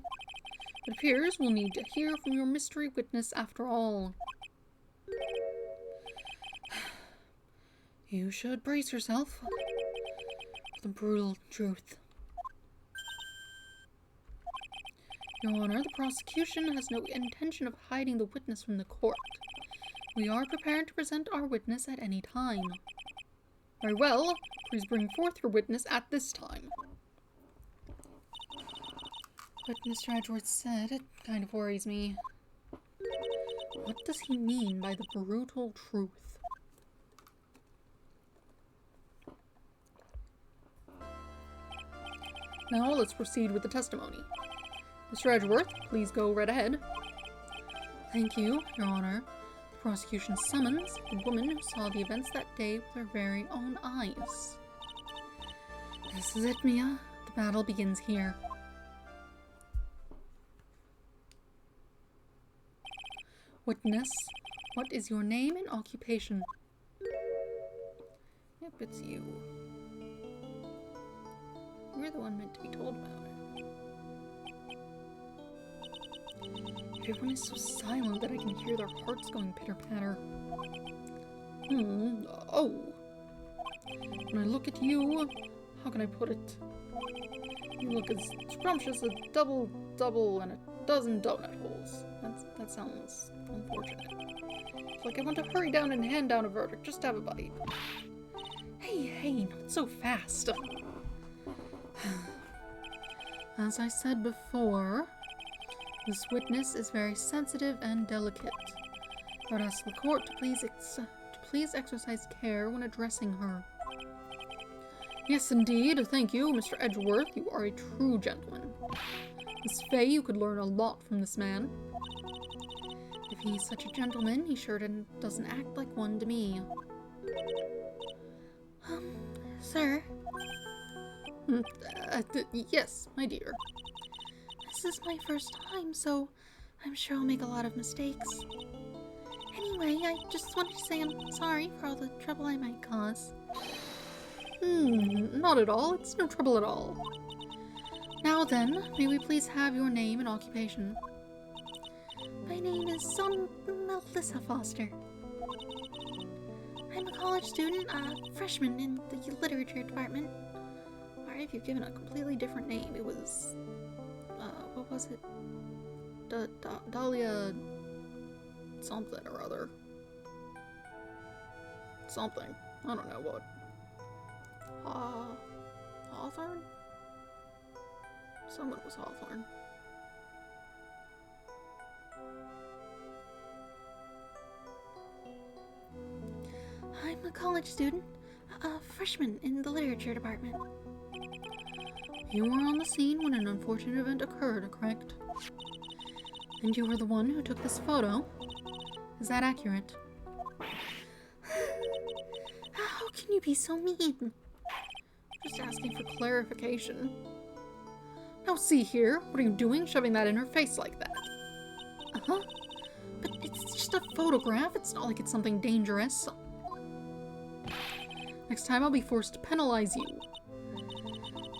appears we'll need to hear from your mystery witness after all. You should brace yourself for the brutal truth. Your Honor, the prosecution has no intention of hiding the witness from the court. We are prepared to present our witness at any time. Very well, please bring forth your witness at this time. What Mr. Edgeworth said, it kind of worries me. What does he mean by the brutal truth? Now let's proceed with the testimony. Mr. Edgeworth, please go right ahead. Thank you, Your Honor. The prosecution summons the woman who saw the events that day with her very own eyes. This is it, Mia. The battle begins here. Witness, what is your name and occupation? Yep, it's you. You're the one meant to be told about it. Everyone is so silent that I can hear their hearts going pitter-patter. Oh. When I look at you, how can I put it? You look as scrumptious as a double and a dozen donut holes. That sounds unfortunate. It's like I want to hurry down and hand down a verdict just to have a bite. Hey, not so fast. As I said before, this witness is very sensitive and delicate. I would ask the court to please exercise care when addressing her. Yes, indeed. Thank you, Mr. Edgeworth. You are a true gentleman. Miss Fay, you could learn a lot from this man. If he's such a gentleman, he sure doesn't act like one to me. Sir? Yes, my dear. This is my first time, so I'm sure I'll make a lot of mistakes. Anyway, I just wanted to say I'm sorry for all the trouble I might cause. Not at all. It's no trouble at all. Now then, may we please have your name and occupation? My name is Melissa Foster. I'm a college student, a freshman in the literature department. Why have you given a completely different name? It was, what was it? Dahlia something or other. Something. I don't know what. Hawthorne? Someone was Hawthorne. I'm a college student, a freshman in the literature department. You were on the scene when an unfortunate event occurred, correct? And you were the one who took this photo? Is that accurate? How can you be so mean? Just asking for clarification. Now see here, what are you doing shoving that in her face like that? Uh-huh. But it's just a photograph, it's not like it's something dangerous. Next time I'll be forced to penalize you.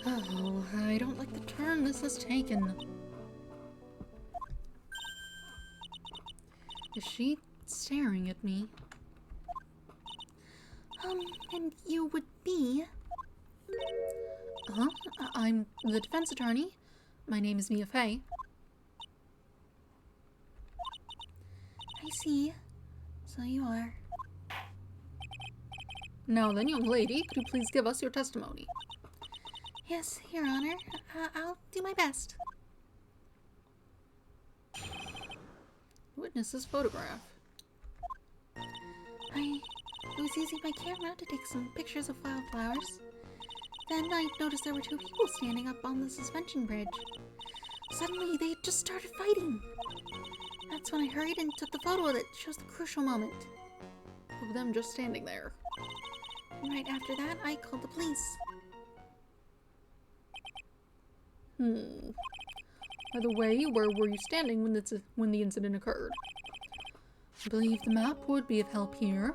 Oh, I don't like the turn this has taken. Is she staring at me? And you would be? I'm the defense attorney. My name is Mia Fay. I see. So you are. Now then, young lady, could you please give us your testimony? Yes, Your Honor. I'll do my best. Witness's photograph. I was using my camera to take some pictures of wildflowers. Then I noticed there were two people standing up on the suspension bridge. Suddenly, they just started fighting. That's when I hurried and took the photo that shows the crucial moment. Of them just standing there. And right after that, I called the police. By the way, where were you standing when the incident occurred? I believe the map would be of help here.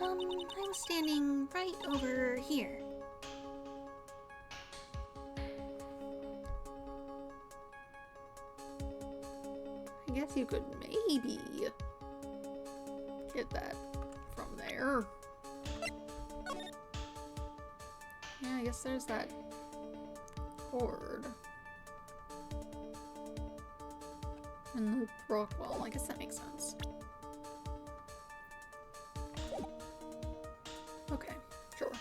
I was standing right over here. I guess you could maybe get that from there. Yeah, I guess there's that cord. And the rock wall. I guess that makes sense. Okay, sure.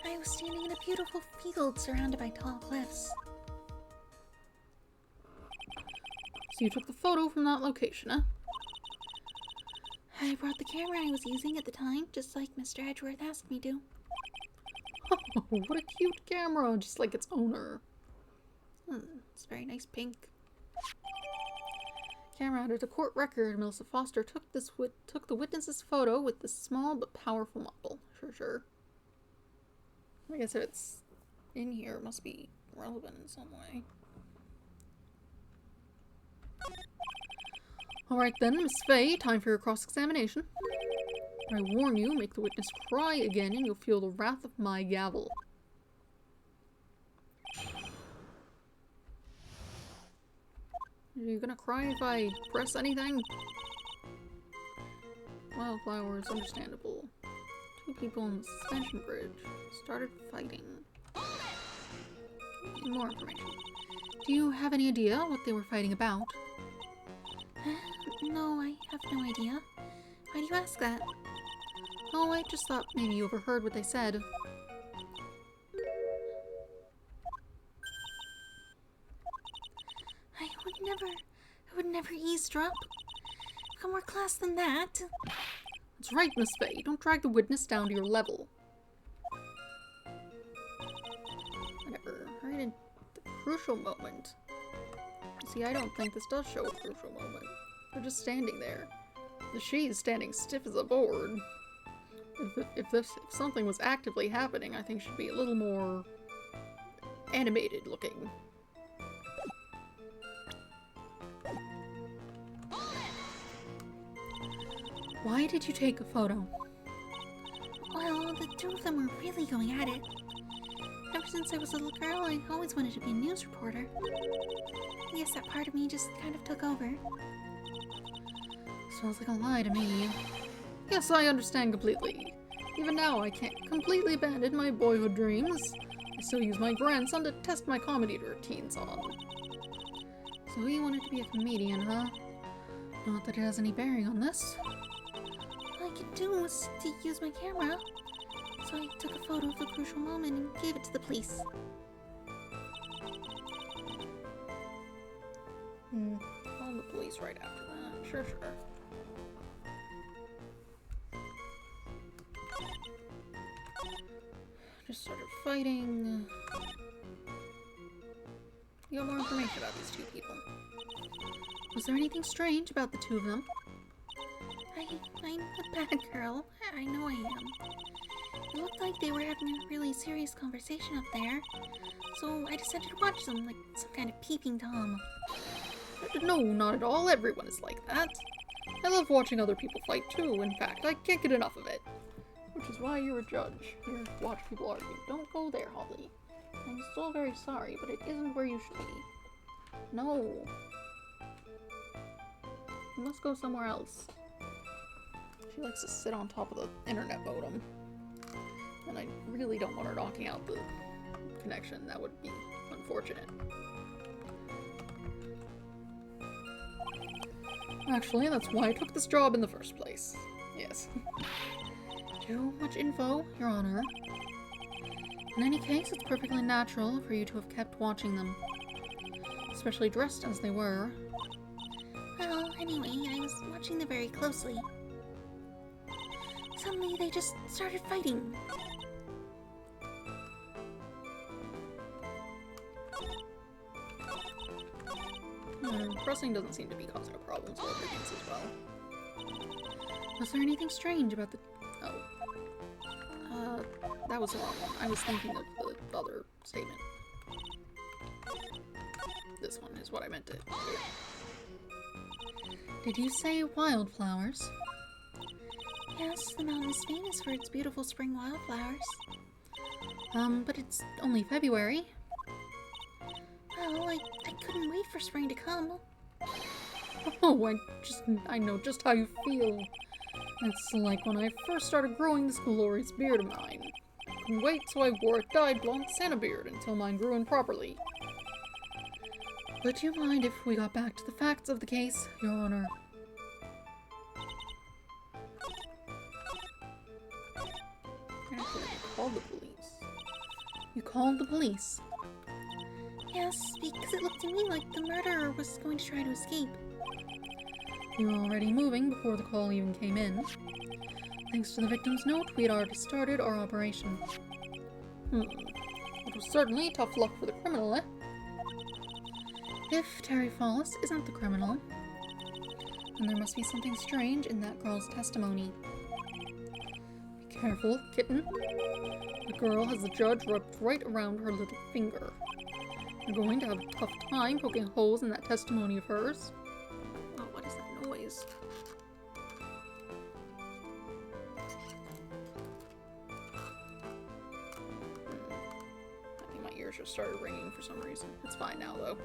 I was standing in a beautiful field surrounded by tall cliffs. So you took the photo from that location, huh? I brought the camera I was using at the time, just like Mr. Edgeworth asked me to. Oh, what a cute camera, just like its owner. It's very nice pink. Camera added to court record. Melissa Foster took the witness's photo with this small but powerful model. Sure. I guess if it's in here, it must be relevant in some way. Alright then, Miss Faye, time for your cross-examination. I warn you, make the witness cry again and you'll feel the wrath of my gavel. Are you gonna cry if I press anything? Wildflowers, understandable. Two people on the suspension bridge started fighting. More information. Do you have any idea what they were fighting about? No, I have no idea. Why do you ask that? Oh, I just thought maybe you overheard what they said. I would never eavesdrop. Got more class than that. That's right, Miss Faye. Don't drag the witness down to your level. Whatever. Right in the crucial moment. See, I don't think this does show a crucial moment. They're just standing there. She's standing stiff as a board. If something was actively happening, I think she'd be a little more animated looking. Why did you take a photo? Well, the two of them were really going at it. Ever since I was a little girl, I always wanted to be a news reporter. I guess that part of me just kind of took over. Smells like a lie to me. Yes, I understand completely. Even now, I can't completely abandon my boyhood dreams. I still use my grandson to test my comedy routines on. So you wanted to be a comedian, huh? Not that it has any bearing on this. All I could do was to use my camera. So I took a photo of the crucial moment and gave it to the police. Call the police right after that. Sure. Just started fighting. You got more information about these two people. Was there anything strange about the two of them? I'm a bad girl. I know I am. It looked like they were having a really serious conversation up there. So I decided to watch them like some kind of peeping Tom. No, not at all. Everyone is like that. I love watching other people fight too. In fact, I can't get enough of it. Which is why you're a judge. Here, watch people argue. Don't go there, Holly. I'm still very sorry, but it isn't where you should be. No. You must go somewhere else. She likes to sit on top of the internet modem. And I really don't want her knocking out the connection. That would be unfortunate. Actually, that's why I took this job in the first place. Yes. Too much info, Your Honor. In any case, it's perfectly natural for you to have kept watching them. Especially dressed as they were. Well, anyway, I was watching them very closely. Suddenly, they just started fighting. Pressing doesn't seem to be causing a problem, so it begins as well. Was there anything strange about the... Oh. That was the wrong one. I was thinking of the other statement. This one is what I meant to do. Did you say wildflowers? Yes, the mountain is famous for its beautiful spring wildflowers. But it's only February. Well, I couldn't wait for spring to come. Oh, I know just how you feel. It's like when I first started growing this glorious beard of mine. I couldn't wait, so I wore a dyed blonde Santa beard until mine grew in properly. Would you mind if we got back to the facts of the case, Your Honor? Actually, you called the police. You called the police? Yes, because it looked to me like the murderer was going to try to escape. You were already moving before the call even came in. Thanks to the victim's note, we had already started our operation. It was certainly tough luck for the criminal, eh? If Terry Follis isn't the criminal, then there must be something strange in that girl's testimony. Be careful, kitten. The girl has the judge rubbed right around her little finger. You're going to have a tough time poking holes in that testimony of hers. Oh, what is that noise? these. I think my ears just started ringing for some reason. It's fine now, though.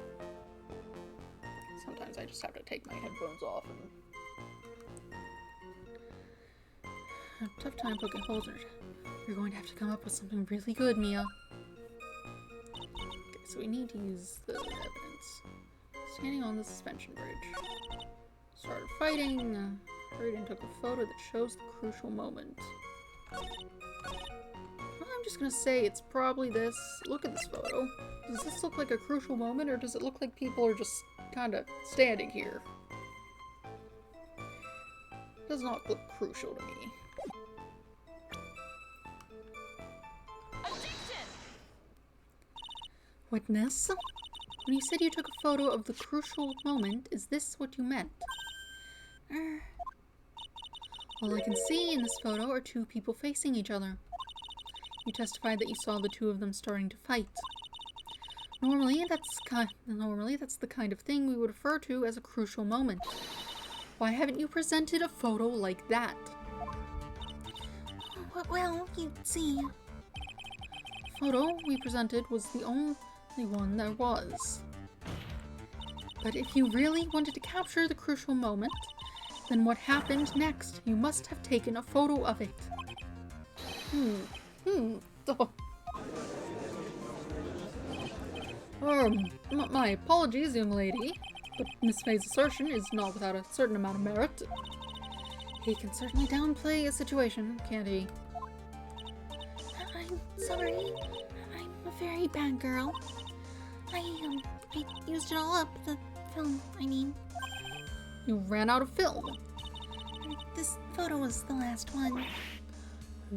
Sometimes I just have to take my headphones off and... I have a tough time poking holes in it. You're going to have to come up with something really good, Mia. Okay, so we need to use the evidence. Standing on the suspension bridge. Started fighting. Hurried and took a photo that shows the crucial moment. I'm just gonna say it's probably this. Look at this photo. Does this look like a crucial moment, or does it look like people are just kind of standing here? Does not look crucial to me. Witness? When you said you took a photo of the crucial moment, is this what you meant? All I can see in this photo are two people facing each other. You testified that you saw the two of them starting to fight. Normally, that's the kind of thing we would refer to as a crucial moment. Why haven't you presented a photo like that? Well, you see... The photo we presented was the only one there was. But if you really wanted to capture the crucial moment, then what happened next? You must have taken a photo of it. Oh. My apologies, young lady, but Miss Faye's assertion is not without a certain amount of merit. He can certainly downplay a situation, can't he? I'm sorry. I'm a very bad girl. I used it all up, the film, I mean. You ran out of film. This photo was the last one.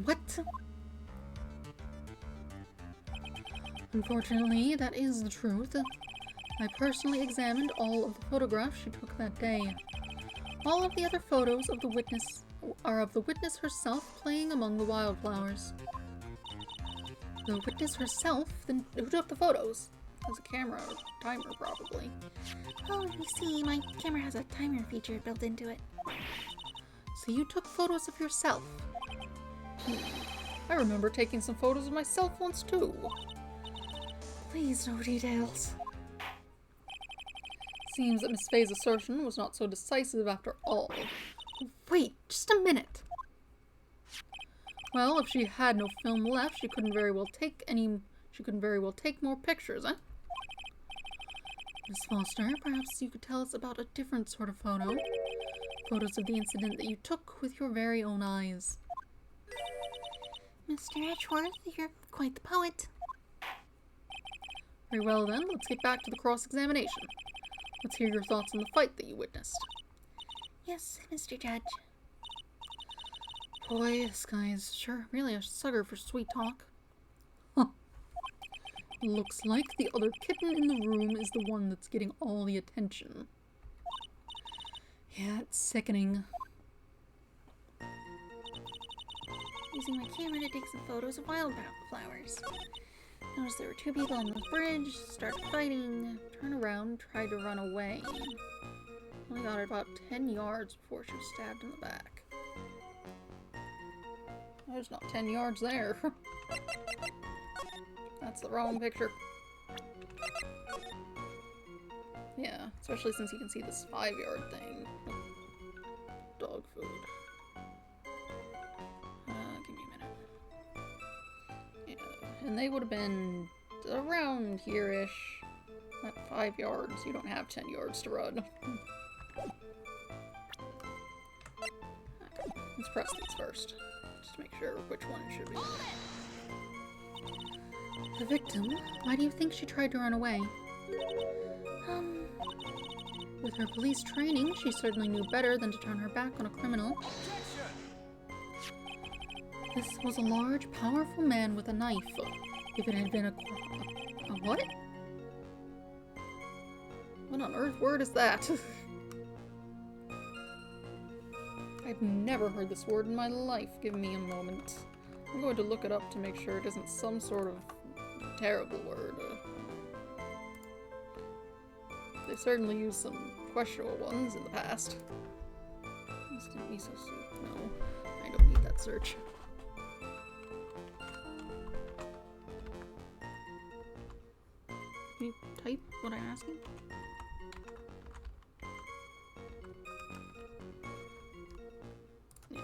What? Unfortunately, that is the truth. I personally examined all of the photographs she took that day. All of the other photos of the witness are of the witness herself playing among the wildflowers. The witness herself? Then who took the photos? Has a camera or timer, probably. Oh, you see, my camera has a timer feature built into it. So you took photos of yourself? I remember taking some photos of myself once, too. Please, no details. Seems that Miss Faye's assertion was not so decisive after all. Wait, just a minute. Well, if she had no film left, she couldn't very well take more pictures, eh? Miss Foster, perhaps you could tell us about a different sort of photo. Photos of the incident that you took with your very own eyes. Mr. Edgeworth, you're quite the poet. Very well then, let's get back to the cross-examination. Let's hear your thoughts on the fight that you witnessed. Yes, Mr. Judge. Boy, this guy is sure really a sucker for sweet talk. Huh. Looks like the other kitten in the room is the one that's getting all the attention. Yeah, it's sickening. Using my camera to take some photos of wildflowers. Noticed there were two people on the bridge, started fighting, turned around, tried to run away. Only got her about 10 yards before she was stabbed in the back. There's not 10 yards there. That's the wrong picture. Yeah, especially since you can see this 5-yard thing. Dog food. Give me a minute. Yeah, and they would have been around here-ish. At 5 yards, you don't have 10 yards to run. Okay, let's press these first. Just to make sure which one it should be. The victim? Why do you think she tried to run away? With her police training, she certainly knew better than to turn her back on a criminal. This was a large, powerful man with a knife. If it had been a what? What on earth word is that? I've never heard this word in my life. Give me a moment. I'm going to look it up to make sure it isn't some sort of terrible word. They certainly used some questionable ones in the past. Instant miso soup. No, I don't need that search. Can you type what I'm asking? Yes.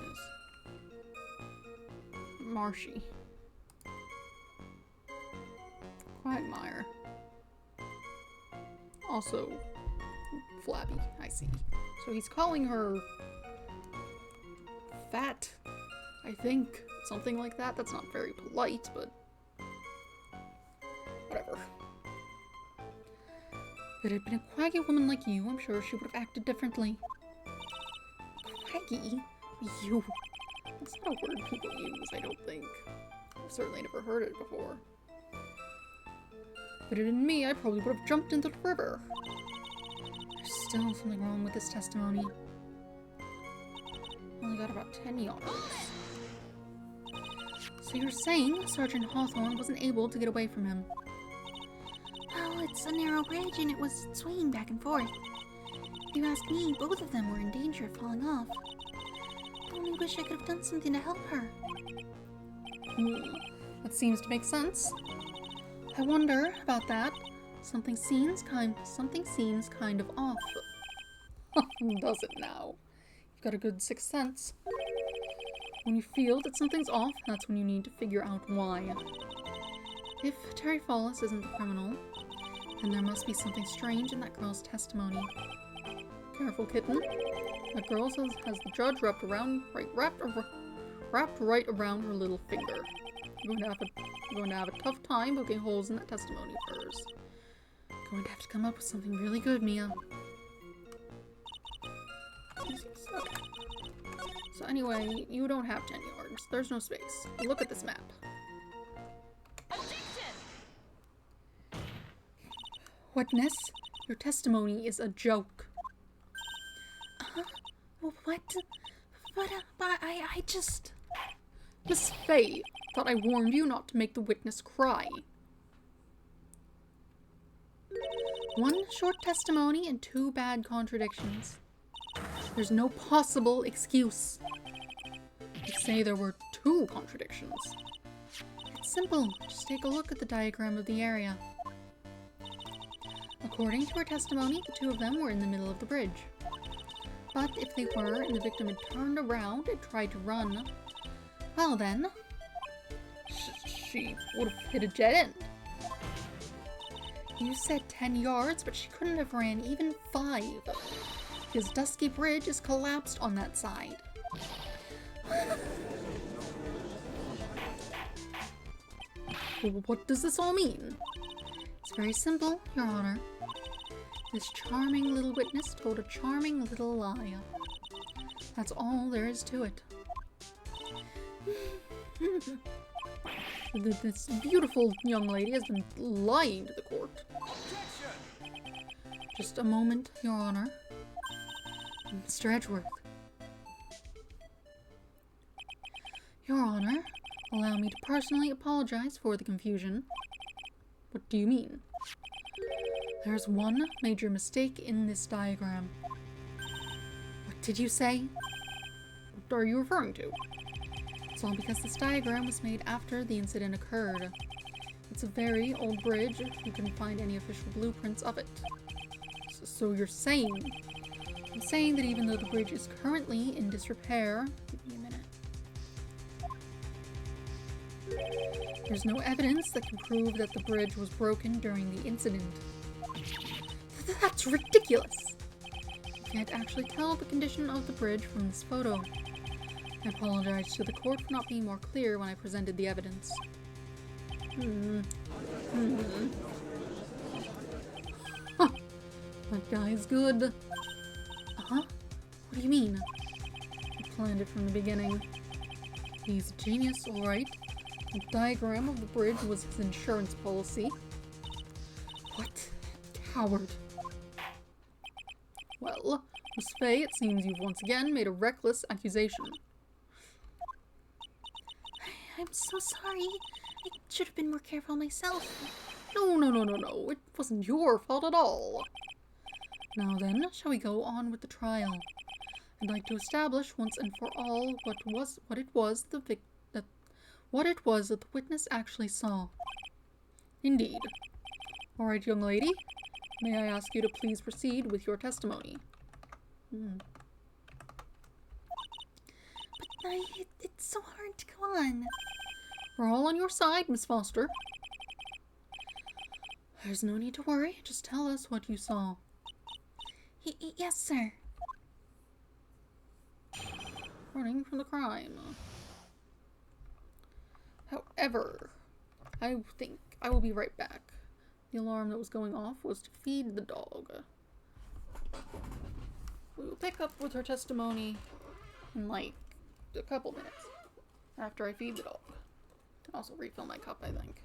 Marshy. Quagmire. Also flabby, I see. So he's calling her fat, I think. Something like that. That's not very polite, but whatever. If it had been a quaggy woman like you, I'm sure she would have acted differently. Quaggy? You? That's not a word people use, I don't think. I've certainly never heard it before. If it had been me, I probably would have jumped into the river. There's still something wrong with this testimony. Only got about 10 yards. So you're saying Sergeant Hawthorne wasn't able to get away from him? Well, it's a narrow bridge and it was swaying back and forth. If you ask me, both of them were in danger of falling off. I only wish I could have done something to help her. That seems to make sense. I wonder about that. Something seems kind of off. Does it now? You've got a good sixth sense. When you feel that something's off, that's when you need to figure out why. If Terry Fallis isn't the criminal, then there must be something strange in that girl's testimony. Careful, kitten. That girl has the judge wrapped right around her little finger. You're going to have a tough time poking holes in that testimony of hers. You're going to have to come up with something really good, Mia. Okay. So anyway, you don't have 10 yards. There's no space. Look at this map. Witness, your testimony is a joke. What? But I just... Miss Faye, thought I warned you not to make the witness cry. One short testimony and 2 bad contradictions. There's no possible excuse. You say there were 2 contradictions. It's simple. Just take a look at the diagram of the area. According to her testimony, the 2 of them were in the middle of the bridge. But if they were, and the victim had turned around and tried to run, well then, she would have hit a dead end. You said 10 yards, but she couldn't have ran even 5. Because Dusky Bridge is collapsed on that side. What does this all mean? It's very simple, Your Honor. This charming little witness told a charming little lie. That's all there is to it. This beautiful young lady has been lying to the court. Just a moment, Your Honor. Mr. Edgeworth. Your Honor, allow me to personally apologize for the confusion. What do you mean? There's one major mistake in this diagram. What did you say? What are you referring to? It's all because this diagram was made after the incident occurred. It's a very old bridge. You couldn't find any official blueprints of it. So you're saying... I'm saying that even though the bridge is currently in disrepair... Give me a minute. There's no evidence that can prove that the bridge was broken during the incident. That's ridiculous! You can't actually tell the condition of the bridge from this photo. I apologize to the court for not being more clear when I presented the evidence. Huh. That guy's good. Huh? What do you mean? I planned it from the beginning. He's a genius, alright. The diagram of the bridge was his insurance policy. What? Coward. Well, Miss Faye, it seems you've once again made a reckless accusation. I'm so sorry. I should have been more careful myself. No. It wasn't your fault at all. Now then, shall we go on with the trial? I'd like to establish once and for all what it was that the witness actually saw. Indeed. All right, young lady. May I ask you to please proceed with your testimony? But it's so hard to go on. We're all on your side, Miss Foster. There's no need to worry. Just tell us what you saw. Yes, sir. Running from the crime. However, I think I will be right back. The alarm that was going off was to feed the dog. We will pick up with her testimony in like a couple minutes after I feed the dog. Also refill my cup, I think.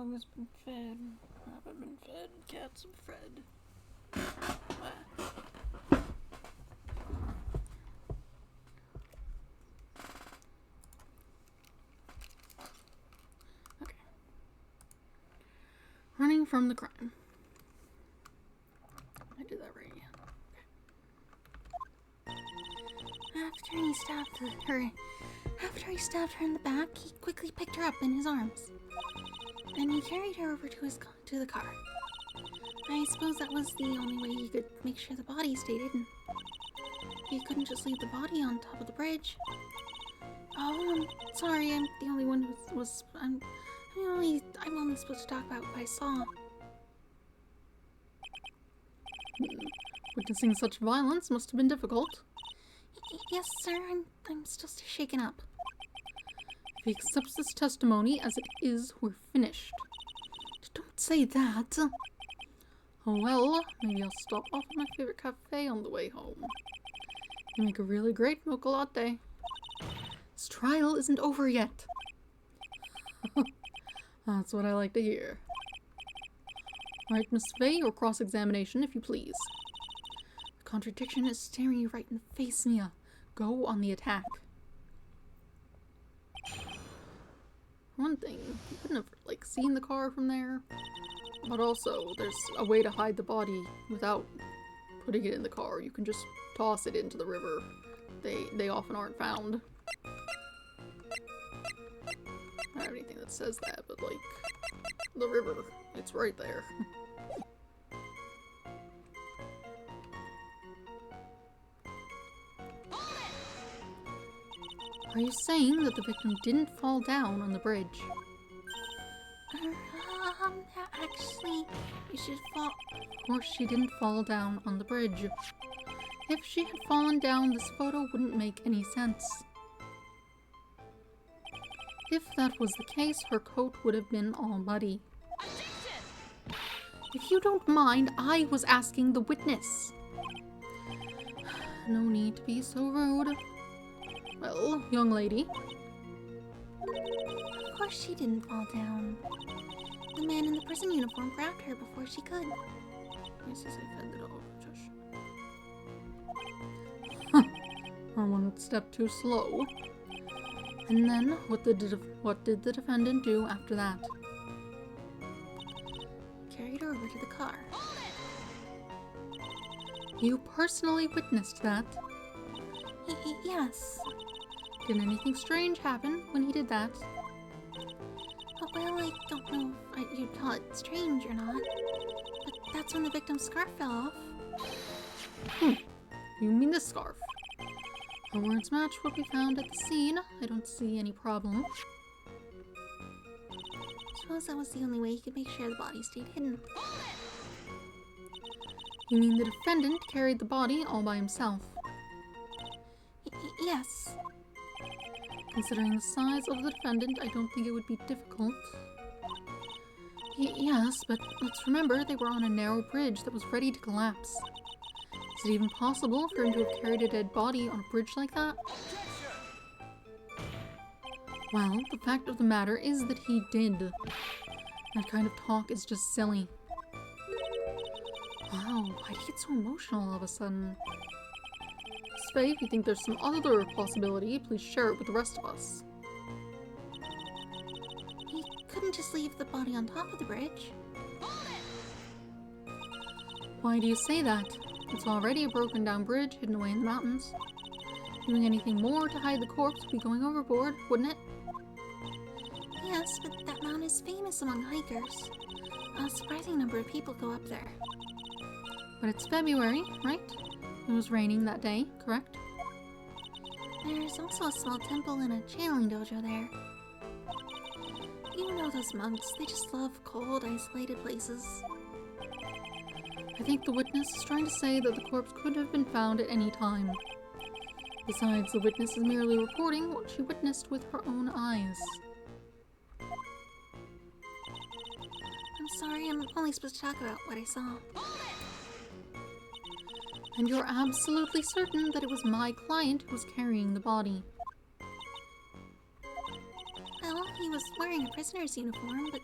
dog has been fed. Rabbit been fed. Cats have fed. Okay. Running from the crime. I did that right. After he stabbed her in the back, he quickly picked her up in his arms. Then he carried her over to the car. I suppose that was the only way he could make sure the body stayed hidden. He couldn't just leave the body on top of the bridge. Oh, I'm sorry, I'm the only one I'm only supposed to talk about what I saw. Witnessing such violence must have been difficult. Yes, sir, I'm still shaken up. If he accepts this testimony as it is, we're finished. Don't say that. Oh well, maybe I'll stop off at my favorite cafe on the way home. You make a really great mocha latte. This trial isn't over yet. That's what I like to hear. Right, Miss Faye, or cross-examination, if you please. The contradiction is staring you right in the face, Mia. Go on the attack. One thing, you couldn't have, seen the car from there. But also, there's a way to hide the body without putting it in the car. You can just toss it into the river. They often aren't found. I don't have anything that says that, but the river, it's right there. Are you saying that the victim didn't fall down on the bridge? Actually, you should fall. Of course she didn't fall down on the bridge. If she had fallen down, this photo wouldn't make any sense. If that was the case, her coat would have been all muddy. If you don't mind, I was asking the witness. No need to be so rude. Well, young lady. Of course she didn't fall down. The man in the prison uniform grabbed her before she could. Yes, I fed the dog, Josh. Huh. I one step too slow. And then, what did the defendant do after that? Carried her over to the car. You personally witnessed that? Yes. Did anything strange happen when he did that? Well, I don't know if you'd call it strange or not, but that's when the victim's scarf fell off. You mean the scarf? Her words match what we found at the scene. I don't see any problem. Suppose that was the only way he could make sure the body stayed hidden. You mean the defendant carried the body all by himself? Yes. Considering the size of the defendant, I don't think it would be difficult. Yes, but let's remember they were on a narrow bridge that was ready to collapse. Is it even possible for him to have carried a dead body on a bridge like that? Well, the fact of the matter is that he did. That kind of talk is just silly. Wow, why did he get so emotional all of a sudden? Faye, if you think there's some other possibility, please share it with the rest of us. He couldn't just leave the body on top of the bridge. Why do you say that? It's already a broken down bridge hidden away in the mountains. Doing anything more to hide the corpse would be going overboard, wouldn't it? Yes, but that mountain is famous among hikers. A surprising number of people go up there. But it's February, right? It was raining that day, correct? There's also a small temple and a channeling dojo there. You know those monks, they just love cold, isolated places. I think the witness is trying to say that the corpse could have been found at any time. Besides, the witness is merely reporting what she witnessed with her own eyes. I'm sorry, I'm only supposed to talk about what I saw. And you're absolutely certain that it was my client who was carrying the body. Well, he was wearing a prisoner's uniform, but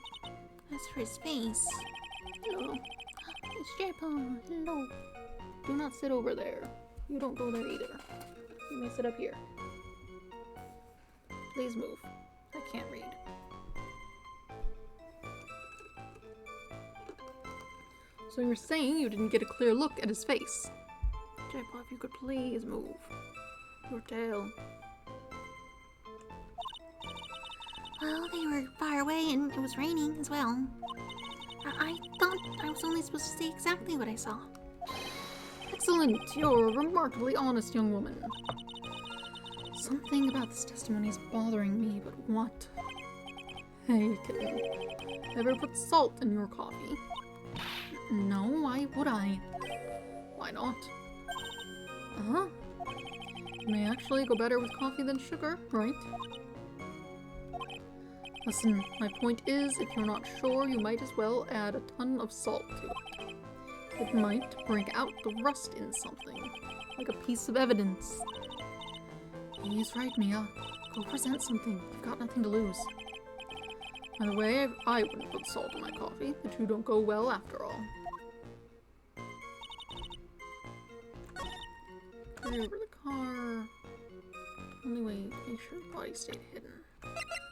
As for his face... Hello. It's J-Paw. Hello. Do not sit over there. You don't go there either. You may sit up here. Please move. I can't read. So you're saying you didn't get a clear look at his face? J-Paw, if you could please move. Your tail. Well, they were far away and it was raining as well. I thought I was only supposed to say exactly what I saw. Excellent! You're a remarkably honest young woman. Something about this testimony is bothering me, but what? Hey, kitten. Ever put salt in your coffee? No, why would I? Why not? Uh-huh. It may actually go better with coffee than sugar, right? Listen, my point is, if you're not sure, you might as well add a ton of salt to it. It might bring out the rust in something, like a piece of evidence. He's right, Mia. Go present something. You've got nothing to lose. By the way, I wouldn't put salt in my coffee. The two don't go well after all. Carry over the car. Only way, make sure the body stayed hidden.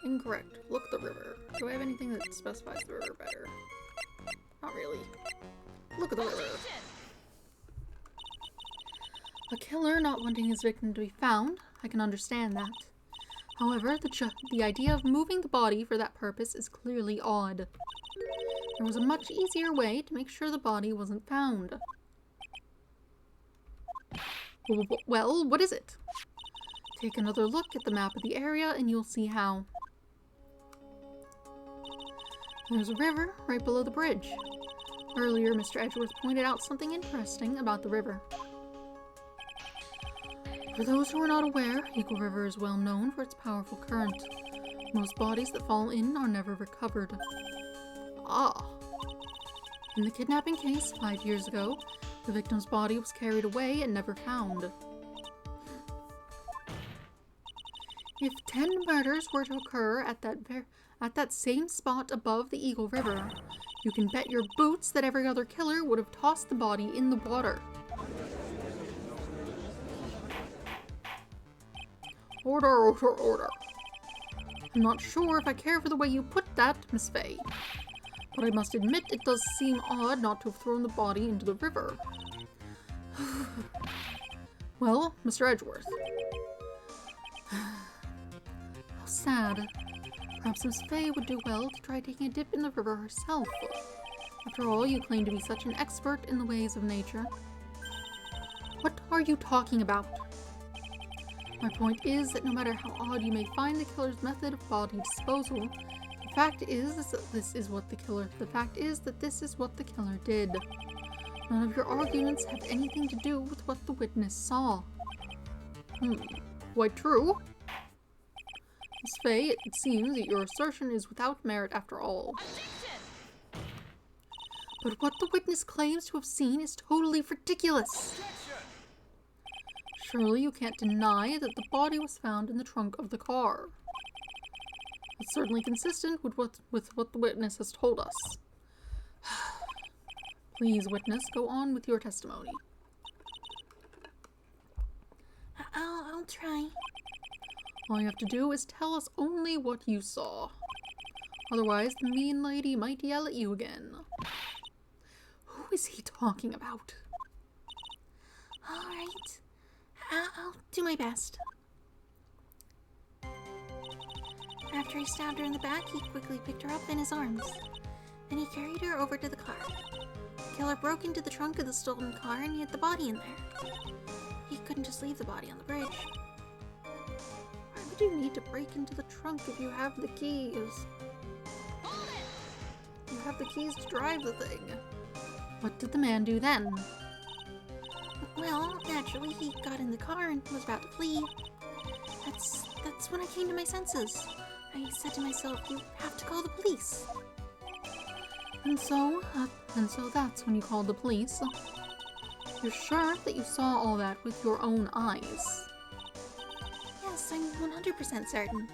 Incorrect. Look at the river. Do I have anything that specifies the river better? Not really. Look at the river. A killer not wanting his victim to be found, I can understand that. However, the idea of moving the body for that purpose is clearly odd. There was a much easier way to make sure the body wasn't found. Well, what is it? Take another look at the map of the area and you'll see how. There's a river right below the bridge. Earlier, Mr. Edgeworth pointed out something interesting about the river. For those who are not aware, Eagle River is well known for its powerful current. Most bodies that fall in are never recovered. Ah. In the kidnapping case 5 years ago, the victim's body was carried away and never found. If 10 murders were to occur at that same spot above the Eagle River, you can bet your boots that every other killer would have tossed the body in the water. Order, order, order. I'm not sure if I care for the way you put that, Miss Fay. But I must admit it does seem odd not to have thrown the body into the river. Well, Mr. Edgeworth. How sad. Perhaps Miss Fay would do well to try taking a dip in the river herself. After all, you claim to be such an expert in the ways of nature. What are you talking about? My point is that no matter how odd you may find the killer's method of body disposal, the fact is that this is what the killer did. None of your arguments have anything to do with what the witness saw. Quite true. Miss Fay, it seems that your assertion is without merit after all. But what the witness claims to have seen is totally ridiculous. Surely you can't deny that the body was found in the trunk of the car. It's certainly consistent with what the witness has told us. Please, witness, go on with your testimony. I'll try. All you have to do is tell us only what you saw. Otherwise, the mean lady might yell at you again. Who is he talking about? Alright. I'll do my best. After he stabbed her in the back, he quickly picked her up in his arms. Then he carried her over to the car. The killer broke into the trunk of the stolen car and hid the body in there. He couldn't just leave the body on the bridge. Why would you need to break into the trunk if you have the keys? You have the keys to drive the thing. What did the man do then? Well, naturally, he got in the car and was about to flee. That's when I came to my senses. I said to myself, you have to call the police. And so that's when you called the police. You're sure that you saw all that with your own eyes? Yes, I'm 100% certain.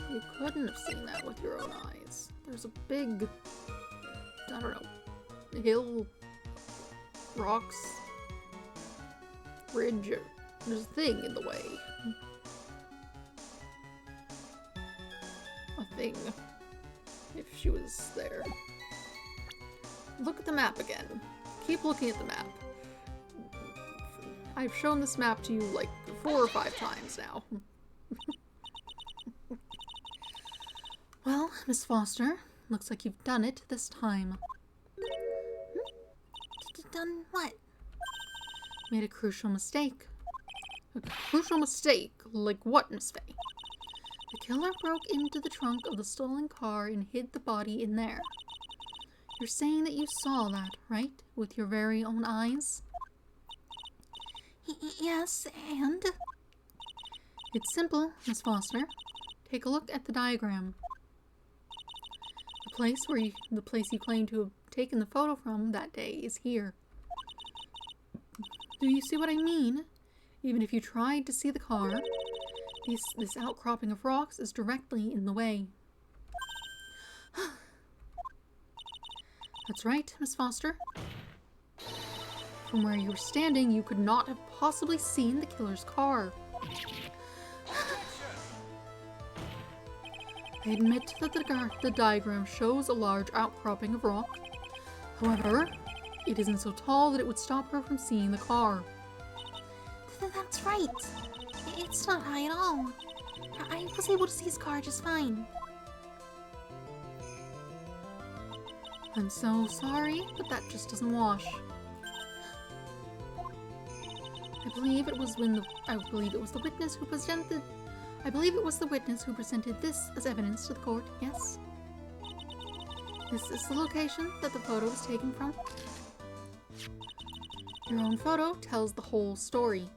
You couldn't have seen that with your own eyes. There's a big, I don't know, hill, rocks, bridge. There's a thing in the way. A thing. If she was there. Look at the map again. Keep looking at the map. I've shown this map to you like 4 or 5 times now. Well, Miss Foster, looks like you've done it this time. Done what? Made a crucial mistake. A crucial mistake? Like what, Miss Faye? The killer broke into the trunk of the stolen car and hid the body in there. You're saying that you saw that, right? With your very own eyes? Yes, and? It's simple, Miss Foster. Take a look at the diagram. The place you claim to have taken the photo from that day is here. Do you see what I mean? Even if you tried to see the car, this outcropping of rocks is directly in the way. That's right, Miss Foster. From where you were standing, you could not have possibly seen the killer's car. I admit that the diagram shows a large outcropping of rock. However, it isn't so tall that it would stop her from seeing the car. That's right. It's not high at all. I was able to see his car just fine. I'm so sorry, but that just doesn't wash. I believe it was the witness who presented this as evidence to the court, yes? This is the location that the photo was taken from. Your own photo tells the whole story.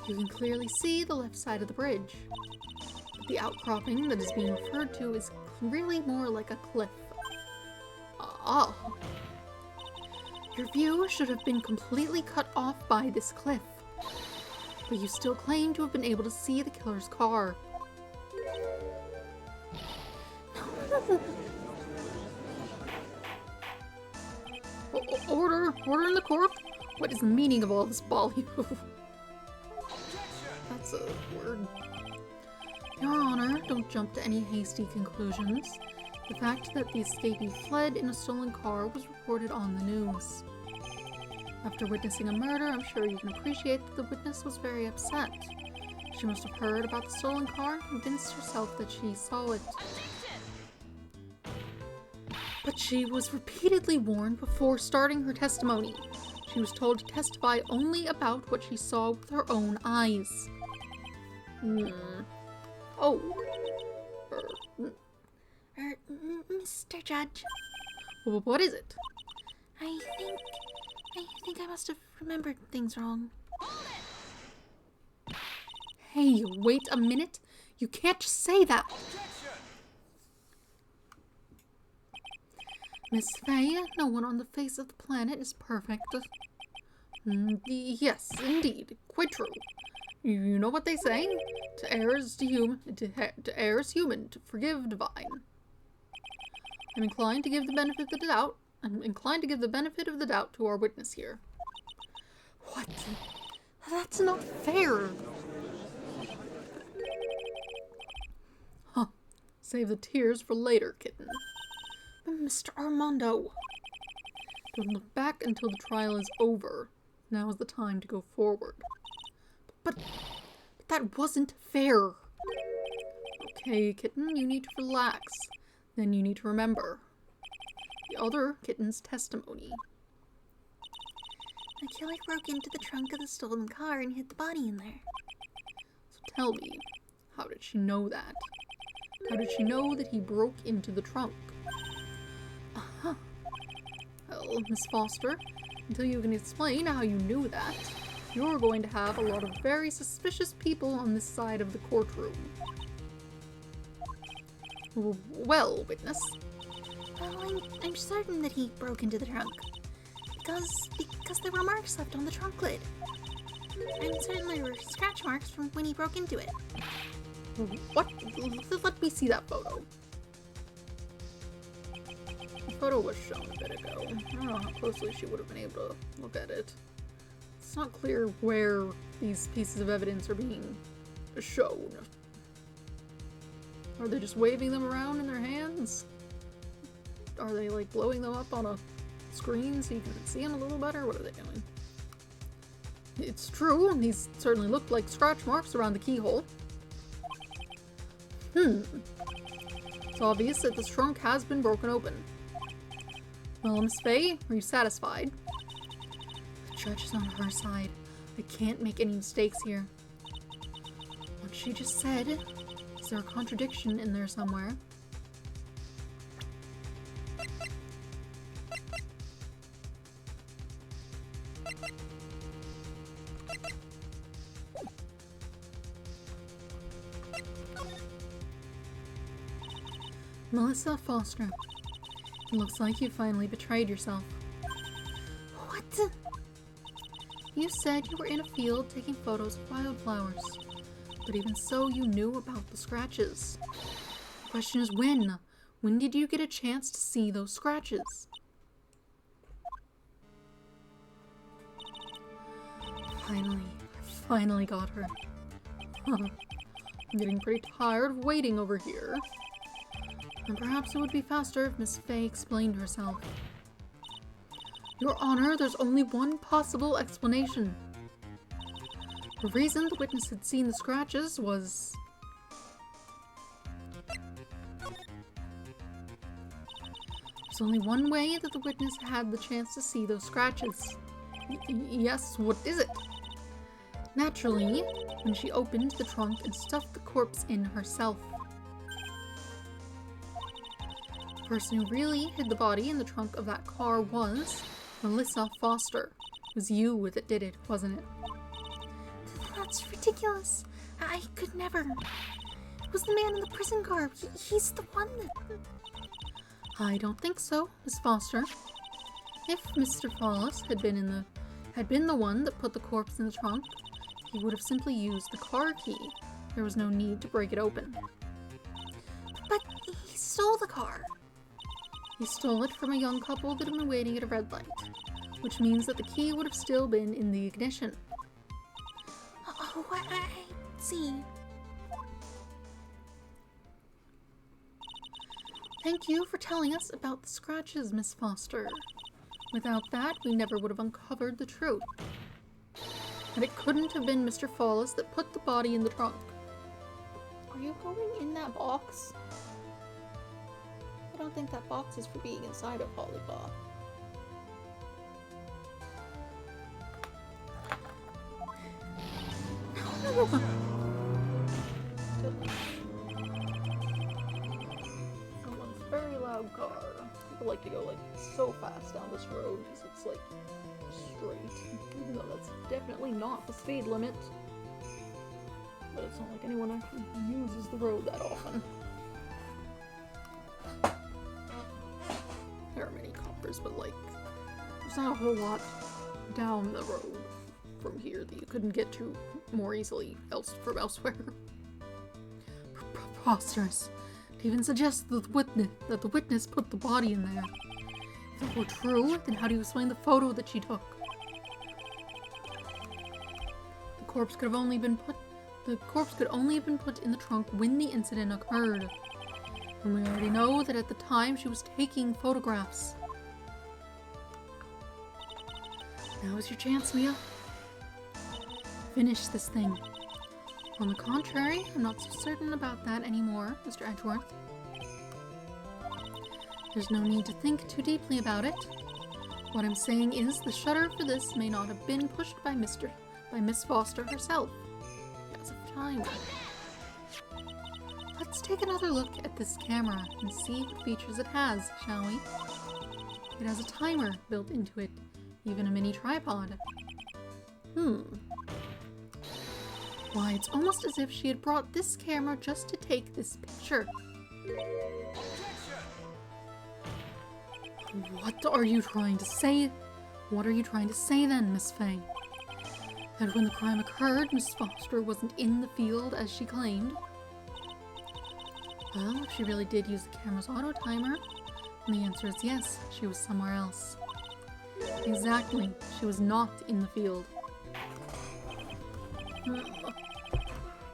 You can clearly see the left side of the bridge. But the outcropping that is being referred to is really more like a cliff. Ah. Your view should have been completely cut off by this cliff. But you still claim to have been able to see the killer's car. Order in the court? What is the meaning of all this bollyhoo? That's a word. Your Honor, don't jump to any hasty conclusions. The fact that the escapee fled in a stolen car was reported on the news. After witnessing a murder, I'm sure you can appreciate that the witness was very upset. She must have heard about the stolen car and convinced herself that she saw it. But she was repeatedly warned before starting her testimony. She was told to testify only about what she saw with her own eyes. Oh. Mr. Judge. Well, what is it? I think I must have remembered things wrong. Hey, wait a minute. You can't just say that. Miss Faye, no one on the face of the planet is perfect. Yes, indeed. Quite true. You know what they say? To err is human, to forgive divine. I'm inclined to give the benefit of the doubt to our witness here. What? That's not fair. Huh. Save the tears for later, kitten. Mr. Armando. Don't look back until the trial is over. Now is the time to go forward. But that wasn't fair. Okay, kitten, you need to relax. Then you need to remember the other kitten's testimony. The killer broke into the trunk of the stolen car and hid the body in there. So tell me, how did she know that? How did she know that he broke into the trunk? Uh-huh. Well, Miss Foster, until you can explain how you knew that, you're going to have a lot of very suspicious people on this side of the courtroom. Well, witness. Well, I'm certain that he broke into the trunk. Because there were marks left on the trunk lid. I'm certain there were scratch marks from when he broke into it. What? Let me see that photo. The photo was shown a bit ago. I don't know how closely she would have been able to look at it. It's not clear where these pieces of evidence are being shown. Are they just waving them around in their hands? Are they like blowing them up on a screen so you can see them a little better? What are they doing? It's true, these certainly look like scratch marks around the keyhole. It's obvious that this trunk has been broken open. Well, Miss Faye, are you satisfied? The judge is on her side. I can't make any mistakes here. What she just said, is there a contradiction in there somewhere? Melissa Foster, it looks like you finally betrayed yourself. What? You said you were in a field taking photos of wildflowers, but even so you knew about the scratches. The question is when? When did you get a chance to see those scratches? I finally got her. I'm getting pretty tired of waiting over here. And perhaps it would be faster if Miss Faye explained herself. Your Honor, there's only one possible explanation. The reason the witness had seen the scratches was... There's only one way that the witness had the chance to see those scratches. Yes, what is it? Naturally, when she opened the trunk and stuffed the corpse in herself. The person who really hid the body in the trunk of that car was Melissa Foster. It was you that did it, wasn't it? That's ridiculous. I could never. It was the man in the prison garb. He's the one that... I don't think so, Miss Foster. If Mr. Follis had been the one that put the corpse in the trunk, he would have simply used the car key. There was no need to break it open. But he stole the car. He stole it from a young couple that had been waiting at a red light, which means that the key would have still been in the ignition. Oh, I see. Thank you for telling us about the scratches, Miss Foster. Without that, we never would have uncovered the truth. And it couldn't have been Mr. Follis that put the body in the trunk. Are you going in that box? I don't think that box is for being inside of Hollybaugh. Someone's very loud car. People like to go like so fast down this road because it's like straight. Even though that's definitely not the speed limit. But it's not like anyone actually uses the road that often. There are many coppers, but like, there's not a whole lot down the road from here that you couldn't get to more easily from elsewhere. Preposterous. To even suggest that the witness put the body in there. If that were true, then how do you explain the photo that she took? The corpse could only have been put in the trunk when the incident occurred. And we already know that at the time she was taking photographs. Now is your chance, Mia. Finish this thing. On the contrary, I'm not so certain about that anymore, Mr. Edgeworth. There's no need to think too deeply about it. What I'm saying is the shutter for this may not have been pushed by Miss Foster herself. As of time. Let's take another look at this camera and see what features it has, shall we? It has a timer built into it, even a mini tripod. Why, it's almost as if she had brought this camera just to take this picture. What are you trying to say? What are you trying to say then, Miss Faye? that when the crime occurred, Miss Foster wasn't in the field as she claimed? Well, if she really did use the camera's auto timer, then the answer is yes, she was somewhere else. Exactly, she was not in the field.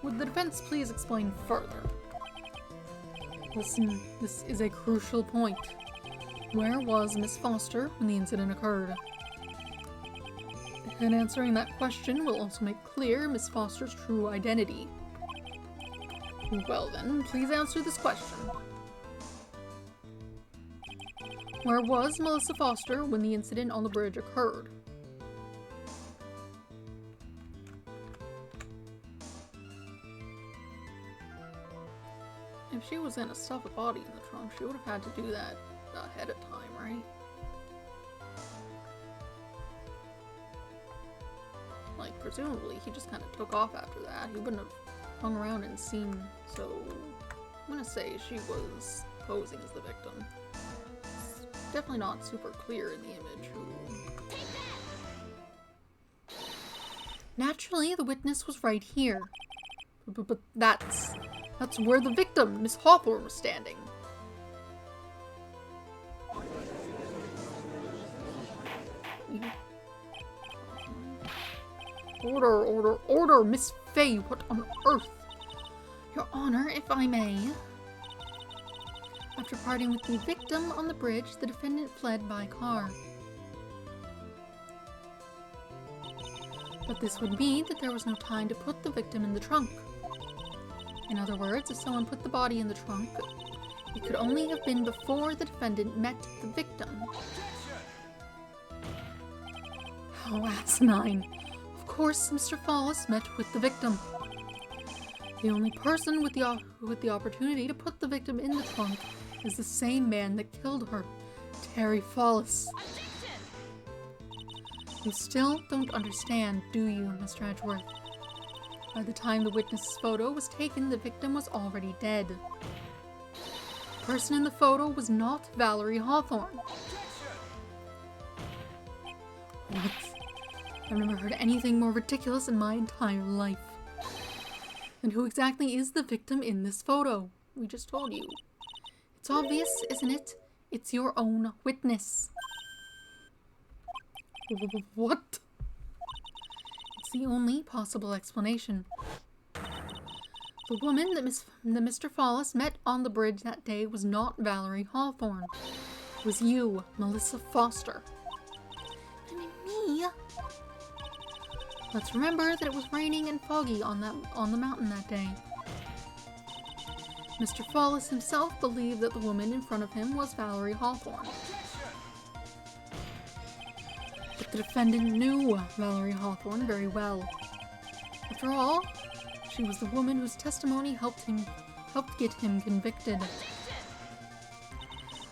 Would the defense please explain further? Listen, this is a crucial point. Where was Miss Foster when the incident occurred? And answering that question will also make clear Miss Foster's true identity. Well then, please answer this question. Where was Melissa Foster when the incident on the bridge occurred? If she was gonna stuff a body in the trunk, she would have had to do that ahead of time, right? Like, presumably, he just kind of took off after that. He wouldn't have hung around and seen, so I'm gonna say she was posing as the victim. It's definitely not super clear in the image who... Naturally, the witness was right here. But that's where the victim, Miss Hawthorne, was standing. Order, order, order, Miss Fay, what on earth? Your Honor, if I may. After parting with the victim on the bridge, the defendant fled by car. But this would mean that there was no time to put the victim in the trunk. In other words, if someone put the body in the trunk, it could only have been before the defendant met the victim. How asinine. Of course, Mr. Follis met with the victim. The only person with the opportunity to put the victim in the trunk is the same man that killed her, Terry Follis. You still don't understand, do you, Mr. Edgeworth? By the time the witness's photo was taken, the victim was already dead. The person in the photo was not Valerie Hawthorne. What? I've never heard anything more ridiculous in my entire life. And who exactly is the victim in this photo? We just told you. It's obvious, isn't it? It's your own witness. What? It's the only possible explanation. The woman that Mr. Follis met on the bridge that day was not Valerie Hawthorne. It was you, Melissa Foster. Me? Let's remember that it was raining and foggy on the mountain that day. Mr. Follis himself believed that the woman in front of him was Valerie Hawthorne. But the defendant knew Valerie Hawthorne very well. After all, she was the woman whose testimony helped get him convicted.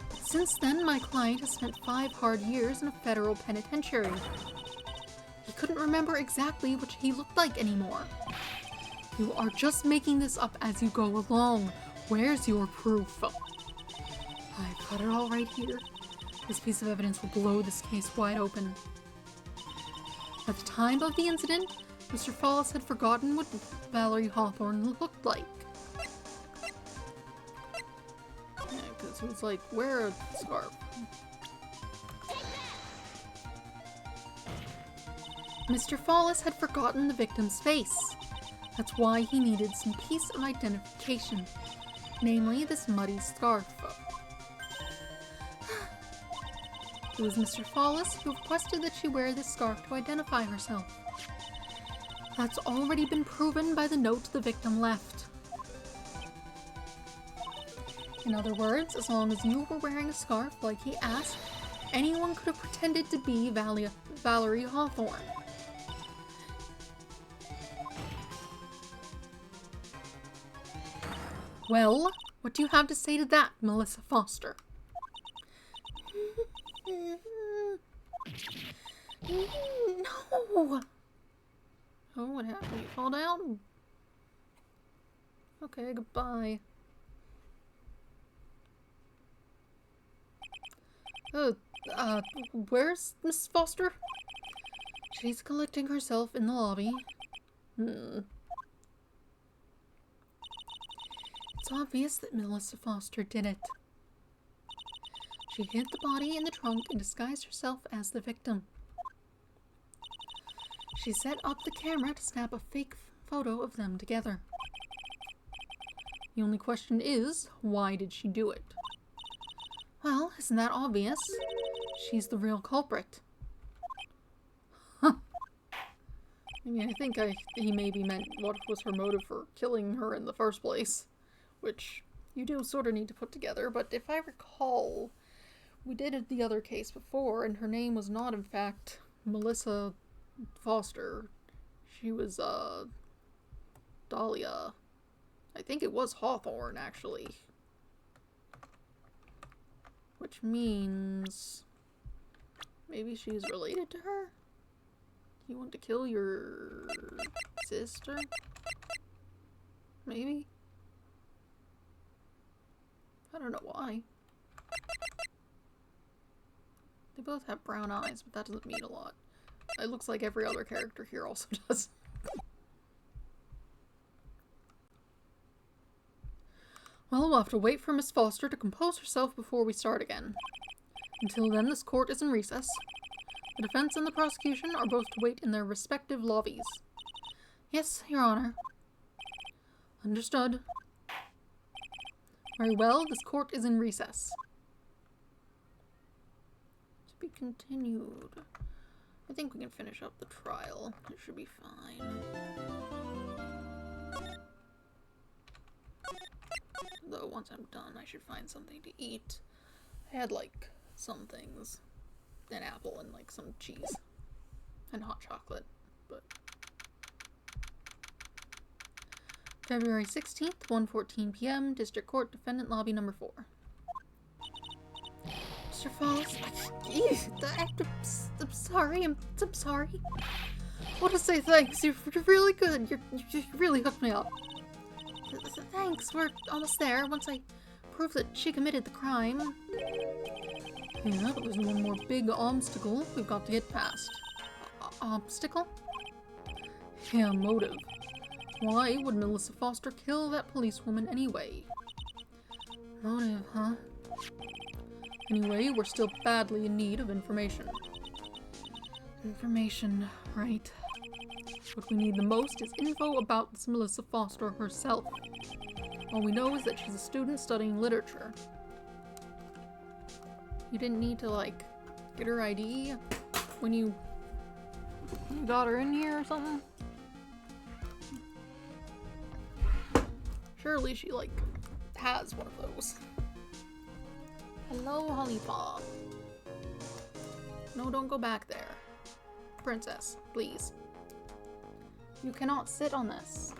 But since then, my client has spent 5 hard years in a federal penitentiary. He couldn't remember exactly what he looked like anymore. You are just making this up as you go along. Where's your proof? I've got it all right here. This piece of evidence will blow this case wide open. At the time of the incident, Mr. Follis had forgotten what Valerie Hawthorne looked like. Yeah, because he was like, wear a scarf. Mr. Follis had forgotten the victim's face. That's why he needed some piece of identification, namely this muddy scarf. It was Mr. Follis who requested that she wear this scarf to identify herself. That's already been proven by the note the victim left. In other words, as long as you were wearing a scarf like he asked, anyone could have pretended to be Valerie Hawthorne. Well, what do you have to say to that, Melissa Foster? No! Oh, what happened? You fall down? Okay, goodbye. Where's Miss Foster? She's collecting herself in the lobby. It's obvious that Melissa Foster did it. She hid the body in the trunk and disguised herself as the victim. She set up the camera to snap a fake photo of them together. The only question is, why did she do it? Well, isn't that obvious? She's the real culprit. Huh. I mean, I think he maybe meant what was her motive for killing her in the first place, which you do sort of need to put together, but if I recall, we did the other case before, and her name was not, in fact, Melissa Foster. She was, Dahlia. I think it was Hawthorne, actually. Which means maybe she's related to her? You want to kill your sister? Maybe? I don't know why. They both have brown eyes, but that doesn't mean a lot. It looks like every other character here also does. Well, we'll have to wait for Miss Foster to compose herself before we start again. Until then, this court is in recess. The defense and the prosecution are both to wait in their respective lobbies. Yes, Your Honor. Understood. Very well, this court is in recess. To be continued. I think we can finish up the trial. It should be fine. Though once I'm done, I should find something to eat. I had, like, some things. An apple and, like, some cheese. And hot chocolate. But February 16th, 1:14 p.m., District Court, Defendant Lobby Number 4. Mr. Falls, I'm sorry, I'm sorry. I want to say thanks, you're really good, you really hooked me up. Thanks, we're almost there, once I prove that she committed the crime. Yeah, but there's one more big obstacle we've got to get past. Obstacle? Yeah, motive. Why would Melissa Foster kill that policewoman anyway? Motive, huh? Anyway, we're still badly in need of information. Information, right. What we need the most is info about this Melissa Foster herself. All we know is that she's a student studying literature. You didn't need to, like, get her ID when you got her in here or something? Surely she, like, has one of those. Hello, Honeypaw. No, don't go back there. Princess, please. You cannot sit on this.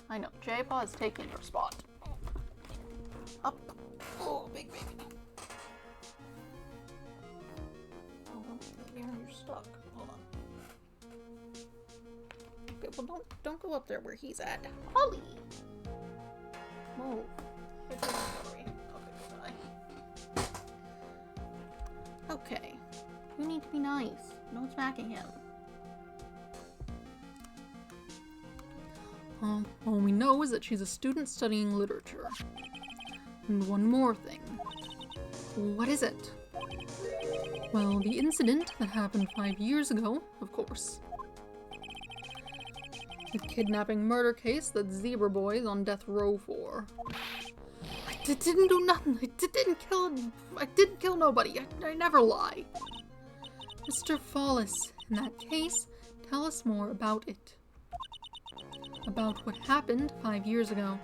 I know, J-Paw is taking her spot. Up. Oh, big baby. Oh, you're stuck. Hold on. Okay, well, don't go up there where he's at. Holly! Move. Okay, goodbye. Okay. You need to be nice. No smacking him. All we know is that she's a student studying literature. And one more thing. What is it? Well, the incident that happened 5 years ago, of course. The kidnapping murder case that Zebra Boy is on death row for. I didn't do nothing. I didn't kill nobody. I never lie. Mr. Fallis, in that case, tell us more about it. About what happened 5 years ago.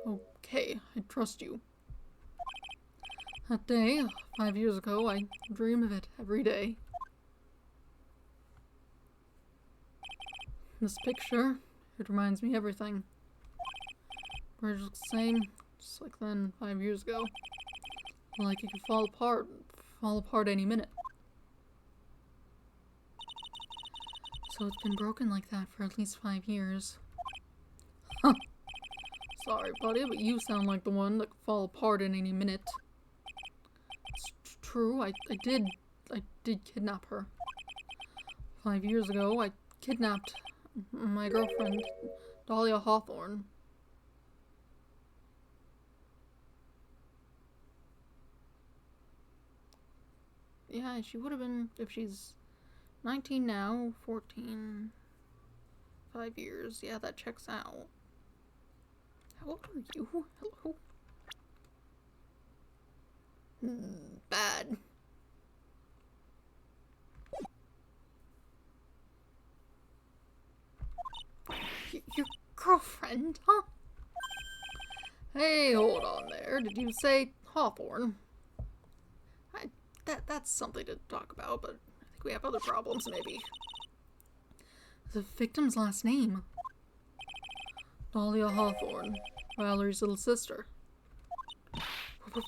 Okay, I trust you. That day, 5 years ago, I dream of it every day. This picture, it reminds me everything. Bridge looks the same, just like then, 5 years ago. Like it could fall apart any minute. So it's been broken like that for at least 5 years. Huh. Sorry, buddy, but you sound like the one that could fall apart in any minute. It's true, I did kidnap her. 5 years ago, I kidnapped my girlfriend, Dahlia Hawthorne. Yeah, she would have been, if she's 19 now, 14, 5 years. Yeah, that checks out. How old are you? Hello? Bad. Your girlfriend, huh? Hey, hold on there. Did you say Hawthorne? That's something to talk about, but I think we have other problems, maybe. The victim's last name. Dahlia Hawthorne, Valerie's little sister.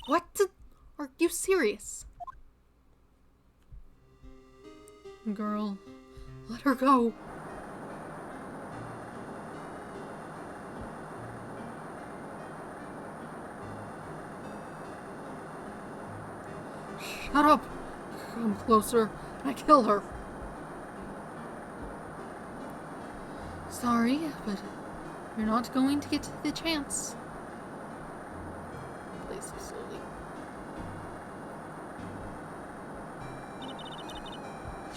What? Are you serious? Girl, let her go. Shut up! Come closer, and I kill her. Sorry, but you're not going to get the chance. Please, slowly.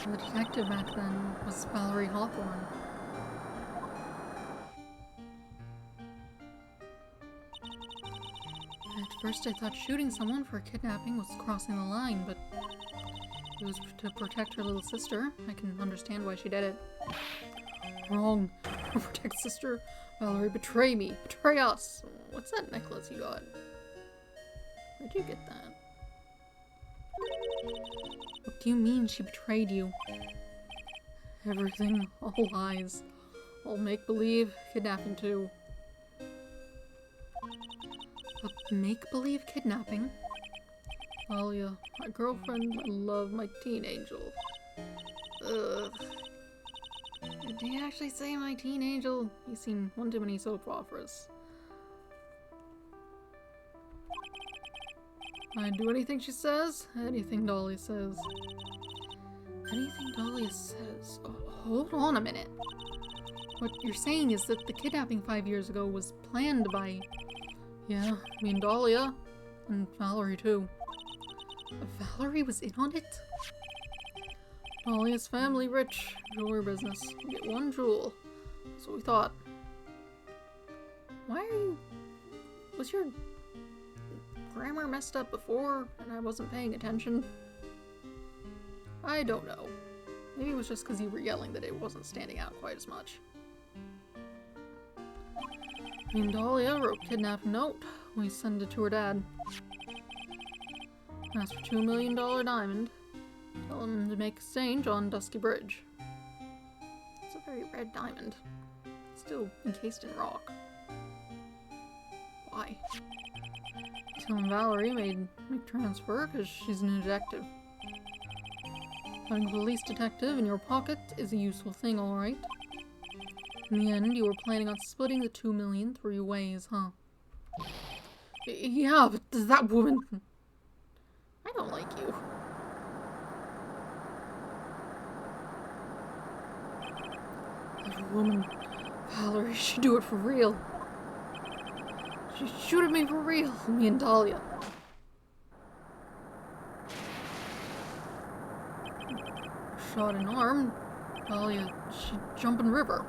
The detective back then was Valerie Hawthorne. At first I thought shooting someone for kidnapping was crossing the line, but it was to protect her little sister. I can understand why she did it. Wrong. Protect sister. Valerie, betray me. Betray us. What's that necklace you got? Where'd you get that? What do you mean she betrayed you? Everything. All lies. All make-believe. Kidnapping too. A make-believe kidnapping? Dahlia, my girlfriend, my love, my teen angel. Ugh. Did he actually say my teen angel? He's seen one too many soap operas. I'd do anything she says. Anything Dahlia says. Anything Dahlia says. Oh, hold on a minute. What you're saying is that the kidnapping 5 years ago was planned by... Yeah, me and Dahlia. And Valerie too. Valerie was in on it? Dahlia's family rich. Jewelry business. We get one jewel. That's what we thought. Why are you... Was your grammar messed up before and I wasn't paying attention? I don't know. Maybe it was just because you were yelling that it wasn't standing out quite as much. Me and Dahlia wrote kidnapping note. We send it to her dad. Asked for $2 million diamond. Tell him to make exchange on Dusky Bridge. It's a very red diamond. Still encased in rock. Why? Tell him Valerie made transfer because she's a detective. Having a police detective in your pocket is a useful thing, alright. In the end, you were planning on splitting the $2 million 3 ways, huh? Yeah, but that woman... I don't like you. That woman, Valerie, she'd do it for real. She'd shoot at me for real, me and Dahlia. Shot an arm. Dahlia, she'd jump in river.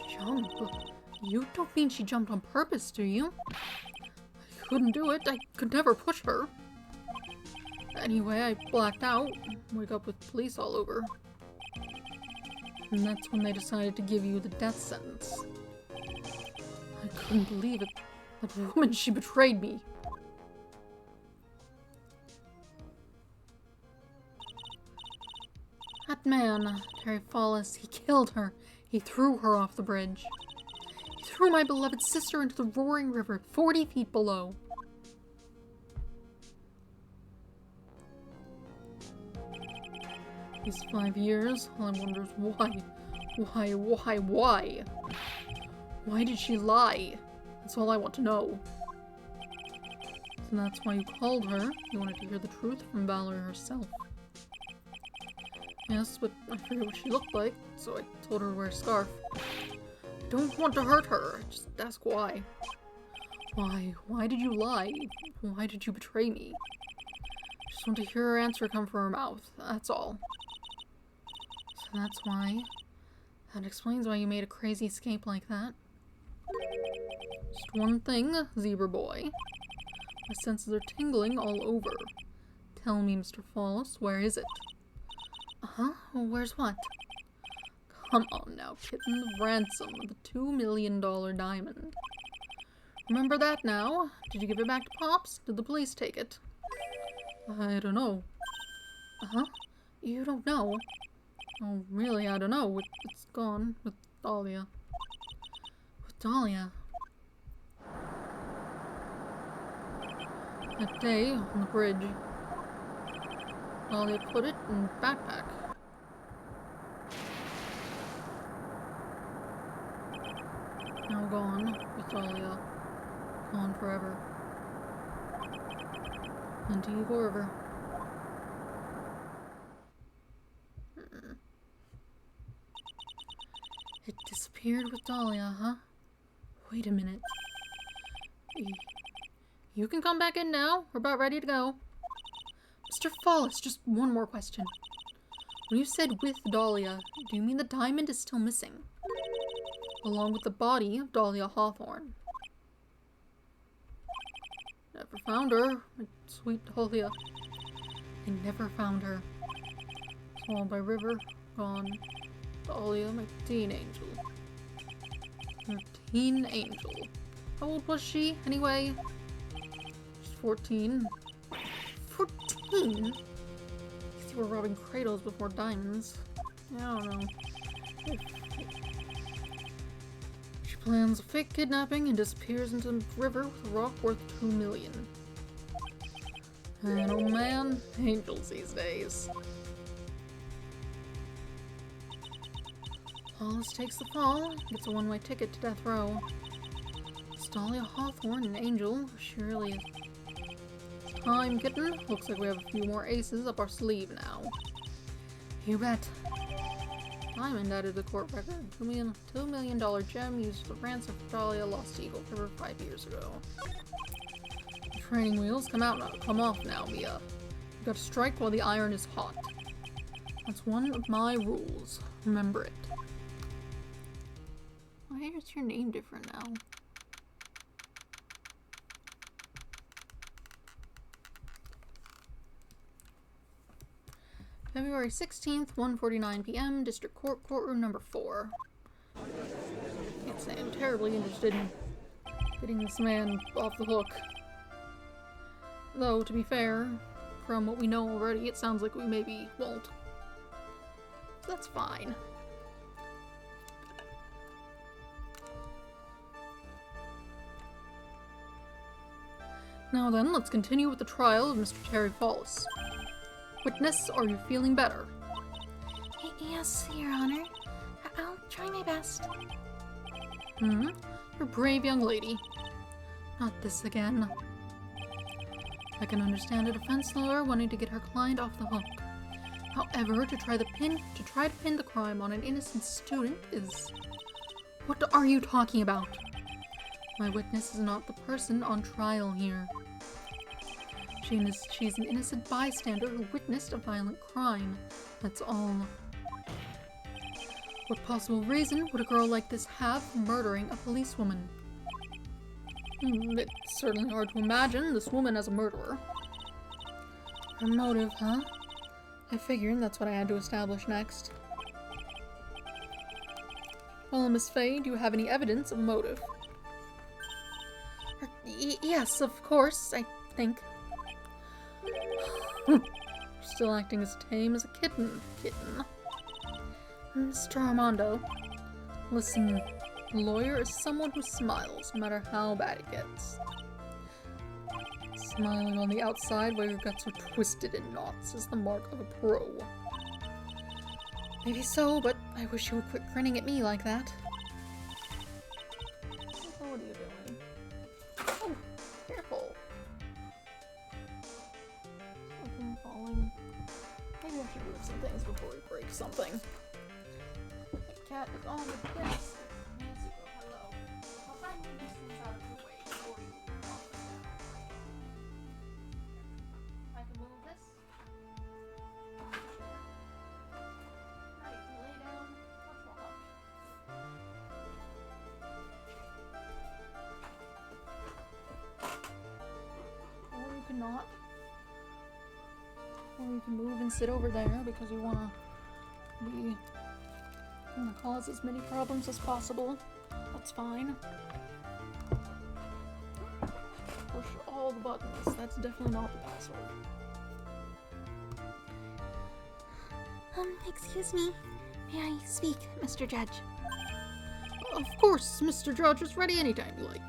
Jump? You don't mean she jumped on purpose, do you? I couldn't do it. I could never push her. Anyway, I blacked out. Wake up with police all over. And that's when they decided to give you the death sentence. I couldn't believe it. That woman, she betrayed me. That man, Terry Fallis, he killed her. He threw her off the bridge. He threw my beloved sister into the roaring river 40 feet below. These 5 years, all I wonder is why? Why? Why did she lie? That's all I want to know. So that's why you called her. You wanted to hear the truth from Valerie herself. Yes, but I forget what she looked like, so I told her to wear a scarf. I don't want to hurt her. Just ask why. Why? Why did you lie? Why did you betray me? Just want to hear her answer come from her mouth. That's all. So that's why. That explains why you made a crazy escape like that. Just one thing, zebra boy. My senses are tingling all over. Tell me, Mr. Fallis, where is it? Uh-huh? Where's what? Come on now, kitten. The ransom. The $2 million diamond. Remember that now? Did you give it back to Pops? Did the police take it? I don't know. Uh-huh? You don't know? Oh, really, I don't know. It's gone with Dahlia. With Dahlia? That day, on the bridge, Dahlia put it in the backpack. Now gone with Dahlia. Gone forever. Into Eagle River. It disappeared with Dahlia, huh? Wait a minute. You can come back in now. We're about ready to go. Mr. Fallis, just one more question. When you said with Dahlia, do you mean the diamond is still missing? Along with the body of Dahlia Hawthorne. Never found her, my sweet Dahlia. I never found her. Swallowed by river, gone. Dahlia, my teen angel. Your teen angel. How old was she, anyway? She's 14. 14? Guess you were robbing cradles before diamonds. I don't know. She plans a fake kidnapping and disappears into the river with a rock worth $2 million. And oh man, angels these days. Wallace takes the fall, gets a one-way ticket to death row. It's Dahlia Hawthorne, an angel, surely is. Time, kitten. Looks like we have a few more aces up our sleeve now. You bet. Diamond added to the court record. $2 million gem used for ransom for Dahlia lost to Eagle River 5 years ago. The training wheels come off now, Mia. You gotta strike while the iron is hot. That's one of my rules. Remember it. Why is your name different now? February 16th, 1:49 p.m., District Court, Courtroom number 4. Can't say I'm terribly interested in getting this man off the hook. Though, to be fair, from what we know already, it sounds like we maybe won't. So that's fine. Now then, let's continue with the trial of Mr. Terry Fallis. Witness, are you feeling better? Yes, Your Honor. I'll try my best. You're a brave young lady. Not this again. I can understand a defense lawyer wanting to get her client off the hook. However, to try to pin the crime on an innocent student is... What are you talking about? My witness is not the person on trial here. She's an innocent bystander who witnessed a violent crime. That's all. What possible reason would a girl like this have for murdering a policewoman? It's certainly hard to imagine this woman as a murderer. Her motive, huh? I figured that's what I had to establish next. Well, Miss Faye, do you have any evidence of motive? Yes, of course, I think. Still acting as tame as a kitten. Mr. Armando, listen, a lawyer is someone who smiles no matter how bad it gets. Smiling on the outside while your guts are twisted in knots is the mark of a pro. Maybe so, but I wish you would quit grinning at me like that. What are you doing? Oh, careful. before we break something. The cat is on the desk. Hello. I'll try and move these things out of the way before you move on. I can move this. Right, you lay down. Much more comfy. Or you cannot. Or you can move and sit over there because you want to cause as many problems as possible. That's fine. Push all the buttons. That's definitely not the password. Excuse me. May I speak, Mr. Judge? Of course, Mr. Judge is ready anytime you like.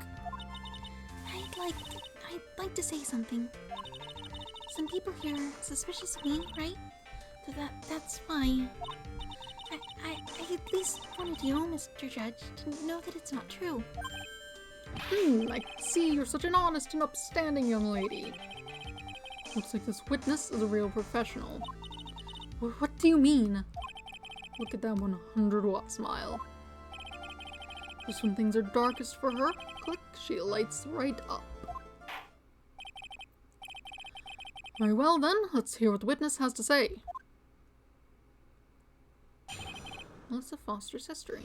I'd like to say something. Some people here are suspicious of me, right? That's why. I at least wanted you, Mr. Judge, to know that it's not true. I see you're such an honest and upstanding young lady. Looks like this witness is a real professional. What do you mean? Look at that 100-watt smile. Just when things are darkest for her, click, she lights right up. Very well then, let's hear what the witness has to say. Melissa Foster's history.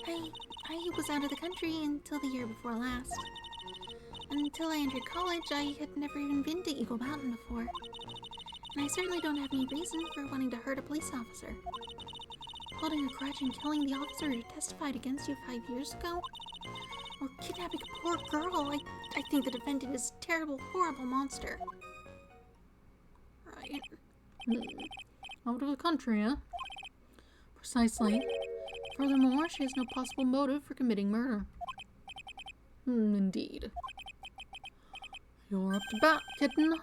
I was out of the country until the year before last. Until I entered college, I had never even been to Eagle Mountain before. And I certainly don't have any reason for wanting to hurt a police officer. Holding a grudge and killing the officer who testified against you 5 years ago? Or kidnapping a poor girl? I think the defendant is a terrible, horrible monster. Right. Out of the country, huh? Precisely. Furthermore, she has no possible motive for committing murder. Indeed. You're up to bat, kitten.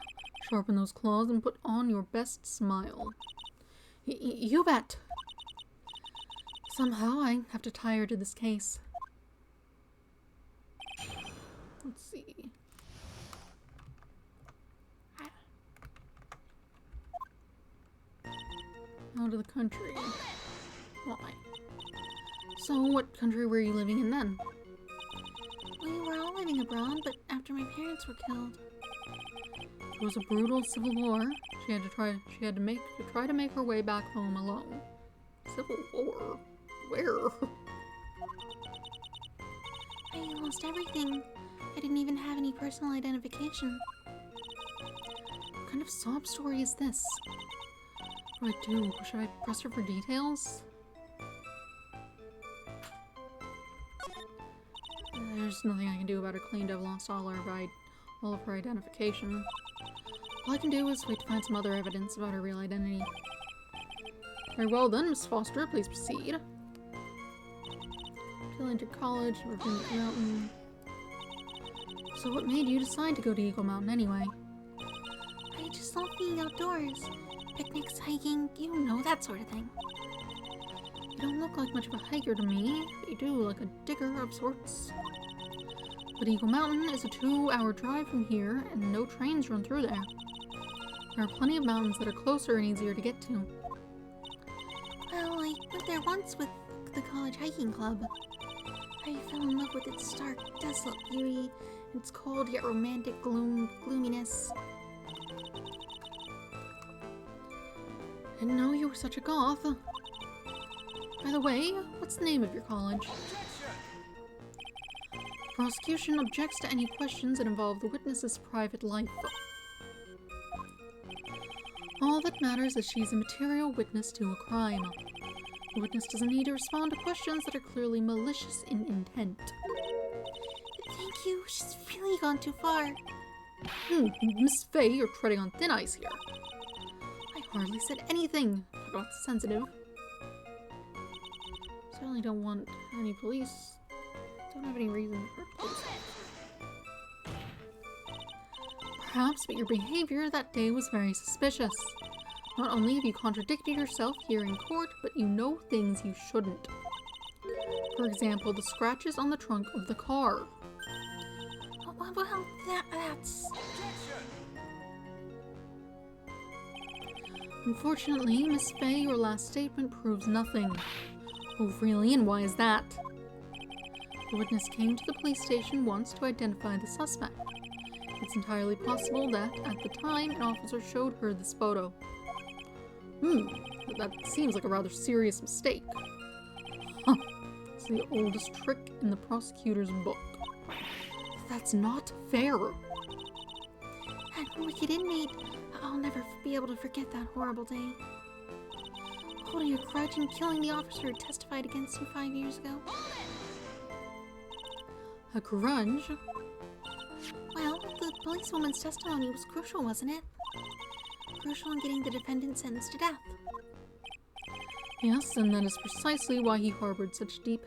Sharpen those claws and put on your best smile. You bet. Somehow I have to tie her to this case. Let's see. Out of the country. Why? So, what country were you living in then? We were all living abroad, but after my parents were killed. It was a brutal civil war. She had to try to make her way back home alone. Civil war? Where? I lost everything. I didn't even have any personal identification. What kind of sob story is this? What do I do? Should I press her for details? There's nothing I can do about her claim to have lost all of her identification. All I can do is wait to find some other evidence about her real identity. Very well then, Miss Foster, please proceed. Till entered college, worked in Eagle Mountain. So what made you decide to go to Eagle Mountain anyway? I just love being outdoors. Picnics, hiking, you know, that sort of thing. You don't look like much of a hiker to me, but you do look like a digger of sorts. But Eagle Mountain is a 2-hour drive from here, and no trains run through there. There are plenty of mountains that are closer and easier to get to. Well, I went there once with the college hiking club. I fell in love with its stark, desolate beauty, its cold yet romantic gloominess. Didn't know you were such a goth. By the way, what's the name of your college? The prosecution objects to any questions that involve the witness's private life. All that matters is she's a material witness to a crime. The witness doesn't need to respond to questions that are clearly malicious in intent. Thank you, she's really gone too far. Miss Faye, you're treading on thin ice here. I hardly said anything. Talk about sensitive. Certainly don't want any police. Don't have any reason to hurt police officers. Perhaps, but your behavior that day was very suspicious. Not only have you contradicted yourself here in court, but you know things you shouldn't. For example, the scratches on the trunk of the car. Well, that's... Unfortunately, Miss Fay, your last statement proves nothing. Oh, really? And why is that? The witness came to the police station once to identify the suspect. It's entirely possible that, at the time, an officer showed her this photo. That seems like a rather serious mistake. Huh. It's the oldest trick in the prosecutor's book. That's not fair. That wicked inmate. I'll never be able to forget that horrible day. Holding a grudge and killing the officer who testified against you 5 years ago. A grudge? Well, the policewoman's testimony was crucial, wasn't it? Crucial in getting the defendant sentenced to death. Yes, and that is precisely why he harbored such deep...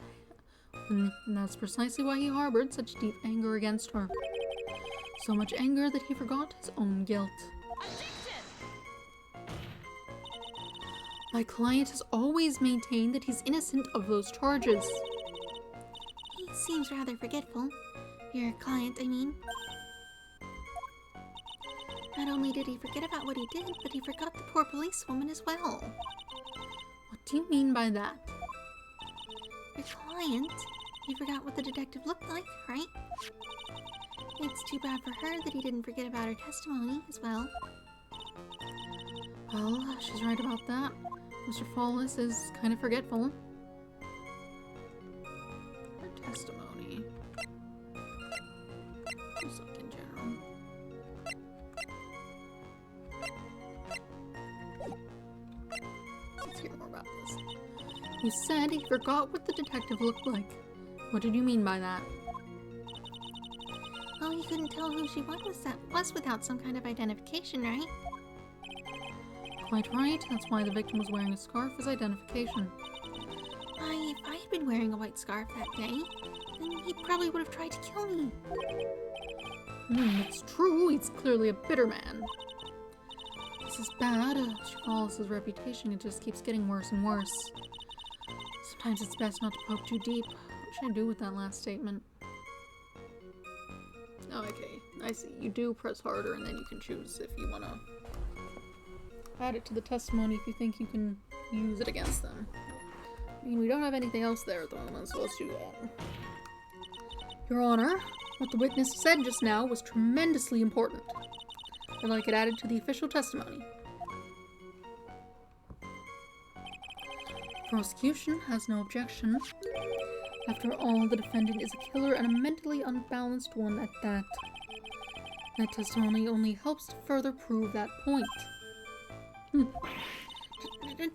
And that's precisely why he harbored such deep anger against her. So much anger that he forgot his own guilt. My client has always maintained that he's innocent of those charges. He seems rather forgetful. Your client, I mean. Not only did he forget about what he did, but he forgot the poor policewoman as well. What do you mean by that? Your client? He forgot what the detective looked like, right? It's too bad for her that he didn't forget about her testimony as well. Well, she's right about that. Mr. Fallis is kind of forgetful. Her testimony. Just like in general. Let's hear more about this. You said he forgot what the detective looked like. What did you mean by that? Well, he couldn't tell who she was without some kind of identification, right? Quite right. That's why the victim was wearing a scarf as identification. Why, if I had been wearing a white scarf that day, then he probably would have tried to kill me. It's true. He's clearly a bitter man. This is bad. Mr. Fallis' reputation, it just keeps getting worse and worse. Sometimes it's best not to poke too deep. What should I do with that last statement? Oh, okay. I see. You do press harder and then you can choose if you want to add it to the testimony if you think you can use it against them. I mean, we don't have anything else there at the moment, so let's do that. Your Honor, what the witness said just now was tremendously important. I'd like it added to the official testimony. Prosecution has no objection. After all, the defendant is a killer and a mentally unbalanced one at that. That testimony only helps to further prove that point.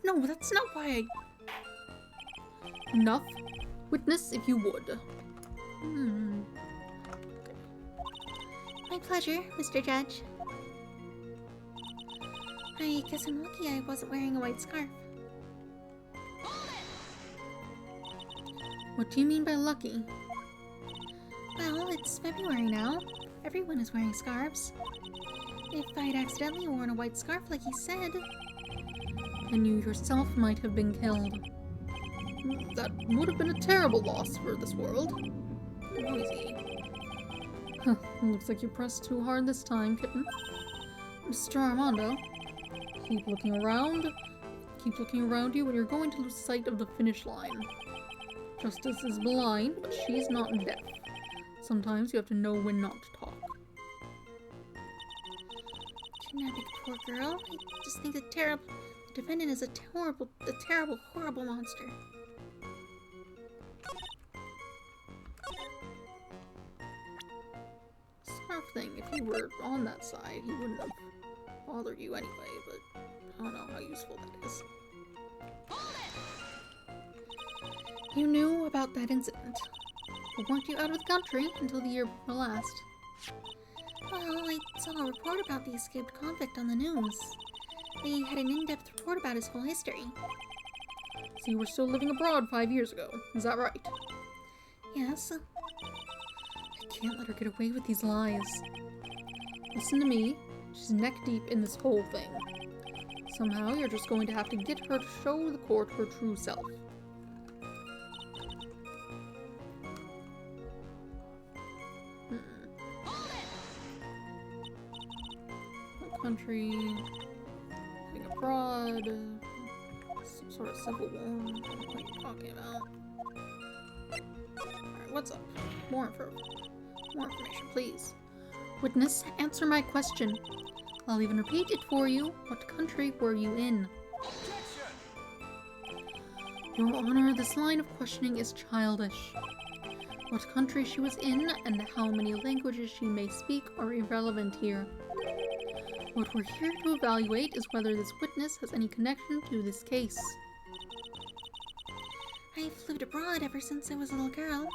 No, that's not why I... Enough. Witness, if you would. My pleasure, Mr. Judge. I guess I'm lucky I wasn't wearing a white scarf. What do you mean by lucky? Well, it's February now. Everyone is wearing scarves. If I'd accidentally worn a white scarf like he said... Then you yourself might have been killed. That would have been a terrible loss for this world. Noisy. Huh, looks like you pressed too hard this time, kitten. Mr. Armando, keep looking around. Keep looking around you and you're going to lose sight of the finish line. Justice is blind, but she's not deaf. Sometimes you have to know when not to talk. Kidnapping a poor girl? I just think the defendant is a terrible, horrible monster. Scarf thing, if you were on that side, he wouldn't have bothered you anyway, but I don't know how useful that is. You knew about that incident, but weren't you out of the country until the year before last? Well, I saw a report about the escaped convict on the news. They had an in-depth report about his whole history. So you were still living abroad 5 years ago, is that right? Yes. I can't let her get away with these lies. Listen to me, she's neck deep in this whole thing. Somehow you're just going to have to get her to show the court her true self. What country? Living fraud, some sort of civil war. What are you talking about? Alright, what's up? More information, please. Witness, answer my question. I'll even repeat it for you. What country were you in? Your Honor, this line of questioning is childish. What country she was in and how many languages she may speak are irrelevant here. What we're here to evaluate is whether this witness has any connection to this case. I've lived abroad ever since I was a little girl.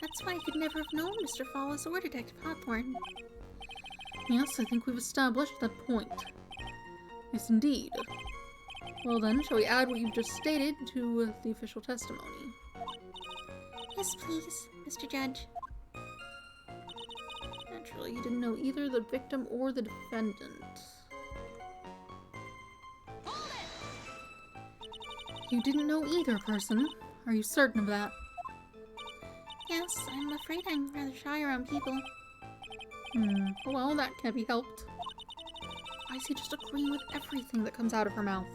That's why I could never have known Mr. Fallis or Detective Hawthorne. Yes, I think we've established that point. Yes, indeed. Well then, shall we add what you've just stated to the official testimony? Yes, please, Mr. Judge. Naturally, you didn't know either the victim or the defendant. You didn't know either person. Are you certain of that? Yes, I'm afraid I'm rather shy around people. Well, that can't be helped. Why is he just agreeing with everything that comes out of her mouth?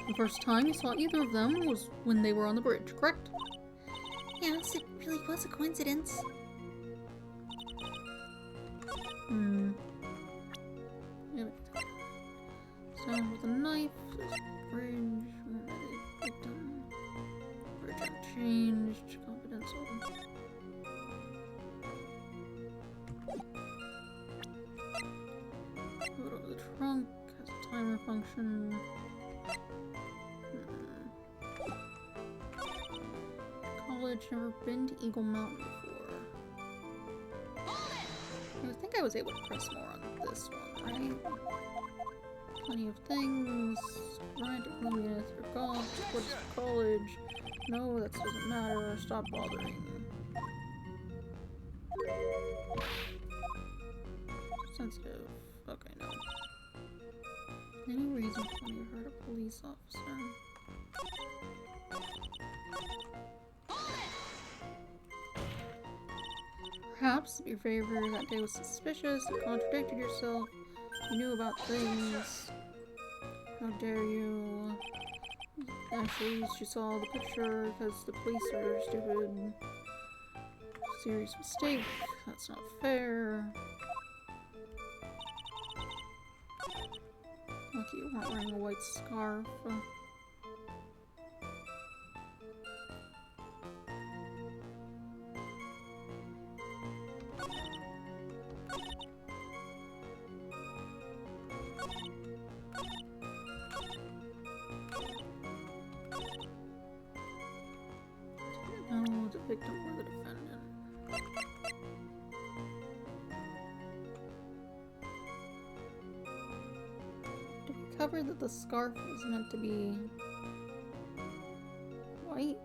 The first time you saw either of them was when they were on the bridge, correct? Yes, it really was a coincidence. Stand with a knife, there's a bridge, victim, bridge unchanged, confidential. Put over the trunk, has a timer function. College, never been to Eagle Mountain before. I think I was able to press more on this one, right? Plenty of things. Romantic moviness for golf, sports for college. No, that doesn't matter. Stop bothering. Sensitive. Okay, no. Any reason for me to hurt a police officer? Perhaps your favor that day was suspicious, you contradicted yourself, you knew about things. How dare you? Actually, you saw the picture because the police are stupid. Serious mistake. That's not fair. Lucky you weren't wearing a white scarf. No, the victim or the defendant. Did we cover that the scarf was meant to be white?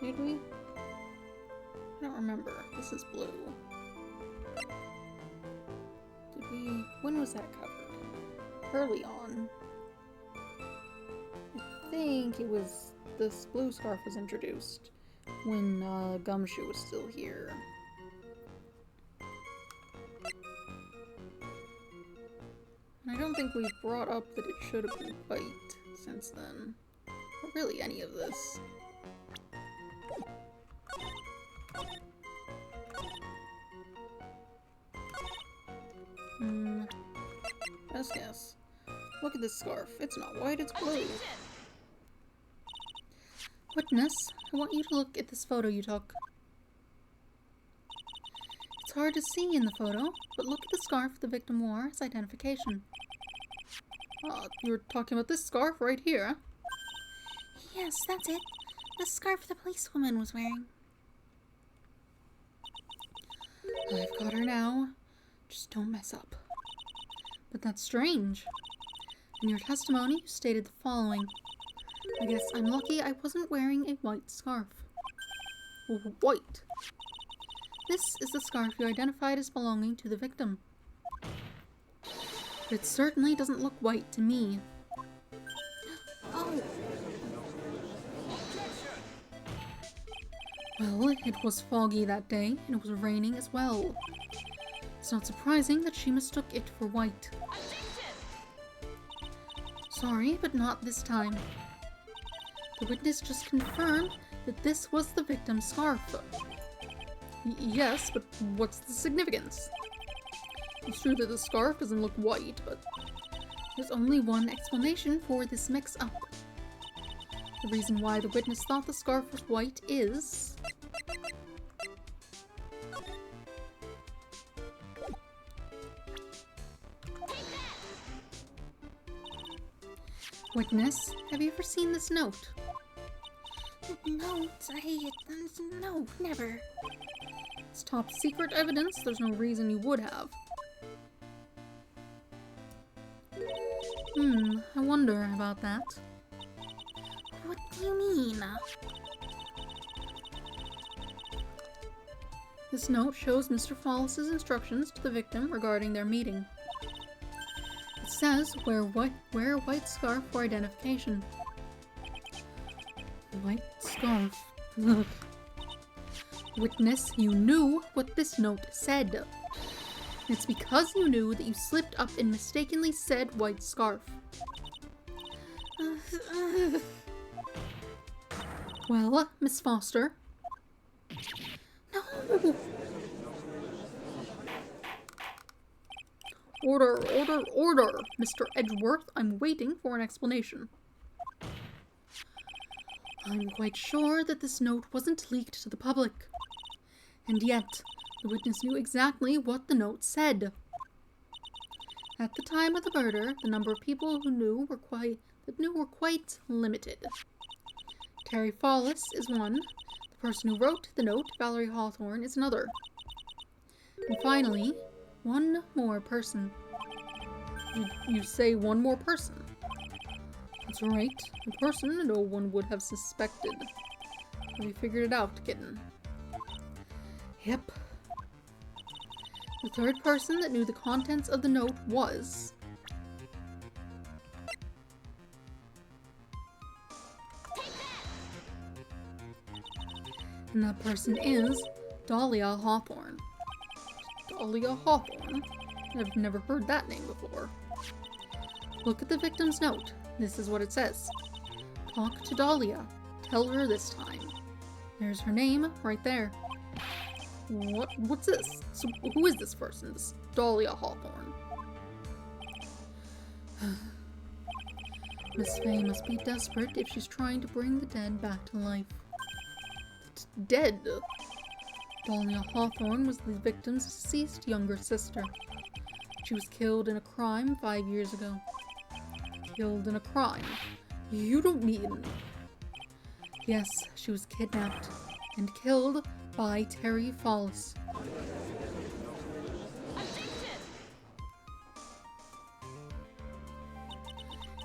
Did we? I don't remember. This is blue. Did we? When was that covered? Early on. I think it was this blue scarf was introduced when Gumshoe was still here. And I don't think we've brought up that it should have been white since then. Or really any of this. Best guess. Look at this scarf. It's not white, it's blue. Witness, I want you to look at this photo you took. It's hard to see in the photo, but look at the scarf the victim wore as identification. You're talking about this scarf right here. Yes, that's it. The scarf the policewoman was wearing. I've got her now. Just don't mess up. But that's strange. In your testimony, you stated the following. I guess I'm lucky I wasn't wearing a white scarf. White. This is the scarf you identified as belonging to the victim. But it certainly doesn't look white to me. Oh! Well, it was foggy that day, and it was raining as well. It's not surprising that she mistook it for white. Sorry, but not this time. The witness just confirmed that this was the victim's scarf. Yes, but what's the significance? It's true that the scarf doesn't look white, but there's only one explanation for this mix-up. The reason why the witness thought the scarf was white is... Witness, have you ever seen this note? No, no, never. It's top secret evidence. There's no reason you would have. I wonder about that. What do you mean? This note shows Mr. Follis's instructions to the victim regarding their meeting. It says wear a white scarf for identification. White scarf. Ugh. Witness, you knew what this note said. It's because you knew that you slipped up and mistakenly said white scarf. Well, Miss Foster. No! Order, order, order! Mr. Edgeworth, I'm waiting for an explanation. I'm quite sure that this note wasn't leaked to the public. And yet, the witness knew exactly what the note said. At the time of the murder, the number of people who knew were quite limited. Terry Follis is one. The person who wrote the note, Valerie Hawthorne, is another. And finally, one more person. You say one more person? That's right, a person no one would have suspected. Have you figured it out, kitten? Yep. The third person that knew the contents of the note was... And that person is Dahlia Hawthorne. Dahlia Hawthorne? I've never heard that name before. Look at the victim's note. This is what it says. Talk to Dahlia. Tell her this time. There's her name right there. What's this? So who is this person? This Dahlia Hawthorne. Miss Fay must be desperate if she's trying to bring the dead back to life. Dead? Dahlia Hawthorne was the victim's deceased younger sister. She was killed in a crime 5 years ago. Killed in a crime? You don't mean... Yes, she was kidnapped and killed by Terry Follis.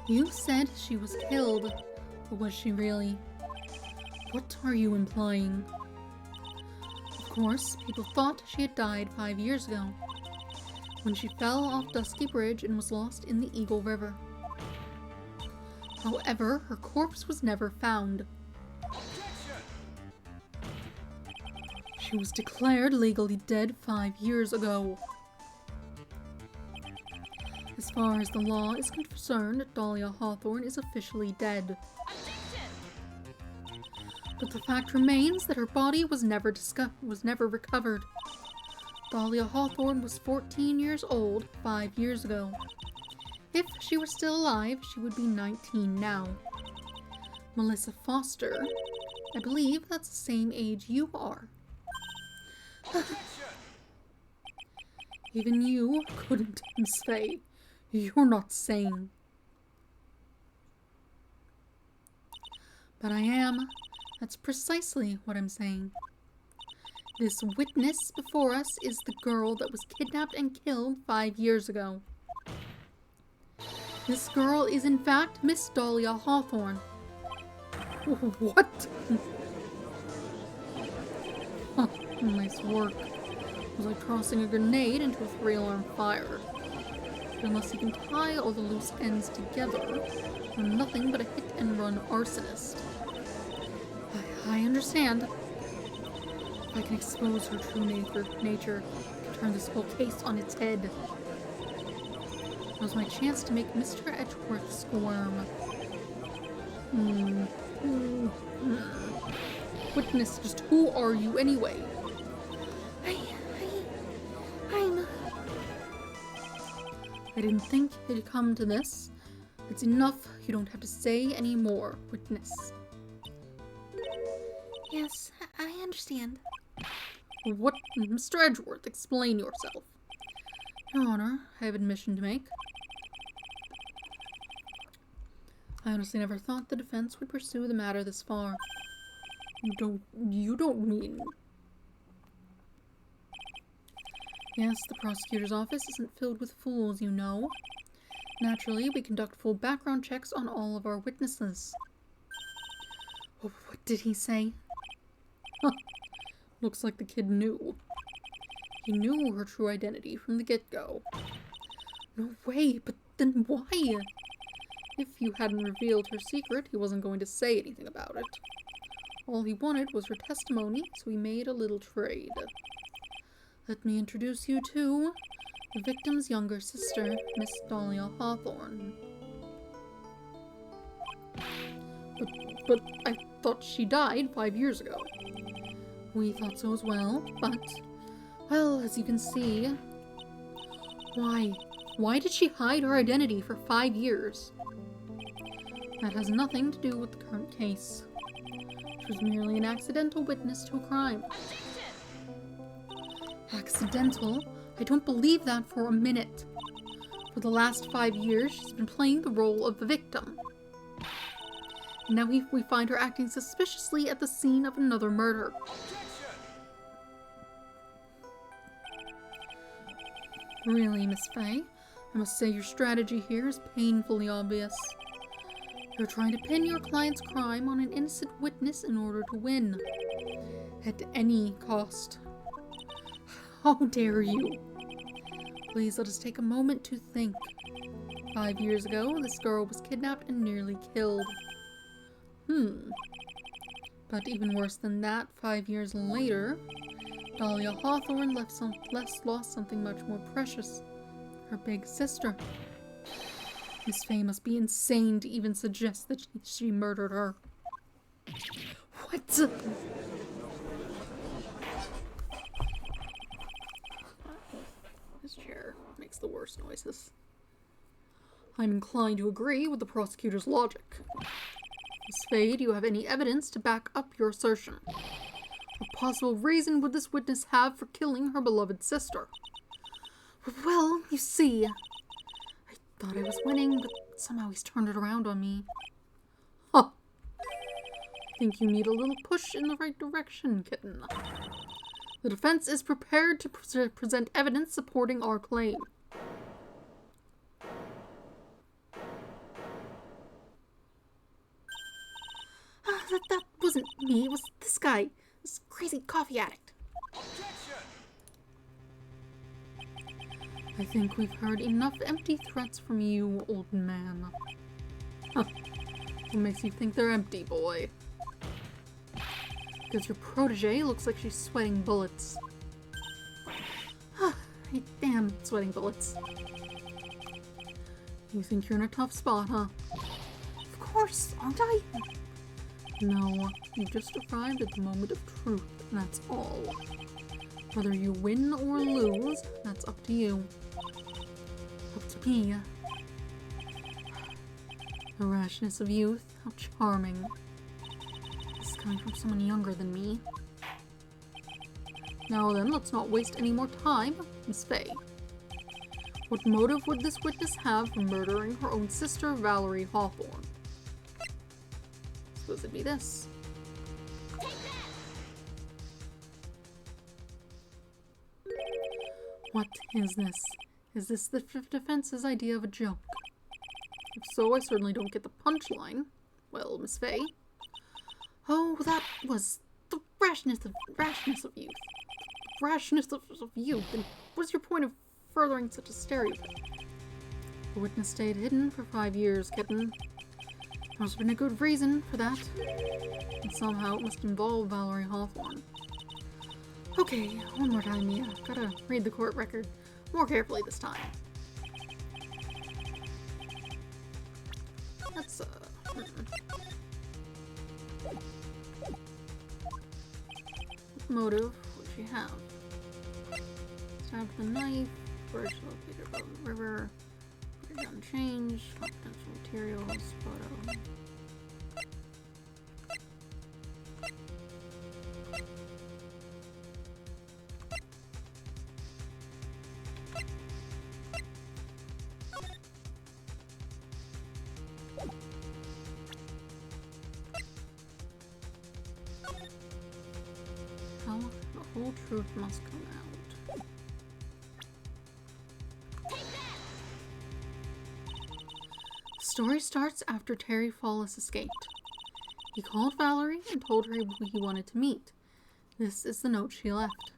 You said she was killed, but was she really? What are you implying? Of course, people thought she had died 5 years ago, when she fell off Dusky Bridge and was lost in the Eagle River. However, her corpse was never found. She was declared legally dead 5 years ago. As far as the law is concerned, Dahlia Hawthorne is officially dead. But the fact remains that her body was never recovered. Dahlia Hawthorne was 14 years old 5 years ago. If she were still alive, she would be 19 now. Melissa Foster, I believe that's the same age you are. Even you couldn't, Miss Fay. You're not sane. But I am. That's precisely what I'm saying. This witness before us is the girl that was kidnapped and killed 5 years ago. This girl is in fact Miss Dahlia Hawthorne. What? Huh, nice work. It was like tossing a grenade into a 3-alarm fire. But unless you can tie all the loose ends together, you're nothing but a hit-and-run arsonist. I understand. If I can expose her true nature, turn this whole case on its head. It was my chance to make Mr. Edgeworth squirm. Witness, just who are you anyway? I'm... I didn't think it'd come to this. It's enough. You don't have to say any more, witness. Yes, I understand. What? Mr. Edgeworth, explain yourself. Your Honor, I have admission to make. I honestly never thought the defense would pursue the matter this far. You don't mean... Yes, the prosecutor's office isn't filled with fools, you know. Naturally, we conduct full background checks on all of our witnesses. Oh, what did he say? Huh. Looks like the kid knew. He knew her true identity from the get-go. No way, but then why? If you hadn't revealed her secret, he wasn't going to say anything about it. All he wanted was her testimony, so he made a little trade. Let me introduce you to the victim's younger sister, Miss Dahlia Hawthorne. But I thought she died 5 years ago. We thought so as well, but, well, as you can see... Why? Why did she hide her identity for 5 years? That has nothing to do with the current case. She was merely an accidental witness to a crime. Accidental? I don't believe that for a minute. For the last 5 years, she's been playing the role of the victim. And now we find her acting suspiciously at the scene of another murder. Really, Miss Faye, I must say your strategy here is painfully obvious. You're trying to pin your client's crime on an innocent witness in order to win. At any cost. How dare you? Please let us take a moment to think. 5 years ago, this girl was kidnapped and nearly killed. But even worse than that, 5 years later, Dahlia Hawthorne lost something much more precious. Her big sister. Miss Faye must be insane to even suggest that she murdered her. What? This chair makes the worst noises. I'm inclined to agree with the prosecutor's logic. Miss Faye, do you have any evidence to back up your assertion? What possible reason would this witness have for killing her beloved sister? Well, you see, I thought I was winning, but somehow he's turned it around on me. Huh. I think you need a little push in the right direction, kitten. The defense is prepared to present evidence supporting our claim. That wasn't me, it was this guy. This crazy coffee addict. I think we've heard enough empty threats from you, old man. Huh. What makes you think they're empty, boy? Because your protege looks like she's sweating bullets. I damn sweating bullets. You think you're in a tough spot, huh? Of course, aren't I? No, you just arrived at the moment of truth, and that's all. Whether you win or lose, that's up to you. Up to me. The rashness of youth, how charming. This is coming from someone younger than me. Now then, let's not waste any more time, Miss Faye. What motive would this witness have for murdering her own sister, Valerie Hawthorne? Suppose it'd be this. What is this? Is this the defense's idea of a joke? If so, I certainly don't get the punchline. Well, Miss Faye. Oh, that was the rashness of youth. Rashness of youth. And what's your point of furthering such a stereotype? The witness stayed hidden for 5 years, kitten. Must have been a good reason for that. And somehow it must involve Valerie Hawthorne. Okay, one more time, Mia. Gotta read the court record more carefully this time. Let's, What motive would she have? Stabbed with a knife, bridge located above the river, bridge unchanged, confidential materials, photo. How the whole truth must come out. The story starts after Terry Fallis escaped. He called Valerie and told her who he wanted to meet. This is the note she left.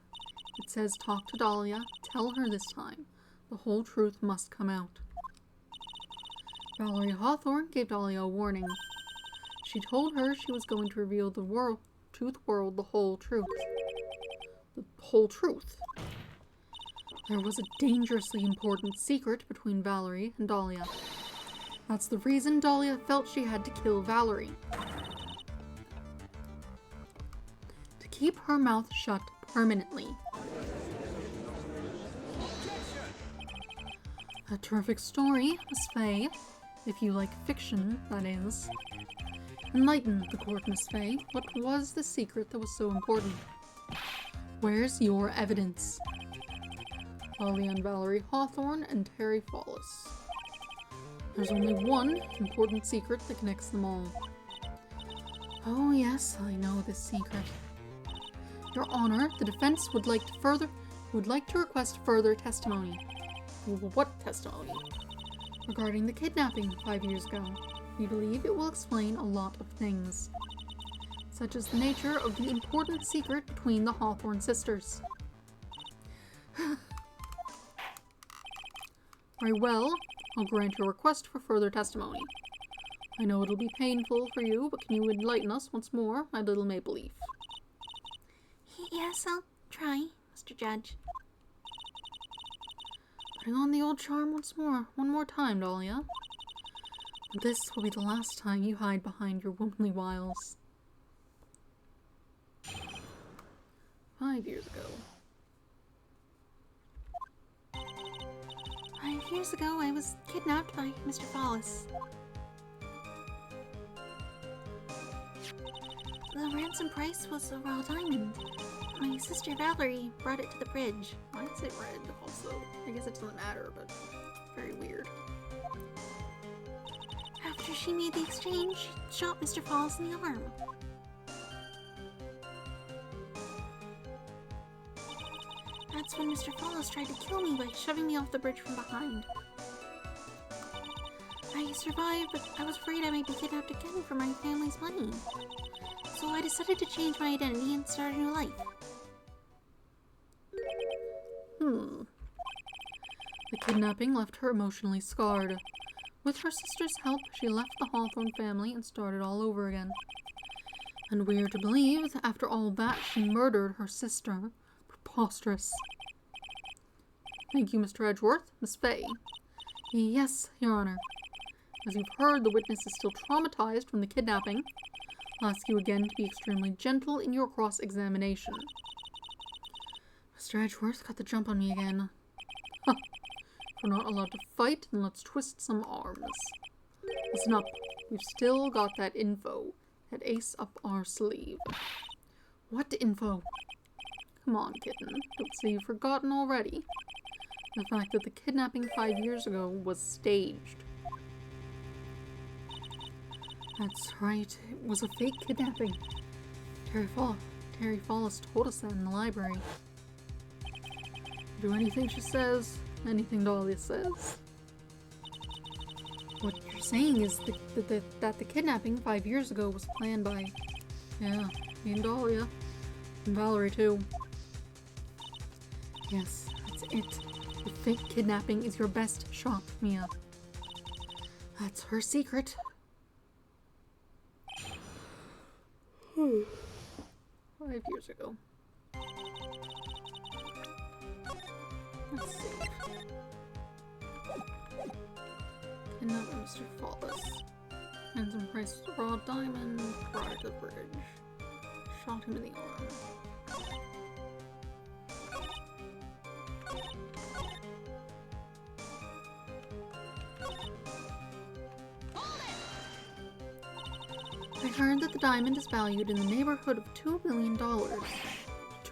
It says, talk to Dahlia, tell her this time. The whole truth must come out. Valerie Hawthorne gave Dahlia a warning. She told her she was going to reveal to the world the whole truth. The whole truth. There was a dangerously important secret between Valerie and Dahlia. That's the reason Dahlia felt she had to kill Valerie. To keep her mouth shut permanently. A terrific story, Miss Fay. If you like fiction, that is. Enlighten the court, Miss Fay. What was the secret that was so important? Where's your evidence? Dahlia and Valerie Hawthorne and Terry Fallis. There's only one important secret that connects them all. Oh yes, I know this secret. Your Honor, the defense would like to request further testimony. What testimony? Regarding the kidnapping 5 years ago. We believe it will explain a lot of things, such as the nature of the important secret between the Hawthorne sisters. Very well, I'll grant your request for further testimony. I know it'll be painful for you, but can you enlighten us once more, my little Maple Leaf? Yes, I'll try, Mr. Judge. Putting on the old charm one more time, Dahlia. This will be the last time you hide behind your womanly wiles. 5 years ago. 5 years ago, I was kidnapped by Mr. Fallis. The ransom price was a raw diamond. My sister Valerie brought it to the bridge. Why is it red also? I guess it doesn't matter, but very weird. After she made the exchange, she shot Mr. Fallis in the arm. That's when Mr. Fallis tried to kill me by shoving me off the bridge from behind. I survived, but I was afraid I might be kidnapped again for my family's money. So I decided to change my identity and start a new life. The kidnapping left her emotionally scarred. With her sister's help, she left the Hawthorne family and started all over again. And weird to believe, after all that, she murdered her sister. Preposterous. Thank you, Mr. Edgeworth. Miss Fay. Yes, Your Honor. As you've heard, the witness is still traumatized from the kidnapping. I'll ask you again to be extremely gentle in your cross-examination. Mr. Edgeworth got the jump on me again. Huh. If we're not allowed to fight, then let's twist some arms. Listen up. We've still got that info. That ace up our sleeve. What info? Come on, kitten. Don't say you've forgotten already. The fact that the kidnapping 5 years ago was staged. That's right. It was a fake kidnapping. Terry Fallis told us that in the library. Do anything she says, anything Dahlia says. What you're saying is that the kidnapping 5 years ago was planned by, yeah, me and Dahlia. And Valerie, too. Yes, that's it. The fake kidnapping is your best shot, Mia. That's her secret. 5 years ago. Let's see. Another Mr. Fallis. Handsome price raw diamond, prior to the bridge. Shot him in the arm. I heard that the diamond is valued in the neighborhood of $2 million. $2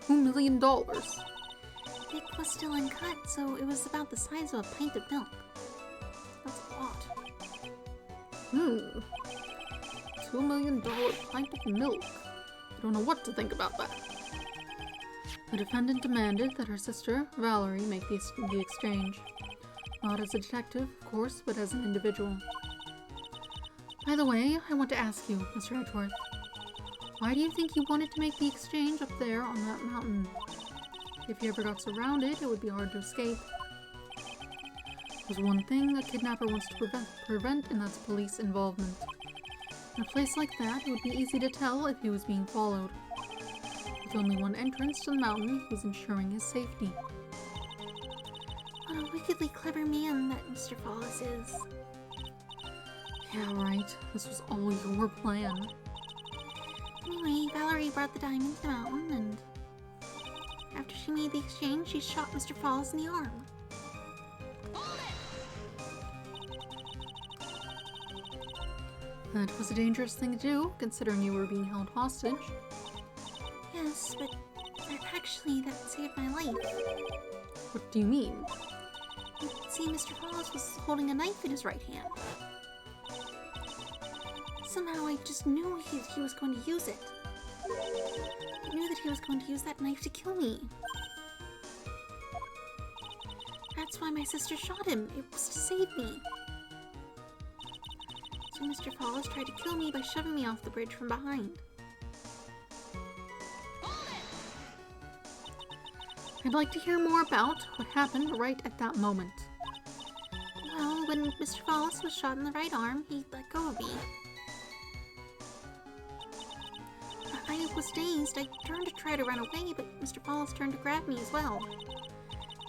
million? It was still uncut, so it was about the size of a pint of milk. That's a lot. $2 million pint of milk. I don't know what to think about that. The defendant demanded that her sister, Valerie, make the exchange. Not as a detective, of course, but as an individual. By the way, I want to ask you, Mr. Edgeworth, why do you think you wanted to make the exchange up there on that mountain? If you ever got surrounded, it would be hard to escape. There's one thing a kidnapper wants to prevent, and that's police involvement. In a place like that, it would be easy to tell if he was being followed. With only one entrance to the mountain, he was ensuring his safety. What a wickedly clever man that Mr. Fallis is. Yeah, right. This was all your plan. Anyway, Valerie brought the diamond to the mountain, and after she made the exchange, she shot Mr. Fallis in the arm. That was a dangerous thing to do, considering you were being held hostage. Yes, but actually that saved my life. What do you mean? You see, Mr. Fallis was holding a knife in his right hand. Somehow I just knew he was going to use it. I knew that he was going to use that knife to kill me. That's why my sister shot him. It was to save me. So Mr. Fallis tried to kill me by shoving me off the bridge from behind. I'd like to hear more about what happened right at that moment. Well, when Mr. Fallis was shot in the right arm, he let go of me. I was dazed. I turned to try to run away, but Mr. Fallis turned to grab me as well.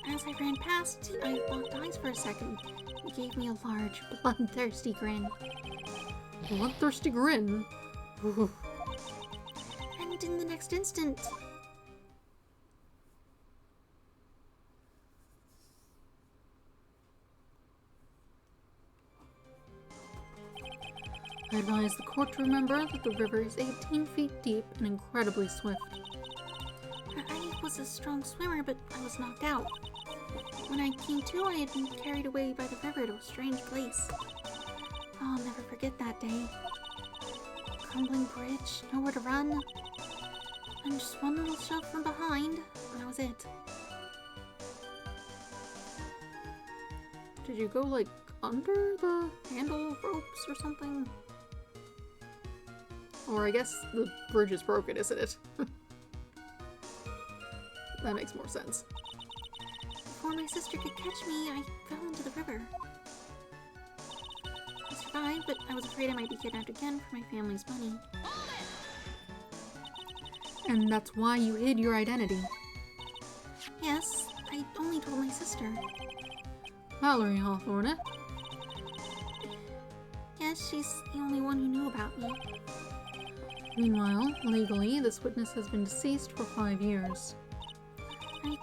As I ran past, I locked eyes for a second. He gave me a large, bloodthirsty grin. Bloodthirsty grin? Ooh. And in the next instant... I advise the court to remember that the river is 18 feet deep and incredibly swift. I was a strong swimmer, but I was knocked out. When I came to, I had been carried away by the river to a strange place. I'll never forget that day. Crumbling bridge, nowhere to run, and just one little shove from behind, and that was it. Did you go, like, under the handle ropes or something? Or I guess the bridge is broken, isn't it? That makes more sense. Before my sister could catch me, I fell into the river. I survived, but I was afraid I might be kidnapped again for my family's money. And that's why you hid your identity. Yes, I only told my sister. Valerie Hawthorne, eh? Yes, she's the only one who knew about me. Meanwhile, legally, this witness has been deceased for 5 years. I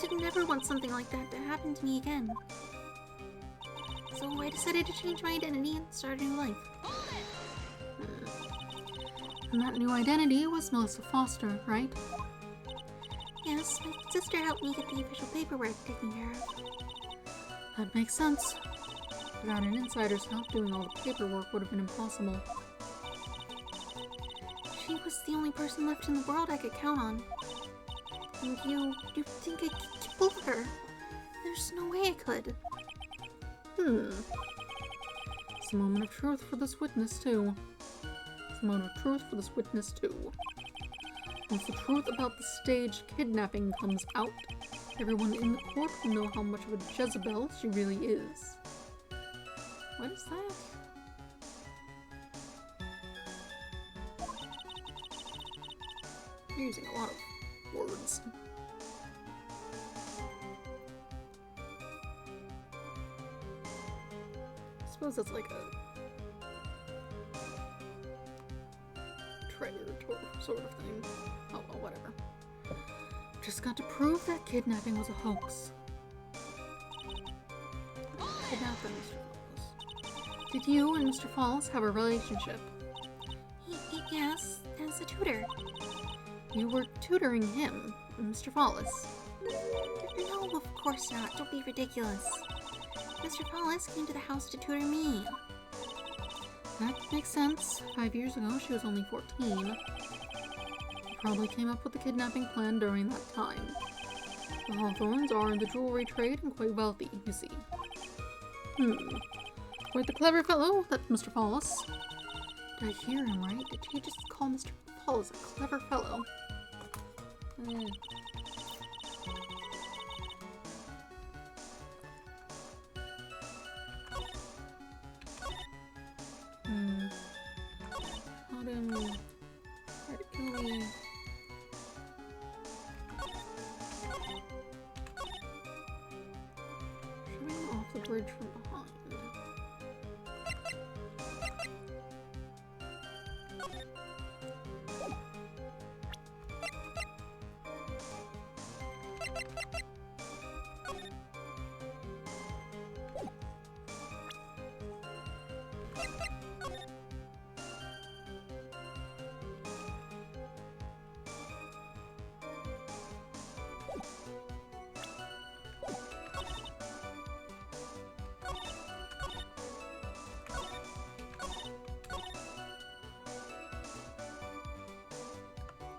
didn't ever want something like that to happen to me again. So I decided to change my identity and start a new life. And that new identity was Melissa Foster, right? Yes, my sister helped me get the official paperwork taken care of. That makes sense. Without an insider's help, doing all the paperwork would have been impossible. She was the only person left in the world I could count on. And you think I could kill her? There's no way I could. It's a moment of truth for this witness, too. It's a moment of truth for this witness, too. Once the truth about the staged kidnapping comes out, everyone in the court will know how much of a Jezebel she really is. What is that? You're using a lot of words. suppose that's like a treasure sort of thing. Oh, well, whatever. Just got to prove that kidnapping was a hoax. Kidnapping Mr. Falls. Did you and Mr. Falls have a relationship? Yes, as a tutor. You were tutoring him, Mr. Fallis. No, of course not. Don't be ridiculous. Mr. Fallis came to the house to tutor me. That makes sense. 5 years ago, she was only 14. He probably came up with the kidnapping plan during that time. The Hawthorns are in the jewelry trade and quite wealthy, you see. Quite the clever fellow, that Mr. Fallis. Did I hear him right? Did he just call Mr. Fallis a clever fellow? Can we... Shooting off the bridge from behind.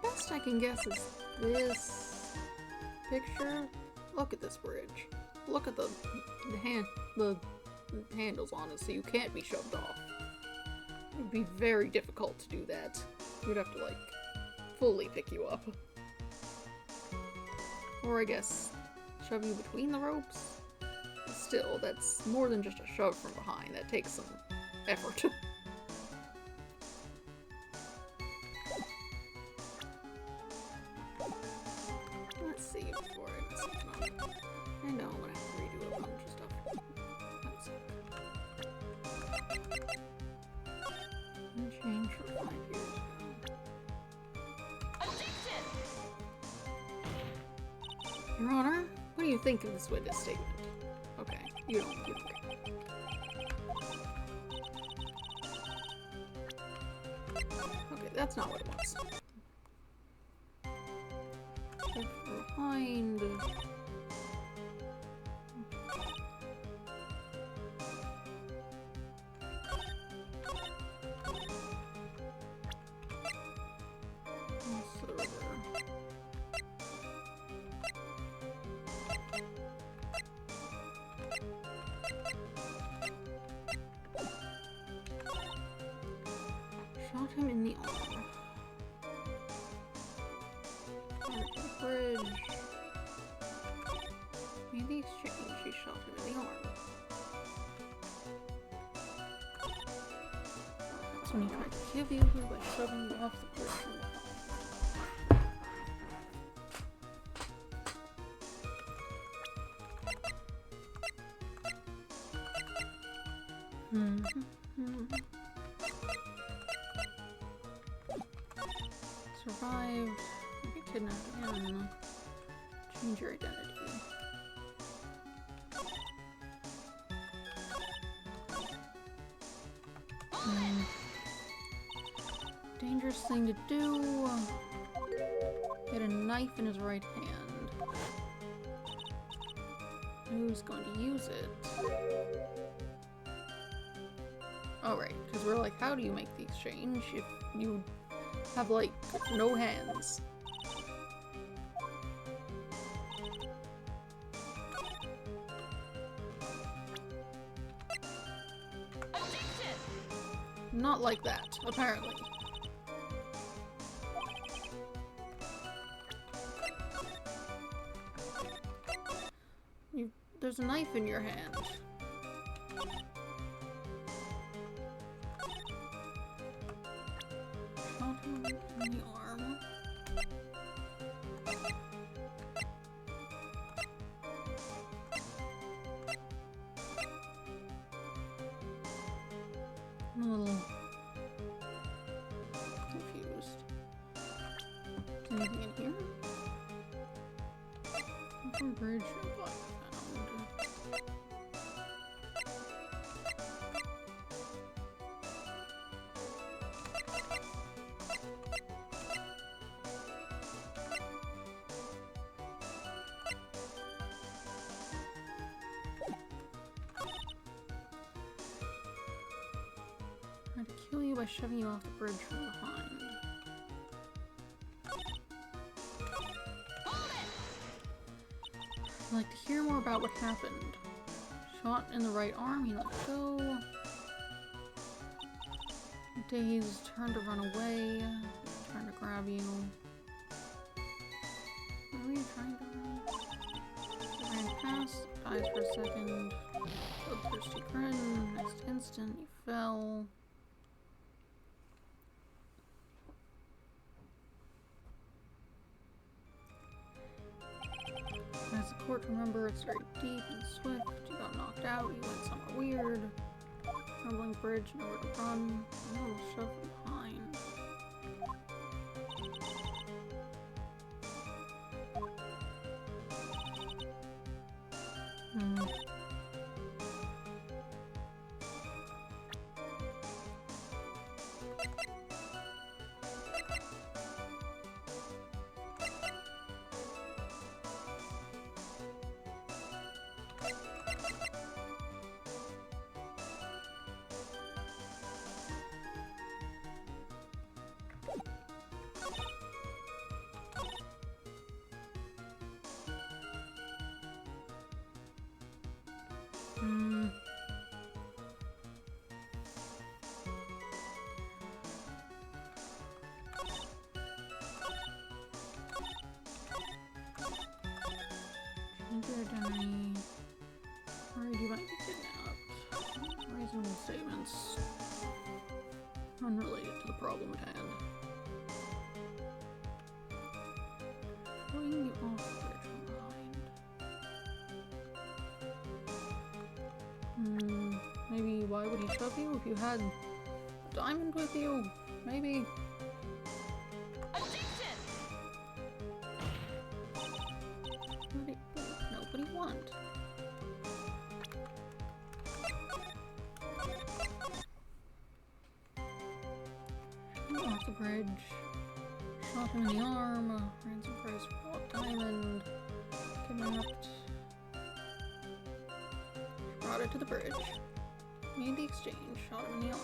Best I can guess is this picture. Look at this bridge. Look at the handles on it, so you can't be shoved off. It would be very difficult to do that. We'd have to, like, fully pick you up. Or I guess shove you between the ropes. Still, that's more than just a shove from behind. That takes some effort. Let's see before I mess something up. I know I'm gonna have to redo a bunch of stuff. That's okay. And change for 5 years ago. Your Honor, what do you think of this witness statement? Okay, you don't care. Okay, that's not what it was. Behind. Shot him in the arm. Bridge. Made the exchange, she shot him in the arm. That's when he tried to kill you by shoving you off the bridge from behind. Survive. Maybe kidnap again. Change your identity. Dangerous thing to do. Get a knife in his right hand. Who's going to use it? Oh, right, because we're like, how do you make the exchange if you have, like, no hands? Not like that, apparently. There's a knife in your hand. Shot him in the arm. I'm a little confused. Is anything in here? Open bridge or what found? Trying to kill you by shoving you off the bridge from behind. I'd like to hear more about what happened. Shot in the right arm, he let go. Dazed, turned to run away. Trying to grab you. What were you trying to run? Ran past, dies for a second. Bloodthirsty grin. Next instant, you fell. As the court remember, it's very deep and swift. You got knocked out, you went somewhere weird. Crumbling bridge, nowhere to run. A little shove from behind. Identity. Worried you might be kidnapped. Reasonable statements. Unrelated to the problem at hand. Throwing you off the bridge from behind. Maybe why would he shove you if you had a diamond with you? Maybe. What do you want? Off the bridge. Shot him in the arm. Ransom price for bought diamond. Kidnapped. Brought it to the bridge. Made the exchange. Shot him in the arm.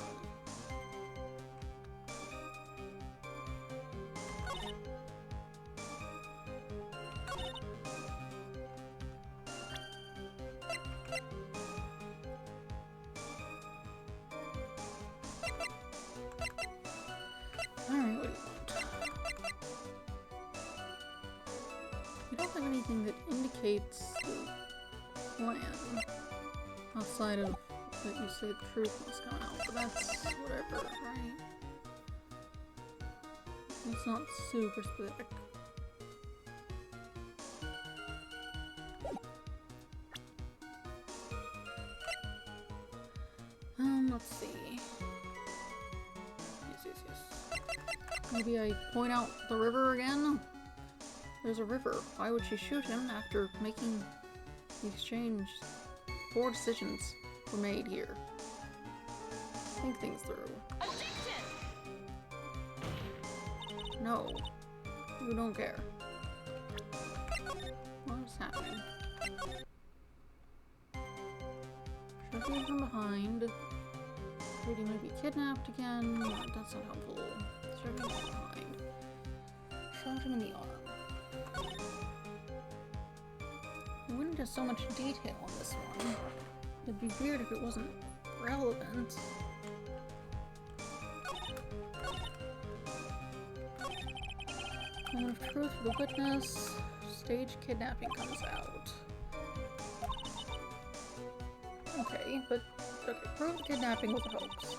Alright, what do you want? You don't have anything that indicates the plan outside of that you say the truth must come out, but that's whatever, right? It's not super specific. Let's see. Yes. Maybe I point out the river again? There's a river. Why would she shoot him after making the exchange? 4 decisions were made here. Think things through. No. You don't care. What is happening? Shove you from behind. Lady might be kidnapped again. That's not helpful. Shove you from behind. Shot him in the arm. We went into so much detail on this one. It'd be weird if it wasn't relevant. Moment of truth for the witness. Stage kidnapping comes out. Okay, but okay, prove the kidnapping was a hoax.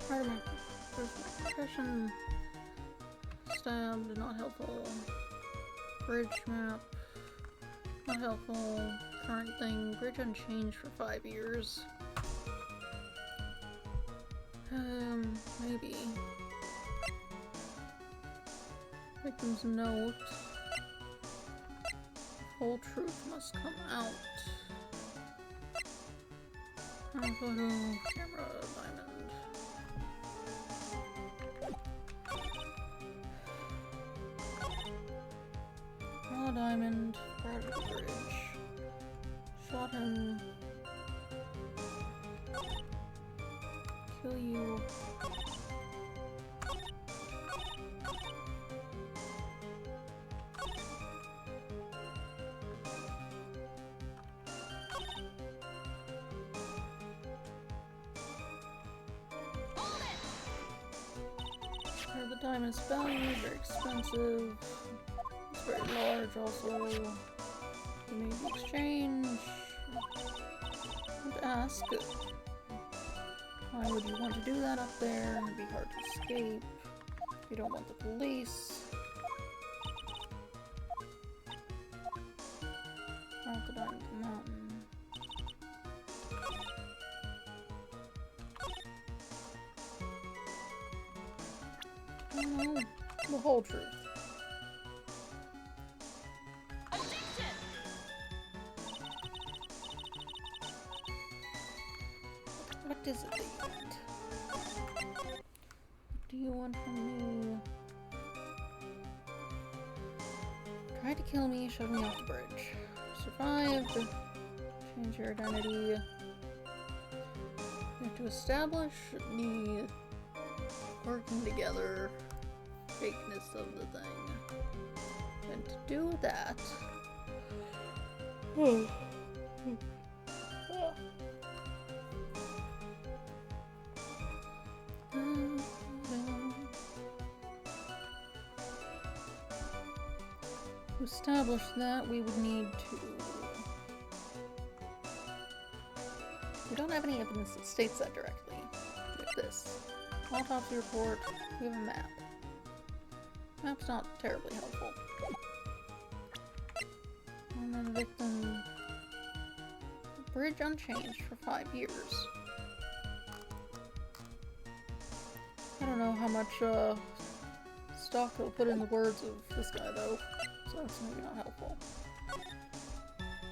Part of my first confession. Stabbed, not helpful. Bridge map. Not helpful. Current thing. Bridge unchanged for 5 years. Maybe. Victim's note. Whole truth must come out. Photo, camera, diamond. Raw diamond, part of the bridge. Shot him. Kill you. The diamond's value, very expensive. It's very large also. You made the exchange. And ask, why would you want to do that up there? It'd be hard to escape. You don't want the police. Out the diamond mountain. I don't know. The whole truth. What is it that you want? What do you want from me? Tried to kill me, shoved me off the bridge. Survived. Change your identity. You have to establish the working together fakeness of the thing. And to do that... To establish that, we would need to... We don't have any evidence that states that directly. Like this. Autopsy report, we have a map. Map's not terribly helpful. And then victim... Bridge unchanged for 5 years. I don't know how much stock they'll put in the words of this guy though, so that's maybe not helpful.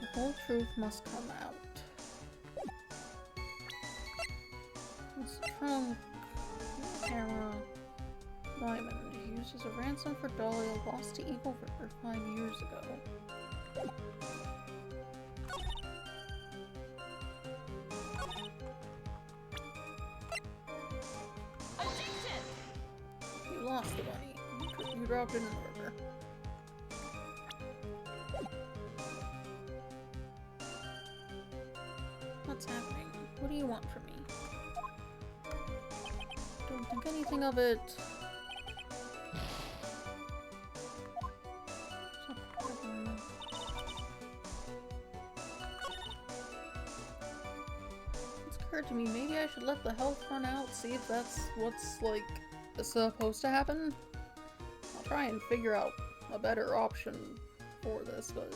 The whole truth must come out. This trunk, camera, diamond, used as a ransom for Dahlia, lost to Eagle River 5 years ago. You lost the money. You dropped it in the river. What's happening? What do you want from me? Don't think anything of it. It's occurred to me, maybe I should let the health run out, see if that's what's, like, supposed to happen. I'll try and figure out a better option for this, but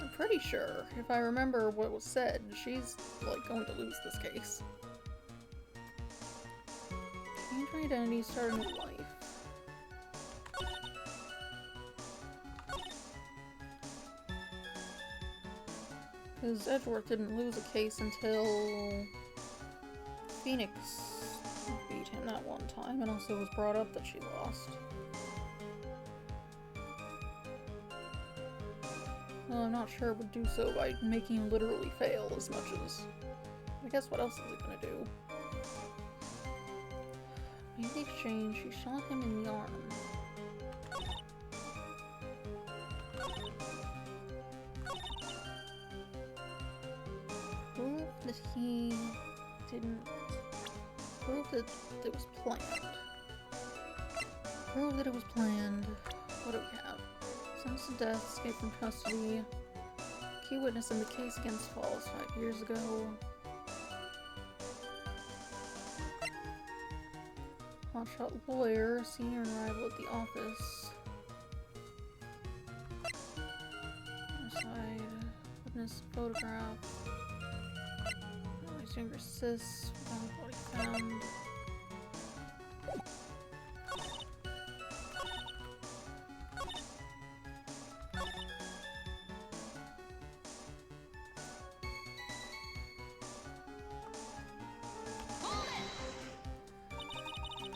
I'm pretty sure, if I remember what was said, she's, like, going to lose this case. Change my identity, start a new life. Because Edgeworth didn't lose a case until Phoenix beat him that one time, and also was brought up that she lost. Well, I'm not sure it would do so by making him literally fail as much as... I guess what else is it gonna do? Made the exchange, she shot him in the arm. Prove that he didn't... Prove that it was planned. Prove that it was planned. What do we have? Sentenced to death, escaped from custody. Key witness in the case against Falls 5 years ago. Hotshot lawyer, senior and rival at the office. innocent photograph. His younger sis, found what he found.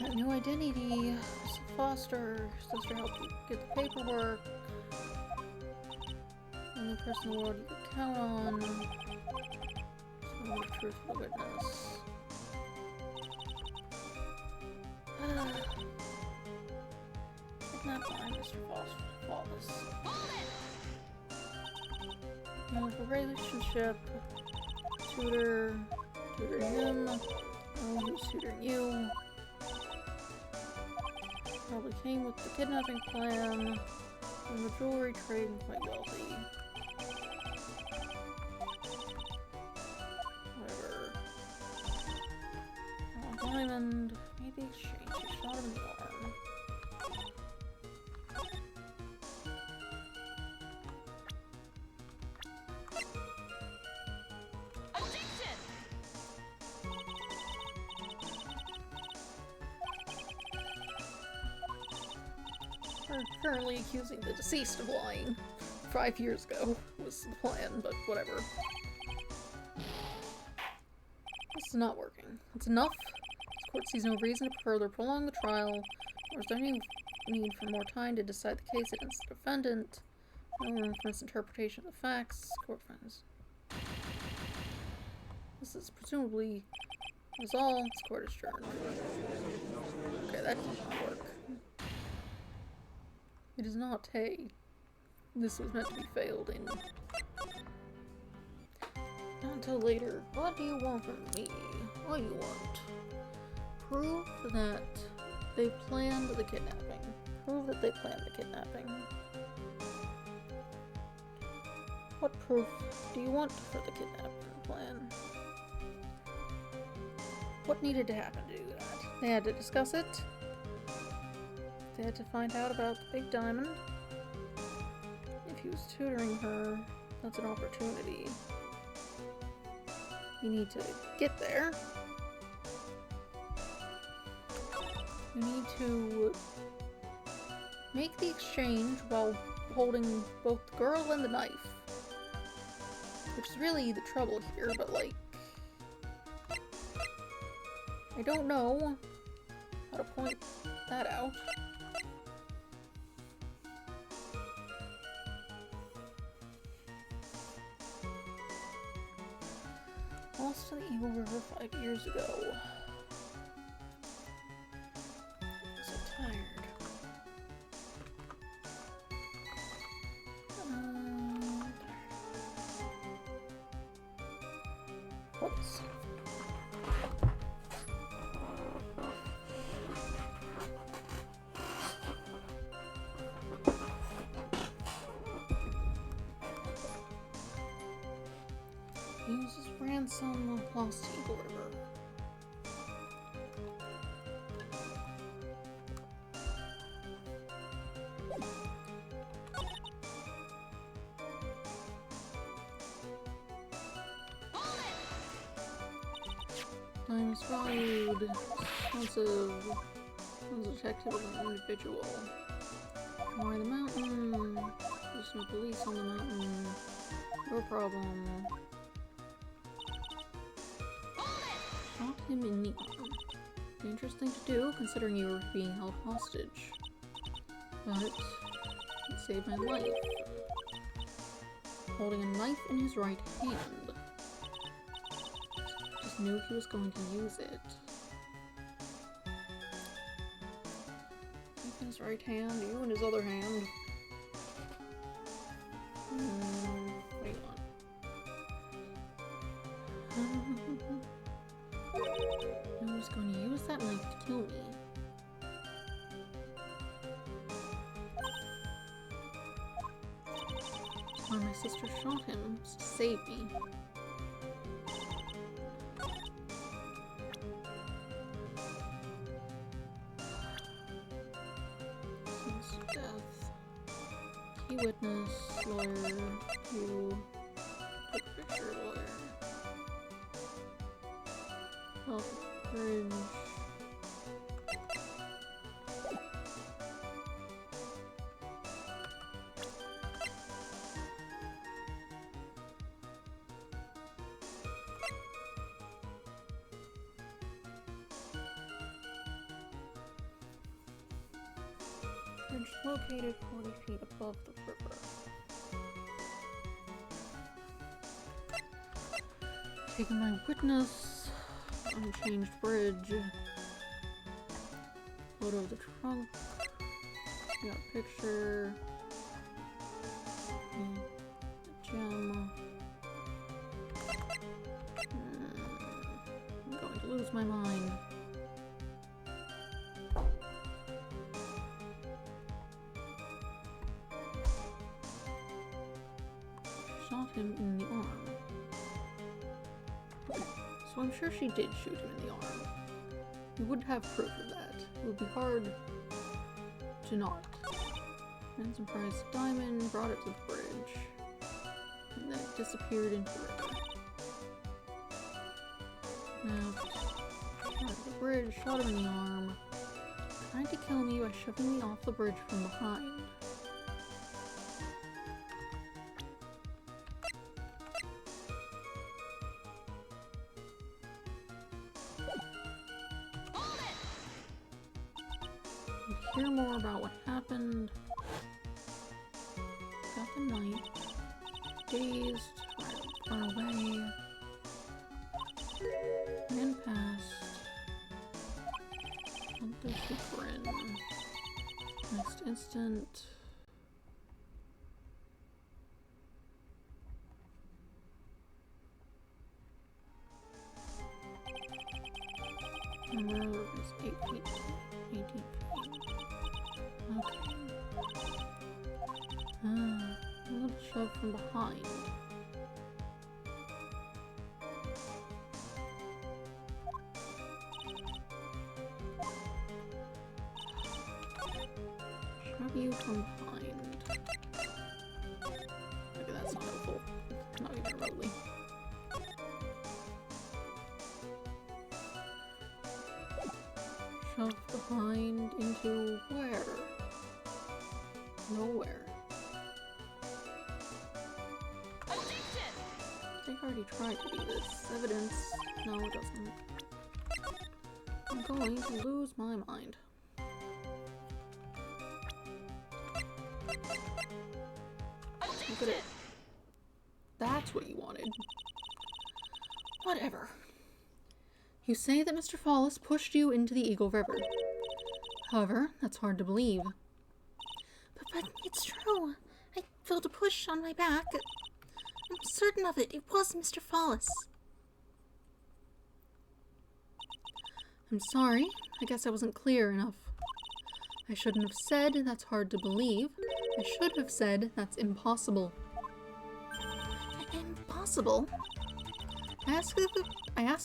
That new identity. Foster, sister helped you get the paperwork. Only person in the world you could count on. Someone with truthful witness. Kidnapped by Mr. Foster's flawless. You have a relationship. Tutor him. Oh, who's tutoring you? Probably came with the kidnapping plan, and the jewelry trade and quite wealthy. Whatever. Oh, diamond. Maybe exchange. She shot him in the arm. We're currently accusing the deceased of lying. 5 years ago was the plan, but whatever. This is not working. It's enough. This court sees no reason to further prolong the trial, nor is there any need for more time to decide the case against the defendant. No room for misinterpretation of the facts. Court finds. This is presumably resolved. This court is adjourned. Okay, that did not work. It is not, hey. This was meant to be failed in. Not until later. What do you want from me? What do you want? Proof that they planned the kidnapping. Prove that they planned the kidnapping. What proof do you want for the kidnapping plan? What needed to happen to do that? They had to discuss it. They had to find out about the big diamond. If he was tutoring her, that's an opportunity. You need to get there. You need to make the exchange while holding both the girl and the knife. Which is really the trouble here, but like... I don't know how to point that out. Lost to the Evil River 5 years ago. I'm so tired. Whoops. Uses ransom lost to Eagle River. Time is valued. Expensive. As a detective and an individual. Why the mountain? There's no police on the mountain. No problem. Shot him in the arm. Dangerous thing to do, considering you were being held hostage. But it saved my life. Holding a knife in his right hand. Just knew he was going to use it. Knife in his right hand, you in his other hand. What do you want? Who's going to use that knife to kill me? Why my sister shot him to save me. Sentenced to death. Key witness, lawyer, you. picture later. Oh, bridge. Bridge located 40 feet above the river. Taking my witness. Unchanged bridge. Photo of the trunk. Got a picture. Gem. I'm going to lose my mind. Shot him in the arm. So I'm sure she did shoot him in the arm. We would have proof of that. It would be hard to not. Ransom prized diamond, brought it to the bridge. And then it disappeared into the river. Now, got to the bridge, shot him in the arm. Tried to kill me by shoving me off the bridge from behind. Hear more about what happened. Got the knife. Dazed. Far away. Ran past. Hunted the grin. Next instant. Number is 8 feet. 18 feet. Okay. A little shove from behind. Shove you from behind. Okay, that's not helpful. Not even remotely. Shove behind into where? Nowhere. I already tried to do this. Evidence. No, it doesn't. I'm going to lose my mind. Look at it. That's what you wanted. Whatever. You say that Mr. Fallis pushed you into the Eagle River. However, that's hard to believe. But it's true. I felt a push on my back. I'm certain of it. It was Mr. Fallis. I'm sorry. I guess I wasn't clear enough. I shouldn't have said that's hard to believe. I should have said that's impossible. Impossible? I ask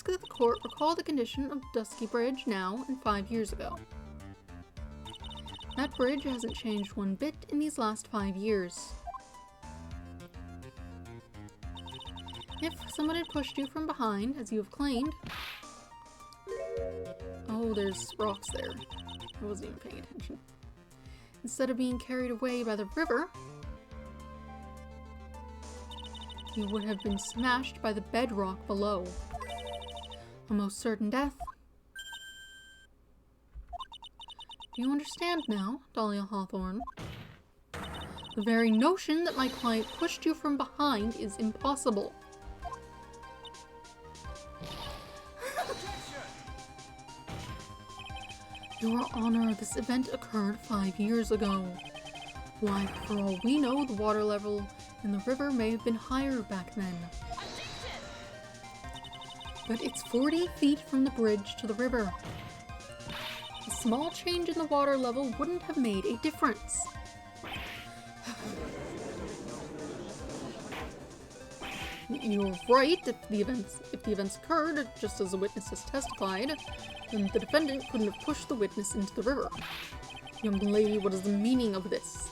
that the court recall the condition of Dusky Bridge now and 5 years ago. That bridge hasn't changed one bit in these last 5 years. If someone had pushed you from behind, as you have claimed... Oh, there's rocks there. I wasn't even paying attention. Instead of being carried away by the river, you would have been smashed by the bedrock below. A most certain death. Do you understand now, Dahlia Hawthorne? The very notion that my client pushed you from behind is impossible. Your Honor, this event occurred 5 years ago. Why, for all we know, the water level in the river may have been higher back then. But it's 40 feet from the bridge to the river. A small change in the water level wouldn't have made a difference. You're right. If the events occurred just as the witness has testified, then the defendant couldn't have pushed the witness into the river. Young lady, what is the meaning of this?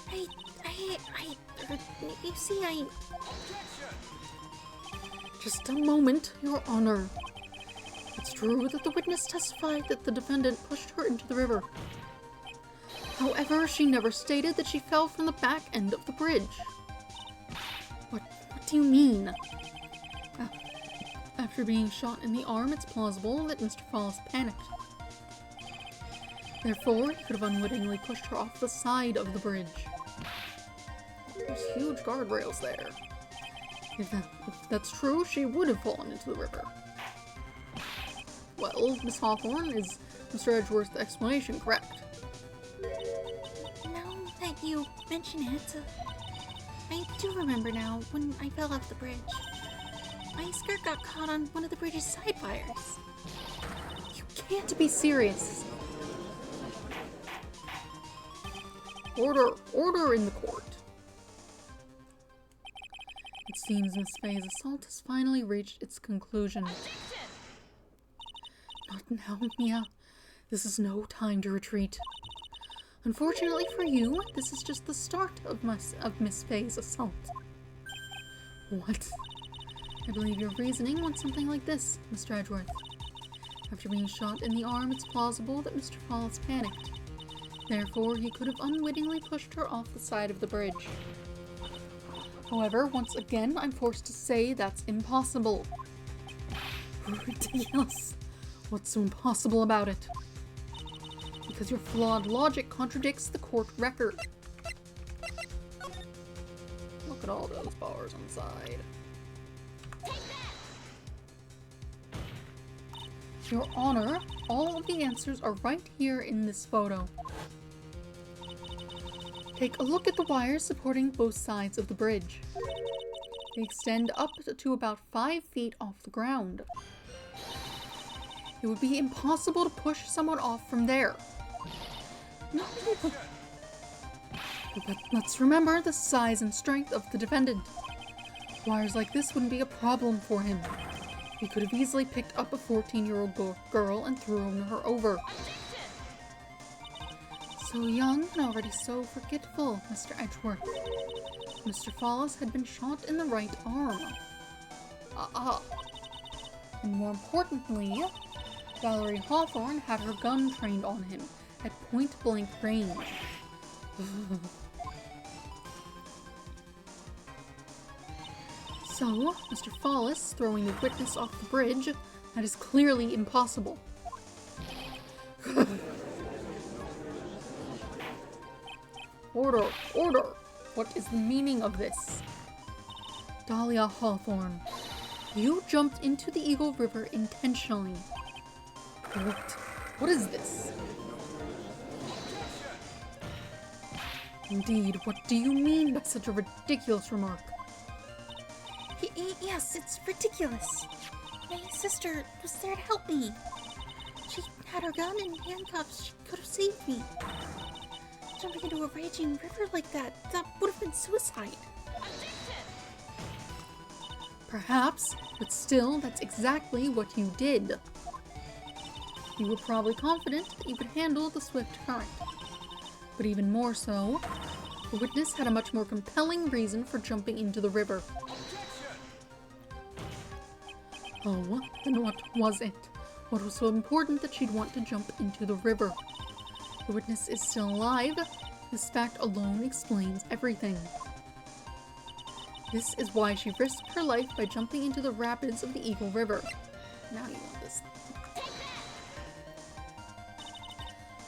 I You see, Just a moment, Your Honor. It's true that the witness testified that the defendant pushed her into the river. However, she never stated that she fell from the back end of the bridge. What do you mean? After being shot in the arm, it's plausible that Mr. Falls panicked. Therefore, he could have unwittingly pushed her off the side of the bridge. There's huge guardrails there. If that's true, she would have fallen into the river. Well, Miss Hawthorne, is Mr. Edgeworth's explanation correct? now that you mention it, I do remember now when I fell off the bridge. My skirt got caught on one of the bridge's side wires. You can't be serious. Order in the court. It seems Miss Faye's assault has finally reached its conclusion. Not now, Mia. This is no time to retreat. Unfortunately for you, this is just the start of Miss Faye's assault. What? I believe your reasoning went something like this, Mr. Edgeworth. After being shot in the arm, it's plausible that Mr. Falls panicked. Therefore, he could have unwittingly pushed her off the side of the bridge. However, once again, I'm forced to say that's impossible. Ridiculous. What's so impossible about it? Because your flawed logic contradicts the court record. Look at all those bars on the side. Your Honor, all of the answers are right here in this photo. Take a look at the wires supporting both sides of the bridge. They extend up to about 5 feet off the ground. It would be impossible to push someone off from there. No. But let's remember the size and strength of the defendant. Wires like this wouldn't be a problem for him. He could have easily picked up a 14-year-old girl and thrown her over. So young and already so forgetful, Mr. Edgeworth. Mr. Falls had been shot in the right arm. And more importantly, Valerie Hawthorne had her gun trained on him at point-blank range. So, Mr. Fallis throwing the witness off the bridge, that is clearly impossible. Order! What is the meaning of this? Dahlia Hawthorne, you jumped into the Eagle River intentionally. What is this? Indeed, what do you mean by such a ridiculous remark? Yes, it's ridiculous. My sister was there to help me. She had her gun and handcuffs. She could have saved me. Jumping into a raging river like that would have been suicide. Perhaps, but still, that's exactly what you did. You were probably confident that you could handle the swift current. But even more so, the witness had a much more compelling reason for jumping into the river. Oh, then what was it? What was so important that she'd want to jump into the river? The witness is still alive. This fact alone explains everything. This is why she risked her life by jumping into the rapids of the Eagle River. Now you want this.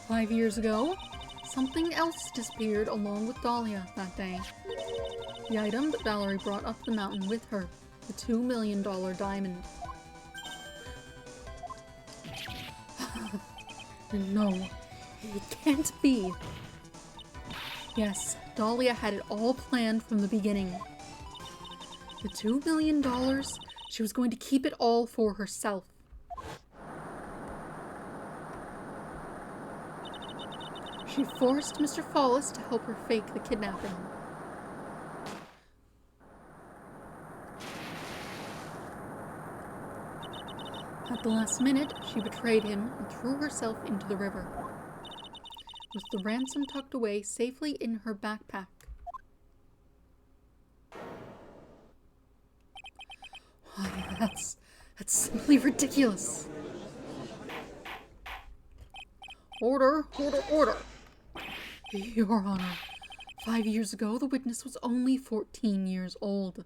5 years ago, something else disappeared along with Dahlia that day. The item that Valerie brought up the mountain with her, the $2 million diamond. No, it can't be. Yes, Dahlia had it all planned from the beginning. The $2 million, she was going to keep it all for herself. She forced Mr. Fallis to help her fake the kidnapping. At the last minute, she betrayed him and threw herself into the river. With the ransom tucked away safely in her backpack. That's simply ridiculous. Order, order, order. Your Honor, 5 years ago, the witness was only 14 years old.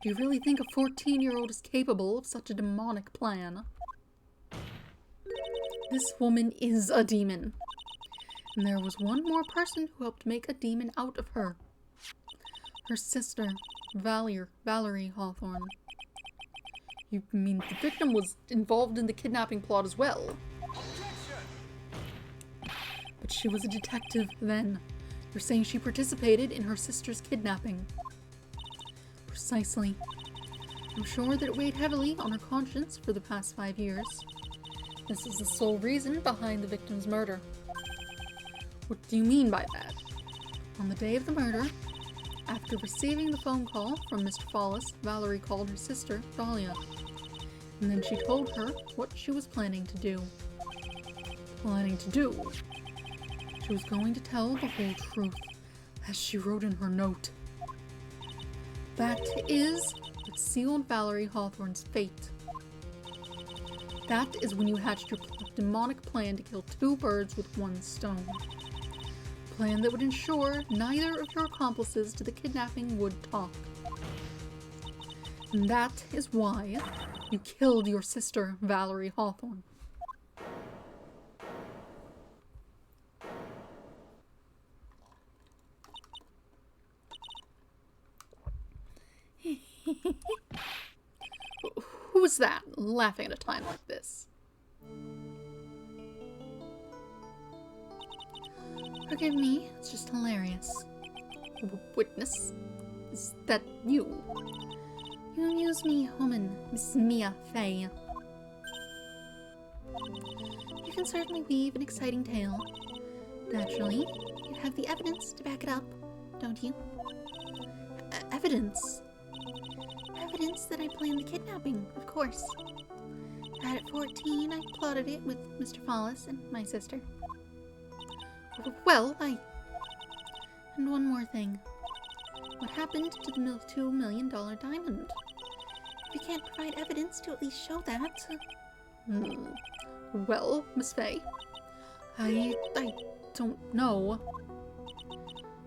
Do you really think a 14-year-old is capable of such a demonic plan? This woman is a demon. And there was one more person who helped make a demon out of her. Her sister, Valerie Hawthorne. You mean the victim was involved in the kidnapping plot as well? But she was a detective then. You're saying she participated in her sister's kidnapping. Precisely. I'm sure that it weighed heavily on her conscience for the past 5 years. This is the sole reason behind the victim's murder. What do you mean by that? On the day of the murder, after receiving the phone call from Mr. Follis, Valerie called her sister, Dahlia. And then she told her what she was planning to do. She was going to tell the whole truth, as she wrote in her note. That is what sealed Valerie Hawthorne's fate. That is when you hatched your demonic plan to kill 2 birds with 1 stone. A plan that would ensure neither of your accomplices to the kidnapping would talk. And that is why you killed your sister, Valerie Hawthorne. Who was that, laughing at a time like this? Forgive me, it's just hilarious. Witness? Is that you? You amuse me, woman, Miss Mia Fey. You can certainly weave an exciting tale. Naturally, you have the evidence to back it up, don't you? Evidence? Evidence that I planned the kidnapping, of course. That at 14, I plotted it with Mr. Follis and my sister. Well, And one more thing. What happened to the $2 million diamond? If you can't provide evidence to at least show that... Well, Miss Fey, I don't know.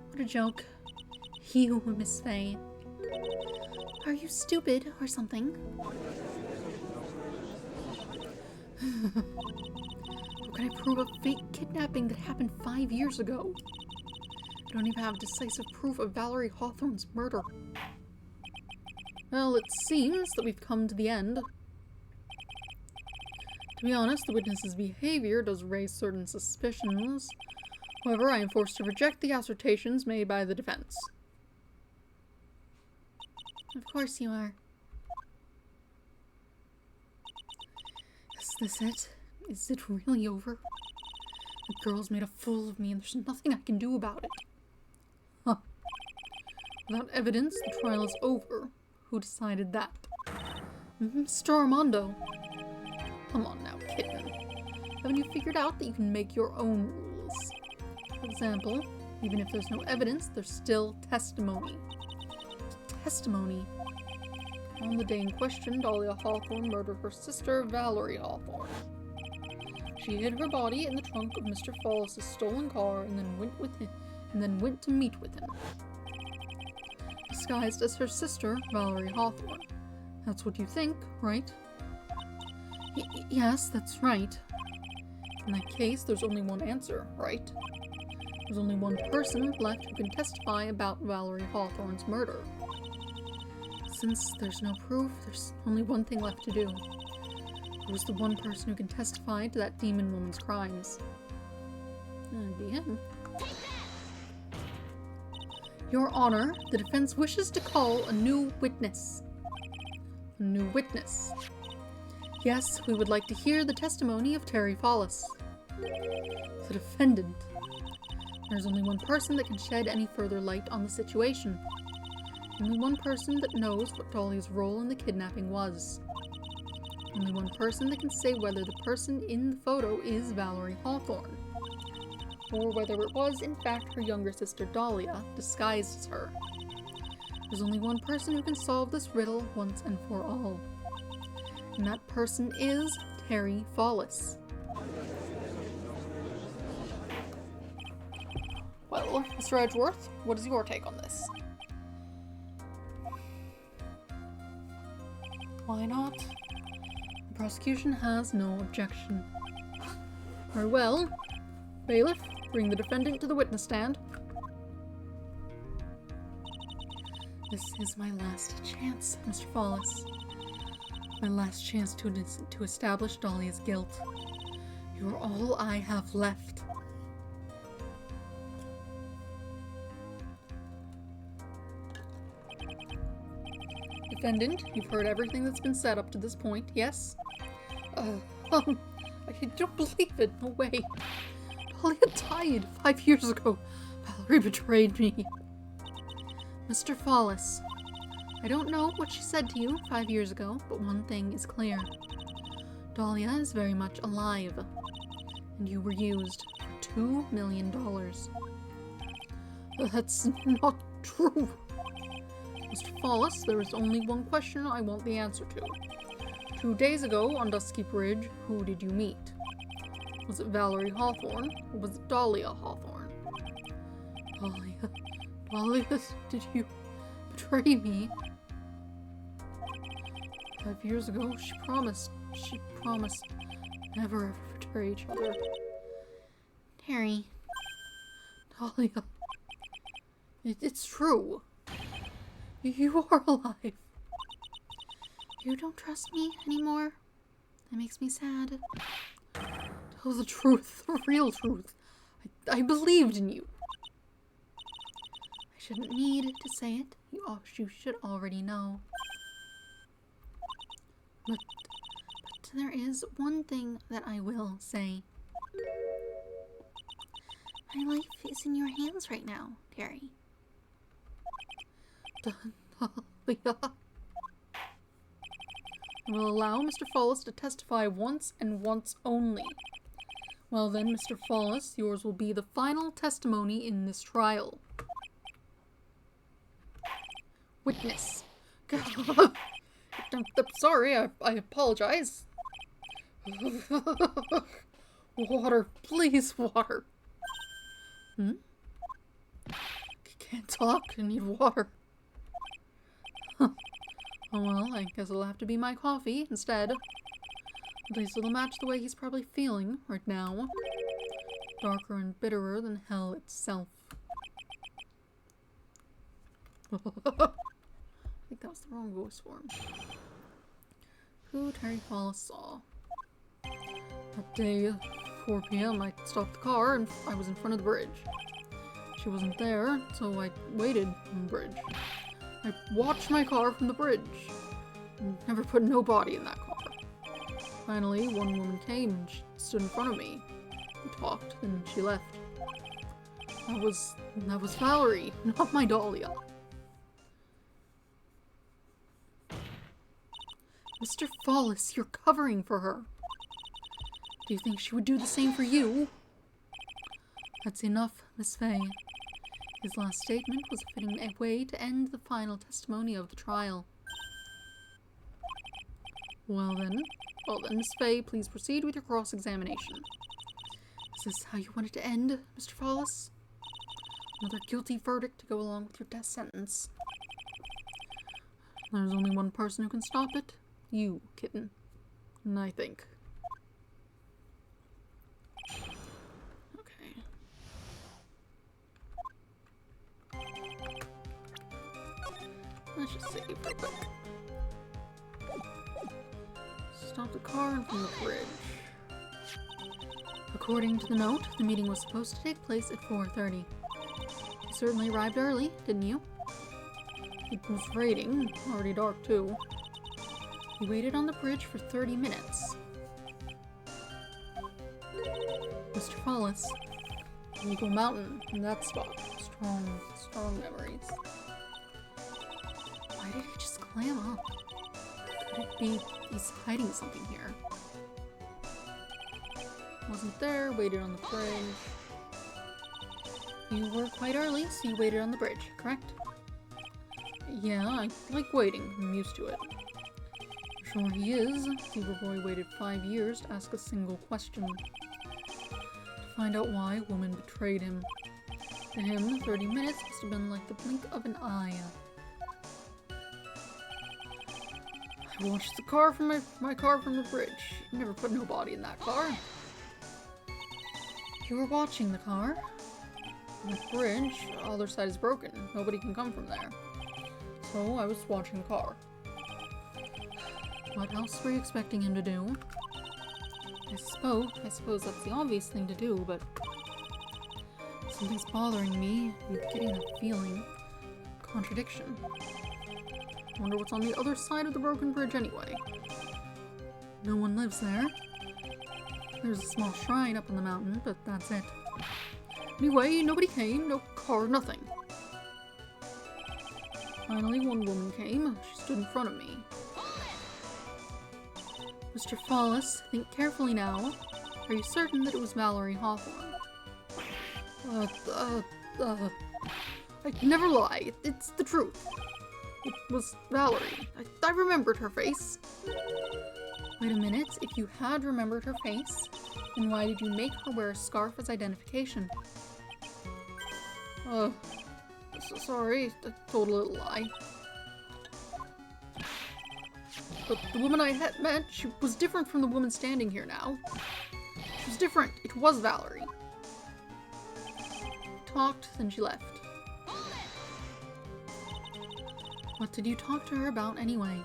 What a joke. You, Miss Fey. Are you stupid or something? How can I prove a fake kidnapping that happened 5 years ago? I don't even have decisive proof of Valerie Hawthorne's murder. Well, it seems that we've come to the end. To be honest, the witness's behavior does raise certain suspicions. However, I am forced to reject the assertions made by the defense. Of course you are. Is this it? Is it really over? The girl's made a fool of me and there's nothing I can do about it. Huh. Without evidence, the trial is over. Who decided that? Mr. Armando. Come on now, kitten. Haven't you figured out that you can make your own rules? For example, even if there's no evidence, there's still testimony. Testimony. On the day in question, Dahlia Hawthorne murdered her sister, Valerie Hawthorne. She hid her body in the trunk of Mr. Follis' stolen car and then went to meet with him. Disguised as her sister, Valerie Hawthorne. That's what you think, right? Yes, that's right. In that case, there's only one answer, right? There's only one person left who can testify about Valerie Hawthorne's murder. Since there's no proof, there's only one thing left to do. Who's the one person who can testify to that demon woman's crimes? That'd be him. Your Honor, the defense wishes to call a new witness. A new witness. Yes, we would like to hear the testimony of Terry Follis. The defendant. There's only one person that can shed any further light on the situation. Only one person that knows what Dahlia's role in the kidnapping was. Only one person that can say whether the person in the photo is Valerie Hawthorne, or whether it was in fact her younger sister Dahlia, disguised as her. There's only one person who can solve this riddle once and for all. And that person is Terry Follis. Well, Mr. Edgeworth, what is your take on this? Why not? The prosecution has no objection. Very well. Bailiff, bring the defendant to the witness stand. This is my last chance, Mr. Follis. My last chance to establish Dahlia's guilt. You're all I have left. Defendant, you've heard everything that's been said up to this point, yes? I don't believe it. No way. Dahlia died 5 years ago. Valerie betrayed me. Mr. Follis, I don't know what she said to you 5 years ago, but one thing is clear. Dahlia is very much alive, and you were used for $2 million. That's not true. Mr. Follis, there is only one question I want the answer to. 2 days ago on Dusky Bridge, who did you meet? Was it Valerie Hawthorne, or was it Dahlia Hawthorne? Dahlia, did you betray me? 5 years ago, she promised never ever betray each other. Terry. Dahlia, it's true. You are alive. You don't trust me anymore? That makes me sad. Tell the truth, the real truth. I believed in you. I shouldn't need to say it. You should already know. But there is one thing that I will say. My life is in your hands right now, Terry. Dahlia. I will allow Mr. Follis to testify once and once only. Well then, Mr. Follis, yours will be the final testimony in this trial. Witness. I'm sorry, I apologize. Water, please, water. Can't talk, I need water. Oh well, I guess it'll have to be my coffee instead. At least it'll match the way he's probably feeling right now. Darker and bitterer than hell itself. I think that was the wrong voice form. Who Terry Follis saw. That day, 4 p.m., I stopped the car and I was in front of the bridge. She wasn't there, so I waited on the bridge. I watched my car from the bridge. Never put no body in that car. Finally, one woman came and she stood in front of me. We talked, and she left. That was Valerie, not my Dahlia. Mr. Follis, you're covering for her. Do you think she would do the same for you? That's enough, Miss Fay. His last statement was a fitting way to end the final testimony of the trial. Well then, Miss Fay, please proceed with your cross-examination. Is this how you want it to end, Mr. Follis? Another guilty verdict to go along with your death sentence. There's only one person who can stop it. You, kitten. And I think. Okay. Let's just save for a bit. Stop the car in front of the bridge. According to the note, the meeting was supposed to take place at 4:30. You certainly arrived early, didn't you? It was raining, already dark too. You waited on the bridge for 30 minutes. Mr. Follis, Eagle Mountain, in that spot. Strong memories. Why did he just clam up? Could it be he's hiding something here? Wasn't there, waited on the bridge. You were quite early, so you waited on the bridge, correct? Yeah, I like waiting. I'm used to it. I'm sure he is. Fever Boy waited 5 years to ask a single question. To find out why a woman betrayed him. To him, 30 minutes must have been like the blink of an eye. I watched the car from my car from the bridge. Never put no body in that car. You were watching the car. The bridge, the other side is broken. Nobody can come from there. So I was watching the car. What else were you expecting him to do? I suppose that's the obvious thing to do, but something's bothering me. I'm getting a feeling. Contradiction. Wonder what's on the other side of the broken bridge anyway. No one lives there. There's a small shrine up on the mountain, but that's it. Anyway, nobody came, no car, nothing. Finally, one woman came. She stood in front of me. Mr. Follis, think carefully now. Are you certain that it was Valerie Hawthorne? I can never lie. It's the truth. It was Valerie. I remembered her face. Wait a minute. If you had remembered her face, then why did you make her wear a scarf as identification? Sorry. I told a little lie. But the woman I had met, she was different from the woman standing here now. She was different. It was Valerie. Talked, then she left. What did you talk to her about anyway?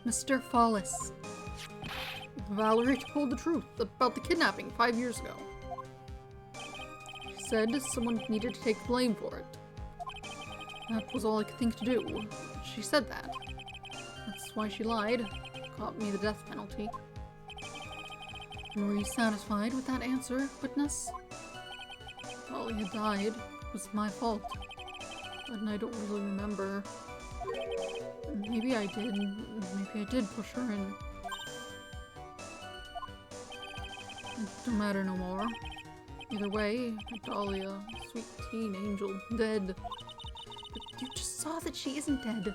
Mr. Follis. Valerie told the truth about the kidnapping 5 years ago. She said someone needed to take the blame for it. That was all I could think to do. She said that. That's why she lied. Got me the death penalty. And were you satisfied with that answer, witness? Well, he died. It was my fault. But I don't really remember. Maybe I did. Maybe I did push her in. It don't matter no more. Either way, Dahlia, sweet teen angel, dead. But you just saw that she isn't dead.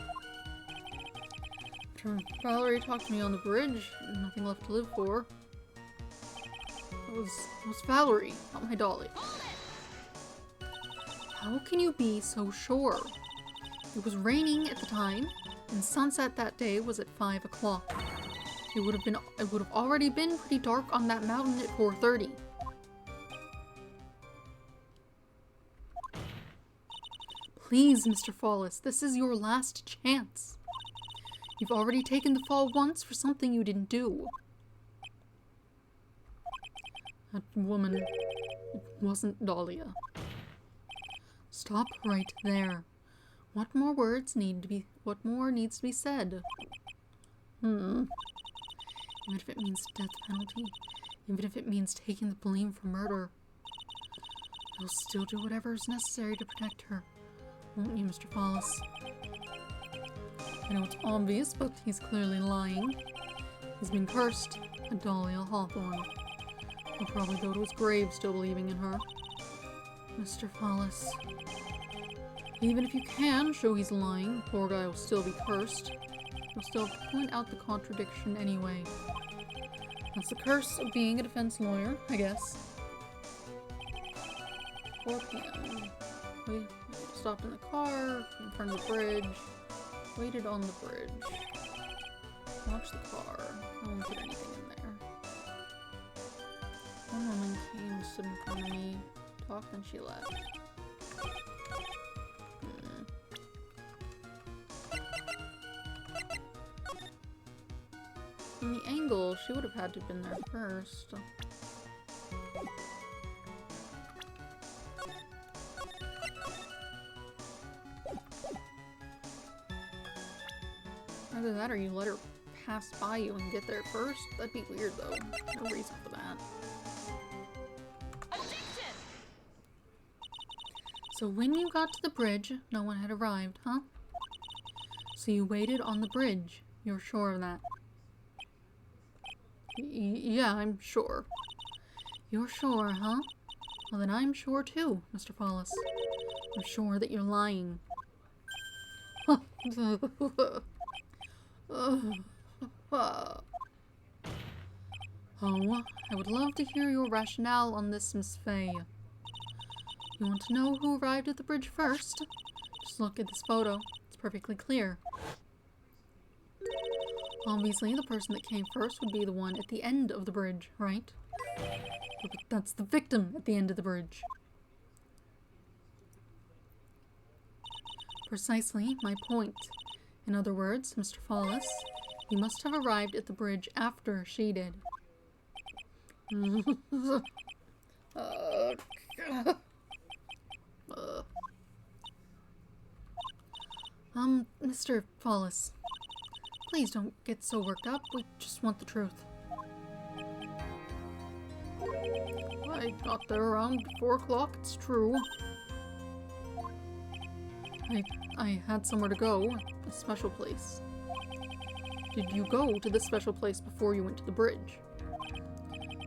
Valerie talked to me on the bridge. Nothing left to live for. It was Valerie, not my Dahlia. How can you be so sure? It was raining at the time, and sunset that day was at 5 o'clock. It would have already been pretty dark on that mountain at 4:30. Please, Mr. Follis, this is your last chance. You've already taken the fall once for something you didn't do. That woman, it wasn't Dahlia. Stop right there. What more needs to be said? Even if it means death penalty, even if it means taking the blame for murder, you'll still do whatever is necessary to protect her, won't you, Mr. Follis? I know it's obvious, but he's clearly lying. He's been cursed, a Dahlia Hawthorne. He'll probably go to his grave still believing in her. Mr. Follis. Even if you can show he's lying, the poor guy will still be cursed. You'll still have to point out the contradiction anyway. That's the curse of being a defense lawyer, I guess. 4 p.m. We stopped in the car, in front of the bridge, waited on the bridge, watched the car. No one put anything in there. One woman came, stood in front of me, talked, and she left. From the angle, she would have had to have been there first. Either that or you let her pass by you and get there first. That'd be weird though. No reason for that. Objection! So when you got to the bridge, no one had arrived, huh? So you waited on the bridge. You're sure of that? Yeah, I'm sure. You're sure, huh? Well then I'm sure too, Mr. Follis. I'm sure that you're lying. Oh, I would love to hear your rationale on this, Miss Fay. You want to know who arrived at the bridge first? Just look at this photo. It's perfectly clear. Obviously, the person that came first would be the one at the end of the bridge, right? But that's the victim at the end of the bridge. Precisely my point. In other words, Mr. Follis, you must have arrived at the bridge after she did. Mr. Follis, please don't get so worked up. We just want the truth. I got there around 4 o'clock, it's true. I had somewhere to go, a special place. Did you go to this special place before you went to the bridge?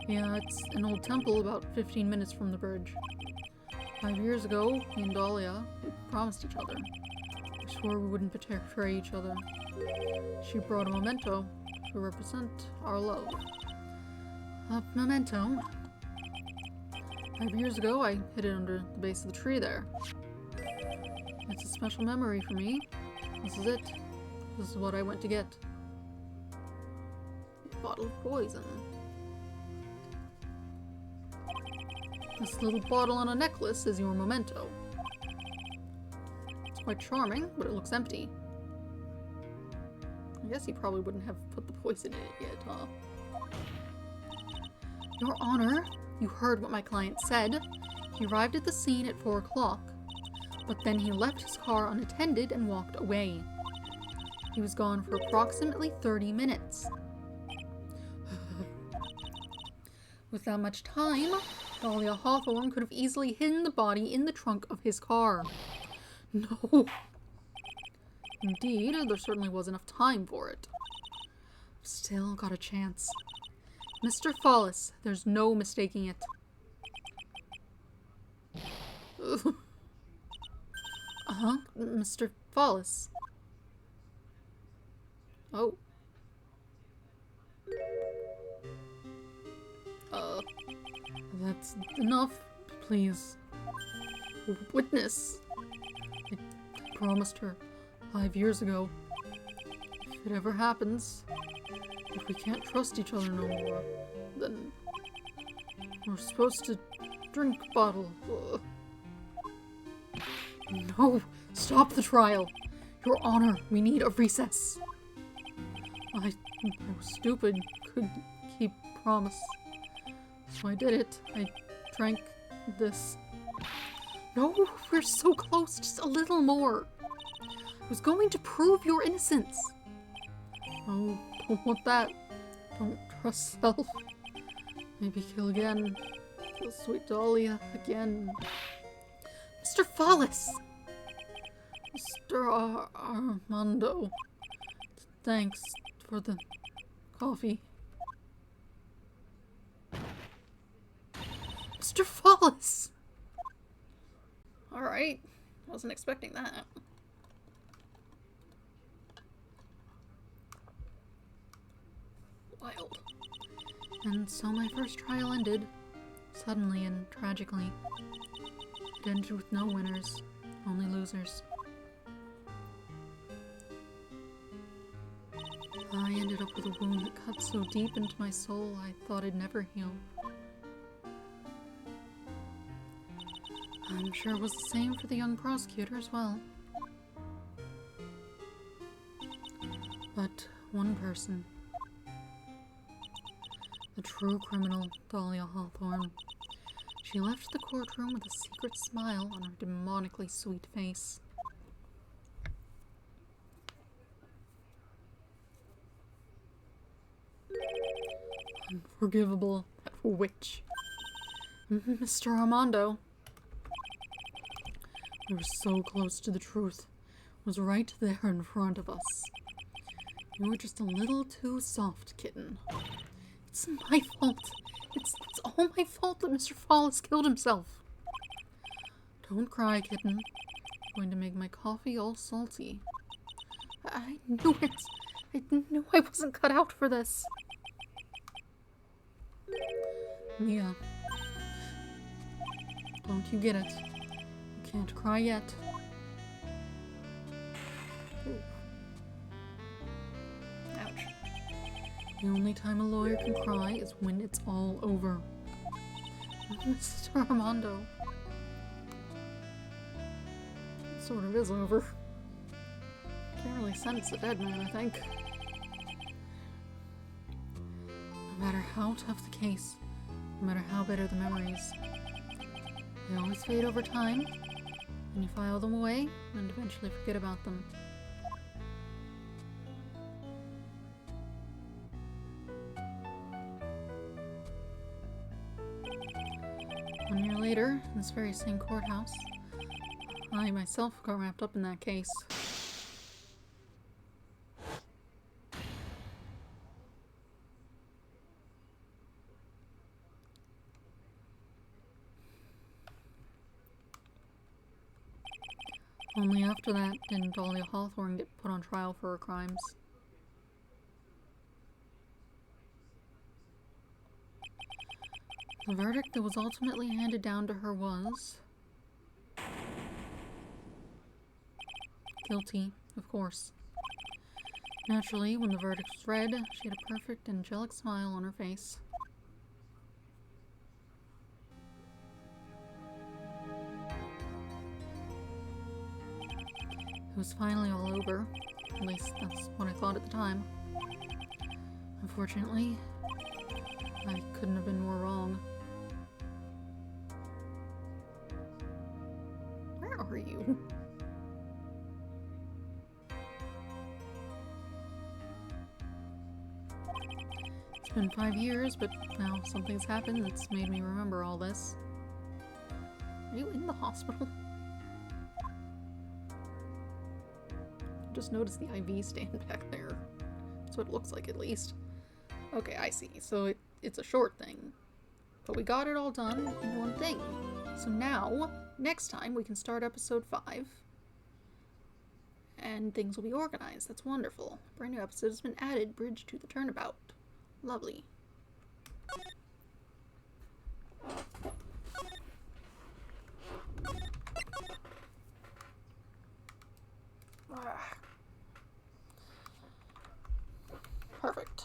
Yeah, it's an old temple about 15 minutes from the bridge. 5 years ago, me and Dahlia, we promised each other. We swore we wouldn't betray each other. She brought a memento to represent our love. A memento? 5 years ago, I hid it under the base of the tree there. It's a special memory for me. This is it. This is what I went to get. A bottle of poison. This little bottle on a necklace is your memento. It's quite charming, but it looks empty. I guess he probably wouldn't have put the poison in it yet, huh? Your Honor, you heard what my client said. He arrived at the scene at 4 o'clock, but then he left his car unattended and walked away. He was gone for approximately 30 minutes. With that much time, Dahlia Hawthorne could have easily hidden the body in the trunk of his car. No. Indeed, there certainly was enough time for it. Still got a chance. Mr. Follis, there's no mistaking it. Mr. Follis. Oh. That's enough, please. Witness. I promised her 5 years ago. If it ever happens, if we can't trust each other no more, then we're supposed to drink bottle. No, stop the trial. Your Honor, we need a recess. I was stupid, couldn't keep promise. So I did it. I drank this. No, we're so close, just a little more. I was going to prove your innocence. Oh, don't want that. Don't trust self. Maybe kill again. Kill sweet Dahlia again. Mr. Follis! Mr. Armando. Thanks for the coffee. Mr. Follis! Alright. Wasn't expecting that. Wild. And so my first trial ended. Suddenly and tragically. It ended with no winners, only losers. I ended up with a wound that cut so deep into my soul I thought it'd never heal. I'm sure it was the same for the young prosecutor as well. But one person, the true criminal, Dahlia Hawthorne, she left the courtroom with a secret smile on her demonically sweet face. Unforgivable, that witch. Mr. Armando. We were so close to the truth. It was right there in front of us. You were just a little too soft, kitten. It's my fault. It's all my fault that Mr. Follis killed himself. Don't cry, kitten. I'm going to make my coffee all salty. I knew it. I knew I wasn't cut out for this. Mia. Don't you get it? You can't cry yet. Ooh. Ouch. The only time a lawyer can cry is when it's all over. Mr. Armando. It sort of is over. Can't really sense the dead man, I think. No matter how tough the case, no matter how bitter the memories, they always fade over time, and you file them away and eventually forget about them. One year later, in this very same courthouse, I myself got wrapped up in that case. Only after that did Dahlia Hawthorne get put on trial for her crimes. The verdict that was ultimately handed down to her was... guilty, of course. Naturally, when the verdict was read, she had a perfect, angelic smile on her face. It was finally all over. At least that's what I thought at the time. Unfortunately, I couldn't have been more wrong. Where are you? It's been 5 years, but now something's happened that's made me remember all this. Are you in the hospital? Just noticed the IV stand back there. That's what it looks like, at least. Okay, I see. So it's a short thing. But we got it all done in one thing. So now, next time, we can start episode 5. And things will be organized. That's wonderful. Brand new episode has been added. Bridge to the Turnabout. Lovely. Perfect.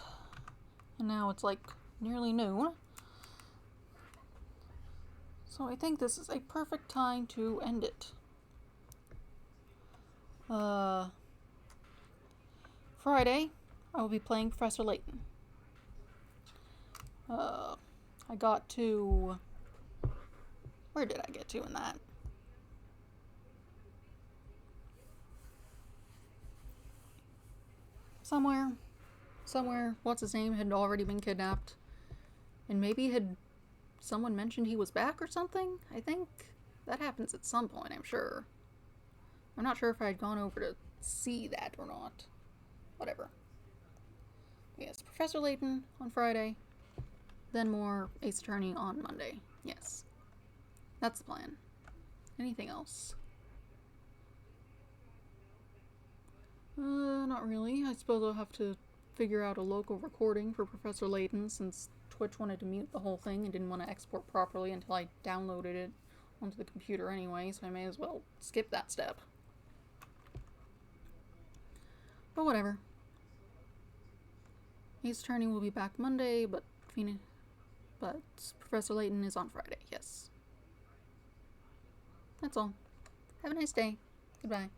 And now it's like nearly noon. So I think this is a perfect time to end it. Friday, I will be playing Professor Layton. I got to... Where did I get to in that? Somewhere, what's his name, had already been kidnapped. And maybe had someone mentioned he was back or something? I think that happens at some point, I'm sure. I'm not sure if I had gone over to see that or not. Whatever. Yes, Professor Layton on Friday. Then more Ace Attorney on Monday. Yes. That's the plan. Anything else? Not really. I suppose I'll have to figure out a local recording for Professor Layton since Twitch wanted to mute the whole thing and didn't want to export properly until I downloaded it onto the computer anyway, so I may as well skip that step. But whatever. Ace Attorney will be back Monday, but Professor Layton is on Friday, yes. That's all. Have a nice day. Goodbye.